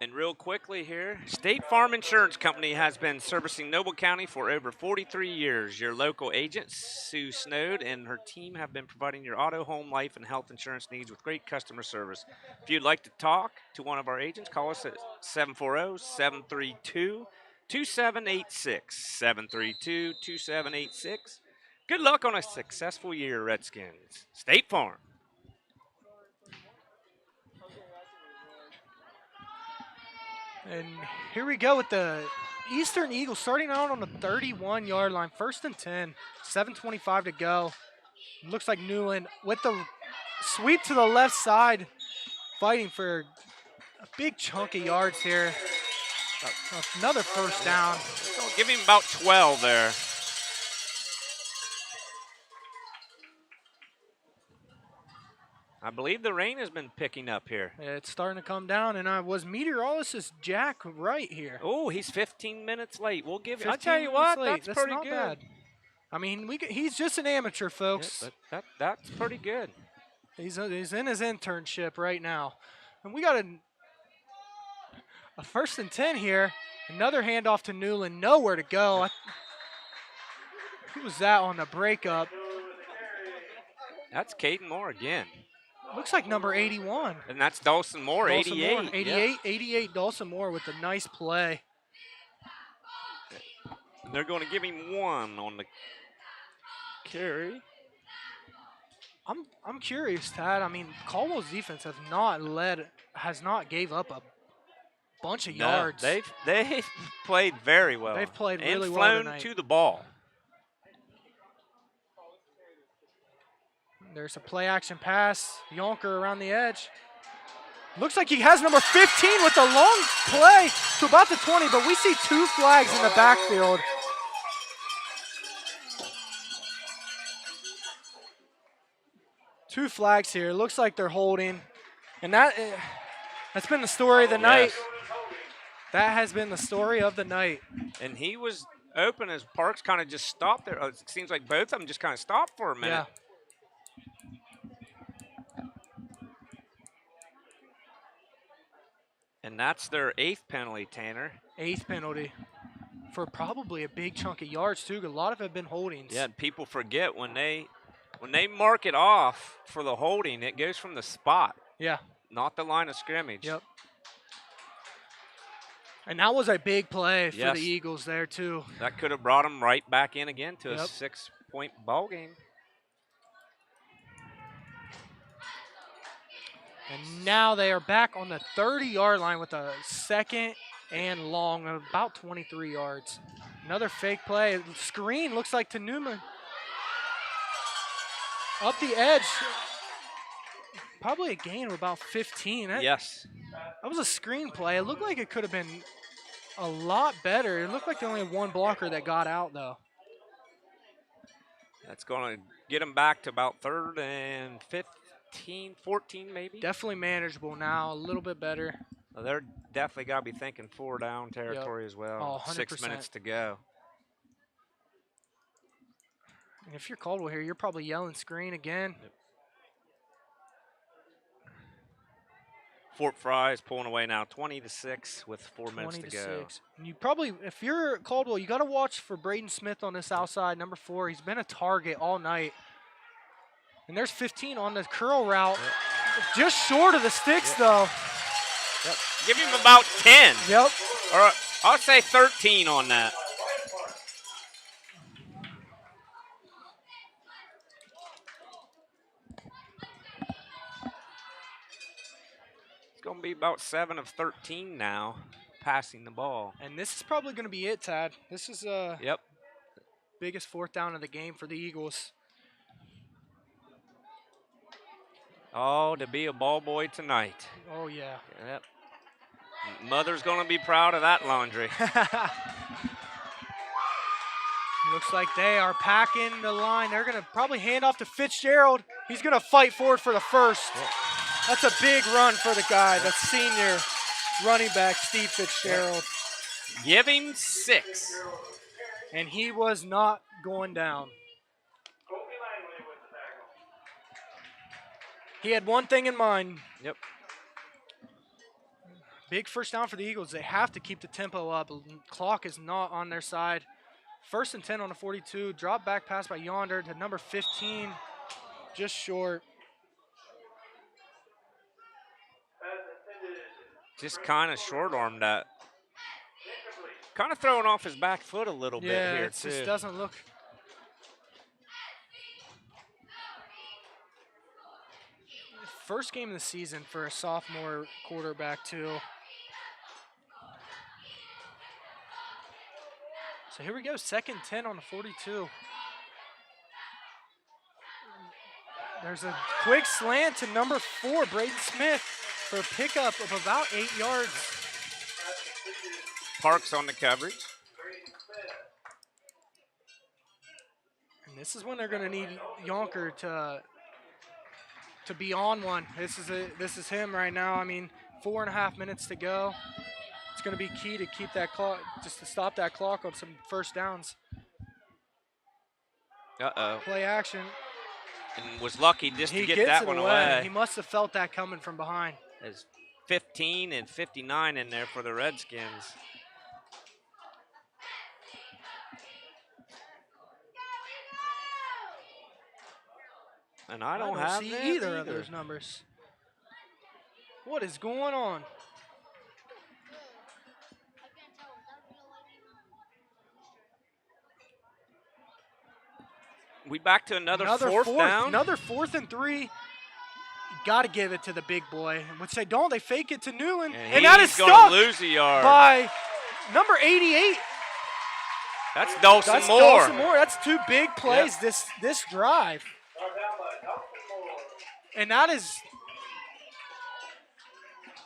And real quickly here, State Farm Insurance Company has been servicing Noble County for over 43 years. Your local agent, Sue Snowd, and her team have been providing your auto, home, life, and health insurance needs with great customer service. If you'd like to talk to one of our agents, call us at 740-732-2786. 732-2786. Good luck on a successful year, Redskins. State Farm. And here we go with the Eastern Eagles starting out on the 31-yard line. 1st and 10, 7:25 to go. Looks like Newland with the sweep to the left side, fighting for a big chunk of yards here. Another first down. So give him about 12 there. I believe the rain has been picking up here. It's starting to come down, and was meteorologist Jack right here? Oh, he's 15 minutes late. We'll give him. 15 I'll tell you what, minutes late. that's pretty not good. Bad. I mean, he's just an amateur, folks. Yeah, that's pretty good. He's in his internship right now. And we got a 1st and 10 here. Another handoff to Newland. Nowhere to go. Who was that on the breakup? That's Caden Moore again. Looks like number 81. And that's Dawson Moore, Dawson 88. Moore, 88, 88 Dawson Moore with a nice play. And they're going to give him 1 on the carry. I'm curious, Tad. I mean, Caldwell's defense has not gave up a bunch of yards. They've played very well. They've played really and well flown tonight. to the ball. There's a play action pass. Yonker around the edge. Looks like he has number 15 with a long play to about the 20, but we see 2 flags in the backfield. Two flags here. Looks like they're holding. And that's been the story of the night. That has been the story of the night. And he was open as Parks kind of just stopped there. It seems like both of them just kind of stopped for a minute. Yeah. And that's their 8th penalty, Tanner. 8th penalty for probably a big chunk of yards, too. A lot of it have been holdings. Yeah, people forget when they mark it off for the holding, it goes from the spot. Yeah. Not the line of scrimmage. Yep. And that was a big play for Yes. the Eagles there, too. That could have brought them right back in again to a Yep. 6-point ball game. And now they are back on the 30-yard line with a 2nd and long of about 23 yards. Another fake play. Screen looks like to Newman. Up the edge. Probably a gain of about 15. Yes. That was a screen play. It looked like it could have been a lot better. It looked like they only had 1 blocker that got out, though. That's going to get them back to about 3rd and 15, 14 maybe. Definitely manageable now, a little bit better. Well, they're definitely got to be thinking 4 down territory as well. Oh, 6 minutes to go. And if you're Caldwell here, you're probably yelling screen again. Yep. Fort Fry is pulling away now 20-6 with 4 minutes to go. 6. And you probably, if you're Caldwell, you got to watch for Braden Smith on this outside, number 4. He's been a target all night. And there's 15 on the curl route. Yep. Just short of the sticks, though. Yep. Give him about 10. Yep. Or I'll say 13 on that. going to be about 7 of 13 now, passing the ball. And this is probably going to be it, Tad. This is Yep. biggest fourth down of the game for the Eagles. Oh, to be a ball boy tonight. Oh, yeah. Yep. Mother's going to be proud of that laundry. Looks like they are packing the line. They're going to probably hand off to Fitzgerald. He's going to fight forward for the first. That's a big run for the guy, the senior running back, Steve Fitzgerald. Give him 6. And he was not going down. He had one thing in mind. Yep. Big first down for the Eagles. They have to keep the tempo up. Clock is not on their side. 1st and 10 on the 42. Drop back pass by Yonder to number 15. Just short. Just kind of short-armed that. Kind of throwing off his back foot a little bit here, it too. just doesn't look. First game of the season for a sophomore quarterback, too. So here we go, 2nd and 10 on the 42. There's a quick slant to number 4, Braden Smith, for a pickup of about 8 yards. Parks on the coverage. And this is when they're going to need Yonker to be on one. This is him right now. I mean, 4.5 minutes to go. It's going to be key to keep that clock, just to stop that clock on some first downs. Uh-oh. Play action. And was lucky just He to get gets that it one away. away. He must have felt that coming from behind. There's 15 and 59 in there for the Redskins. And I don't have see them either of those numbers. What is going on? We back to another fourth down. Another 4th and 3. You got to give it to the big boy. And once they don't, they fake it to Newland. And that is going stopped to lose a yard by number 88. That's Dawson That's Moore. Dawson Moore. That's 2 big plays this drive. And that is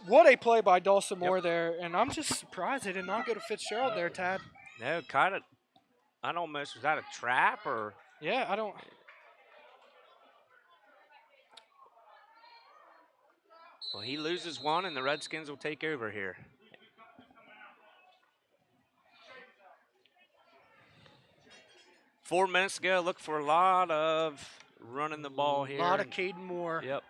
what a play by Dawson Moore there. And I'm just surprised they did not go to Fitzgerald there, Tad. No, kind of. I don't know. Was that a trap or? Yeah, I don't. Well, he loses one, and the Redskins will take over here. Four minutes to go. Look for a lot of running the ball here. A lot of Caden Moore. Yep.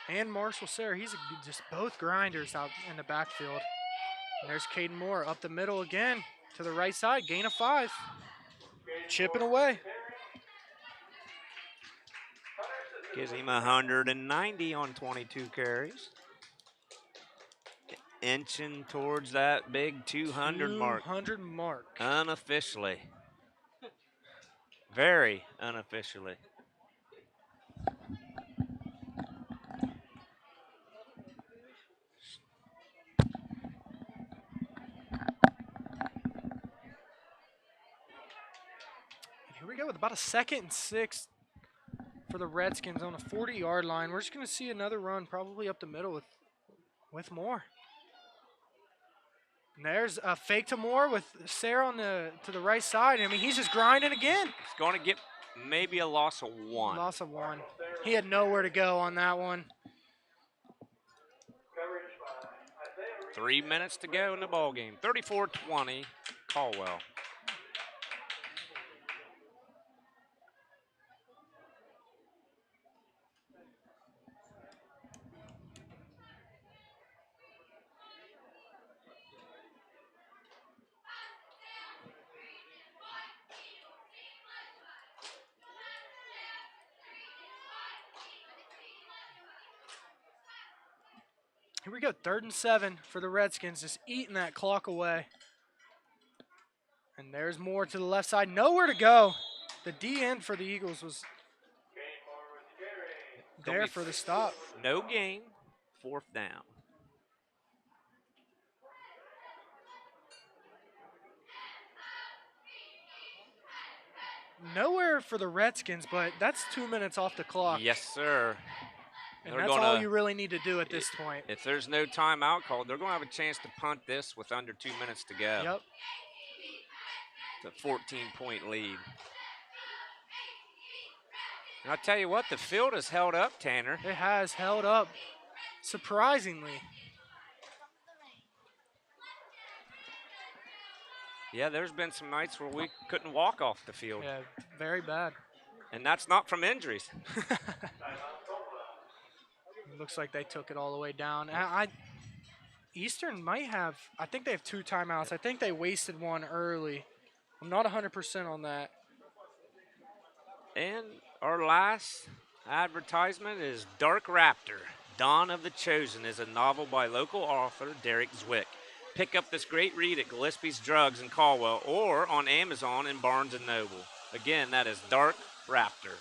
And Marshall Sayre. He's just both grinders out in the backfield. And there's Caden Moore up the middle again to the right side. Gain of 5. Chipping away. Gives him 190 on 22 carries. Inching towards that big 200 mark. 200 mark. Unofficially. Very unofficially. Here we go with about a 2nd and 6 for the Redskins on a 40-yard line. We're just going to see another run probably up the middle with Moore. And there's a fake to Moore with Sayre to the right side. I mean, he's just grinding again. He's going to get maybe a loss of 1. Loss of 1. He had nowhere to go on that one. 3 minutes to go in the ball game. 34-20, Caldwell. Here we go, 3rd and 7 for the Redskins, just eating that clock away. And there's Moore to the left side, nowhere to go. The D end for the Eagles was there for the stop. No gain, 4th down. Nowhere for the Redskins, but that's 2 minutes off the clock. Yes, sir. And that's all you really need to do at this point. If there's no timeout called, they're going to have a chance to punt this with under 2 minutes to go. Yep. It's a 14-point lead. And I'll tell you what, the field has held up, Tanner. It has held up, surprisingly. Yeah, there's been some nights where we couldn't walk off the field. Yeah, very bad. And that's not from injuries. It looks like they took it all the way down. Eastern might have, I think they have 2 timeouts. I think they wasted one early. I'm not 100% on that. And our last advertisement is Dark Raptor, Dawn of the Chosen is a novel by local author Derek Zwick. Pick up this great read at Gillespie's Drugs in Caldwell or on Amazon and Barnes & Noble. Again, that is Dark Raptor.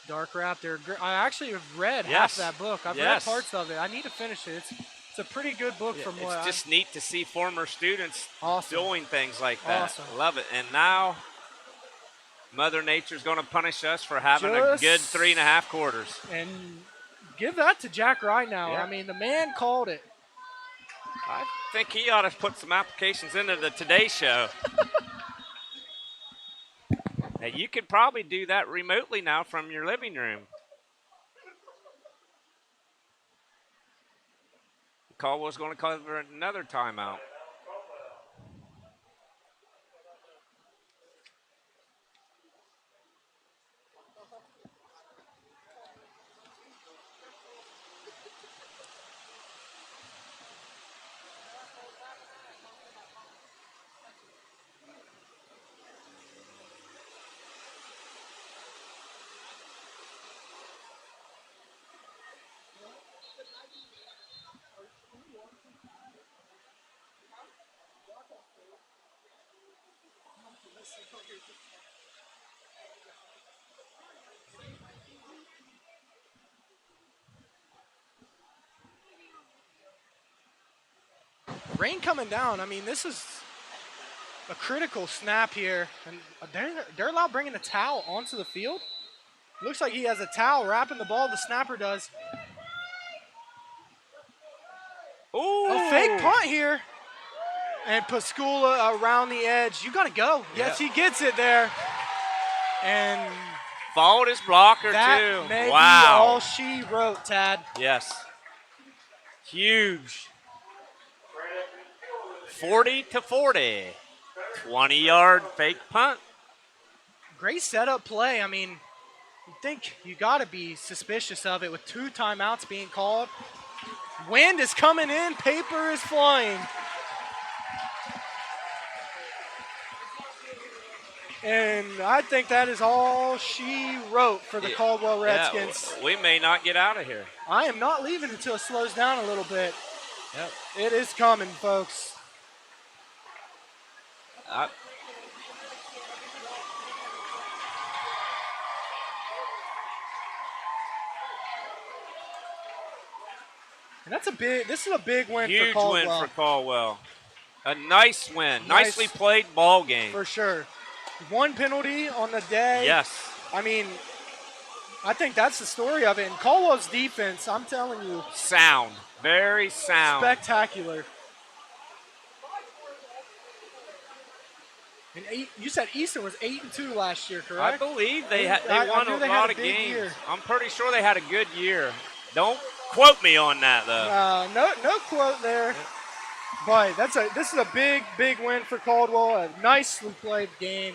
Dark Raptor. I actually have read half that book. I've read parts of it. I need to finish it. It's a pretty good book from what it's just neat to see former students Awesome. doing things like that. Awesome. Love it. And now Mother Nature's going to punish us for having a good 3.5 quarters. And give that to Jack right now. Yeah. I mean, the man called it. I think he ought to put some applications into the Today Show. Now, you could probably do that remotely now from your living room. Caldwell's going to cover another timeout. Rain coming down. I mean, this is a critical snap here. And they're allowed bringing a towel onto the field. Looks like he has a towel wrapping the ball. The snapper does. Ooh. A fake punt here. And Pascula around the edge. You got to go. Yes, he gets it there. And followed his blocker, that too. may Wow. be all she wrote, Tad. Yes. Huge. 40-40. 20-yard fake punt. Great setup play. I mean, you think you got to be suspicious of it with 2 timeouts being called. Wind is coming in. Paper is flying. And I think that is all she wrote for the Caldwell Redskins. Yeah, we may not get out of here. I am not leaving until it slows down a little bit. Yep. It is coming, folks. And this is a big win for Caldwell. Huge win for Caldwell. A nice win. Nicely played ball game. For sure. 1 penalty on the day. Yes. I mean, I think that's the story of it. And Caldwell's defense, I'm telling you. Sound. Very sound. Spectacular. And you said Eastern was 8-2 last year, correct? I believe they won a lot of games. Year. I'm pretty sure they had a good year. Don't quote me on that, though. No quote there. But this is a big win for Caldwell. A nicely played game.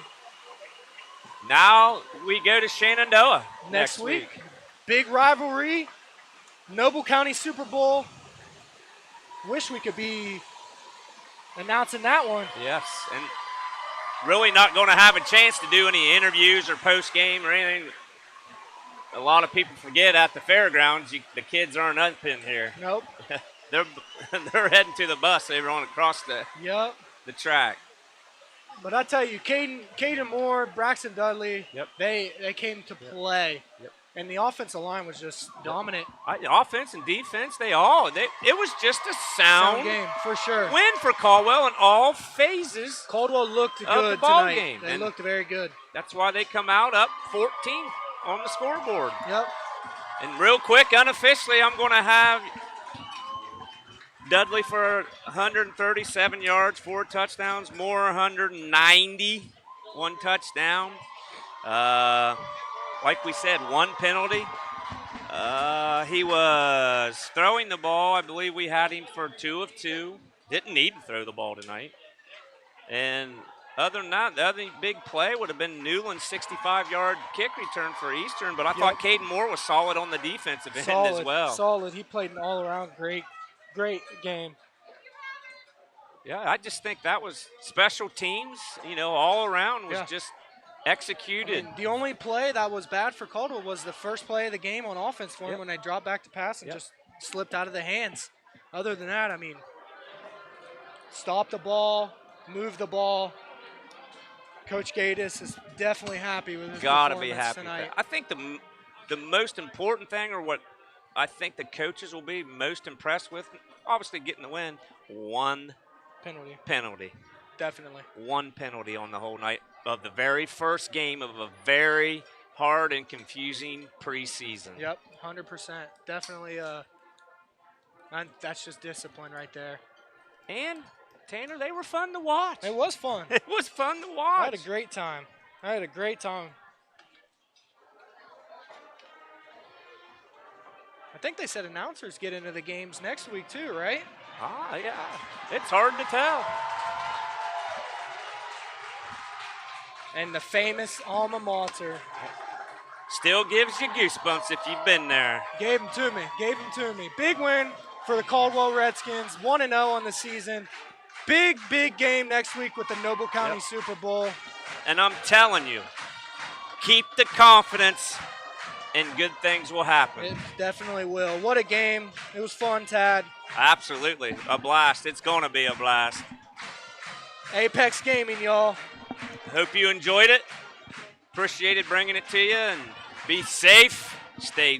Now we go to Shenandoah next week. Big rivalry. Noble County Super Bowl. Wish we could be announcing that one. Yes, and really not going to have a chance to do any interviews or post-game or anything. A lot of people forget at the fairgrounds, the kids aren't up in here. Nope. They're heading to the bus. They run across the track. But I tell you, Caden Moore, Braxton Dudley, they came to play. Yep. And the offensive line was just dominant. Offense and defense, it was just a sound game, for sure. win for Caldwell in all phases. Caldwell looked of good the ball tonight. game. They looked very good. That's why they come out up 14 on the scoreboard. Yep. And real quick, unofficially, I'm going to have Dudley for 137 yards, 4 touchdowns, Moore 190, 1 touchdown. Like we said, 1 penalty. He was throwing the ball. I believe we had him for 2 of 2. Didn't need to throw the ball tonight. And other than that, the other big play would have been Newland's 65-yard kick return for Eastern, but I thought Caden Moore was solid on the defensive end as well. Solid. He played an all-around great game. Yeah, I just think that was special teams, all around was just executed. The only play that was bad for Caldwell was the first play of the game on offense for him when they dropped back to pass and just slipped out of the hands. Other than that, stop the ball, move the ball. Coach Gaddis is definitely happy with his performance tonight. I think the most important thing, or what I think the coaches will be most impressed with, obviously getting the win, 1 penalty. Definitely. 1 penalty on the whole night of the very first game of a very hard and confusing preseason. Yep, 100%. Definitely. That's just discipline right there. And, Tanner, they were fun to watch. It was fun. It was fun to watch. I had a great time. I think they said announcers get into the games next week too, right? Yeah. It's hard to tell. And the famous alma mater. Still gives you goosebumps if you've been there. Gave them to me. Big win for the Caldwell Redskins. 1-0 on the season. Big game next week with the Noble County Super Bowl. And I'm telling you, keep the confidence and good things will happen. It definitely will. What a game. It was fun, Tad. Absolutely. A blast. It's going to be a blast. Apex Gaming, y'all. Hope you enjoyed it. Appreciated bringing it to you, and be safe. Stay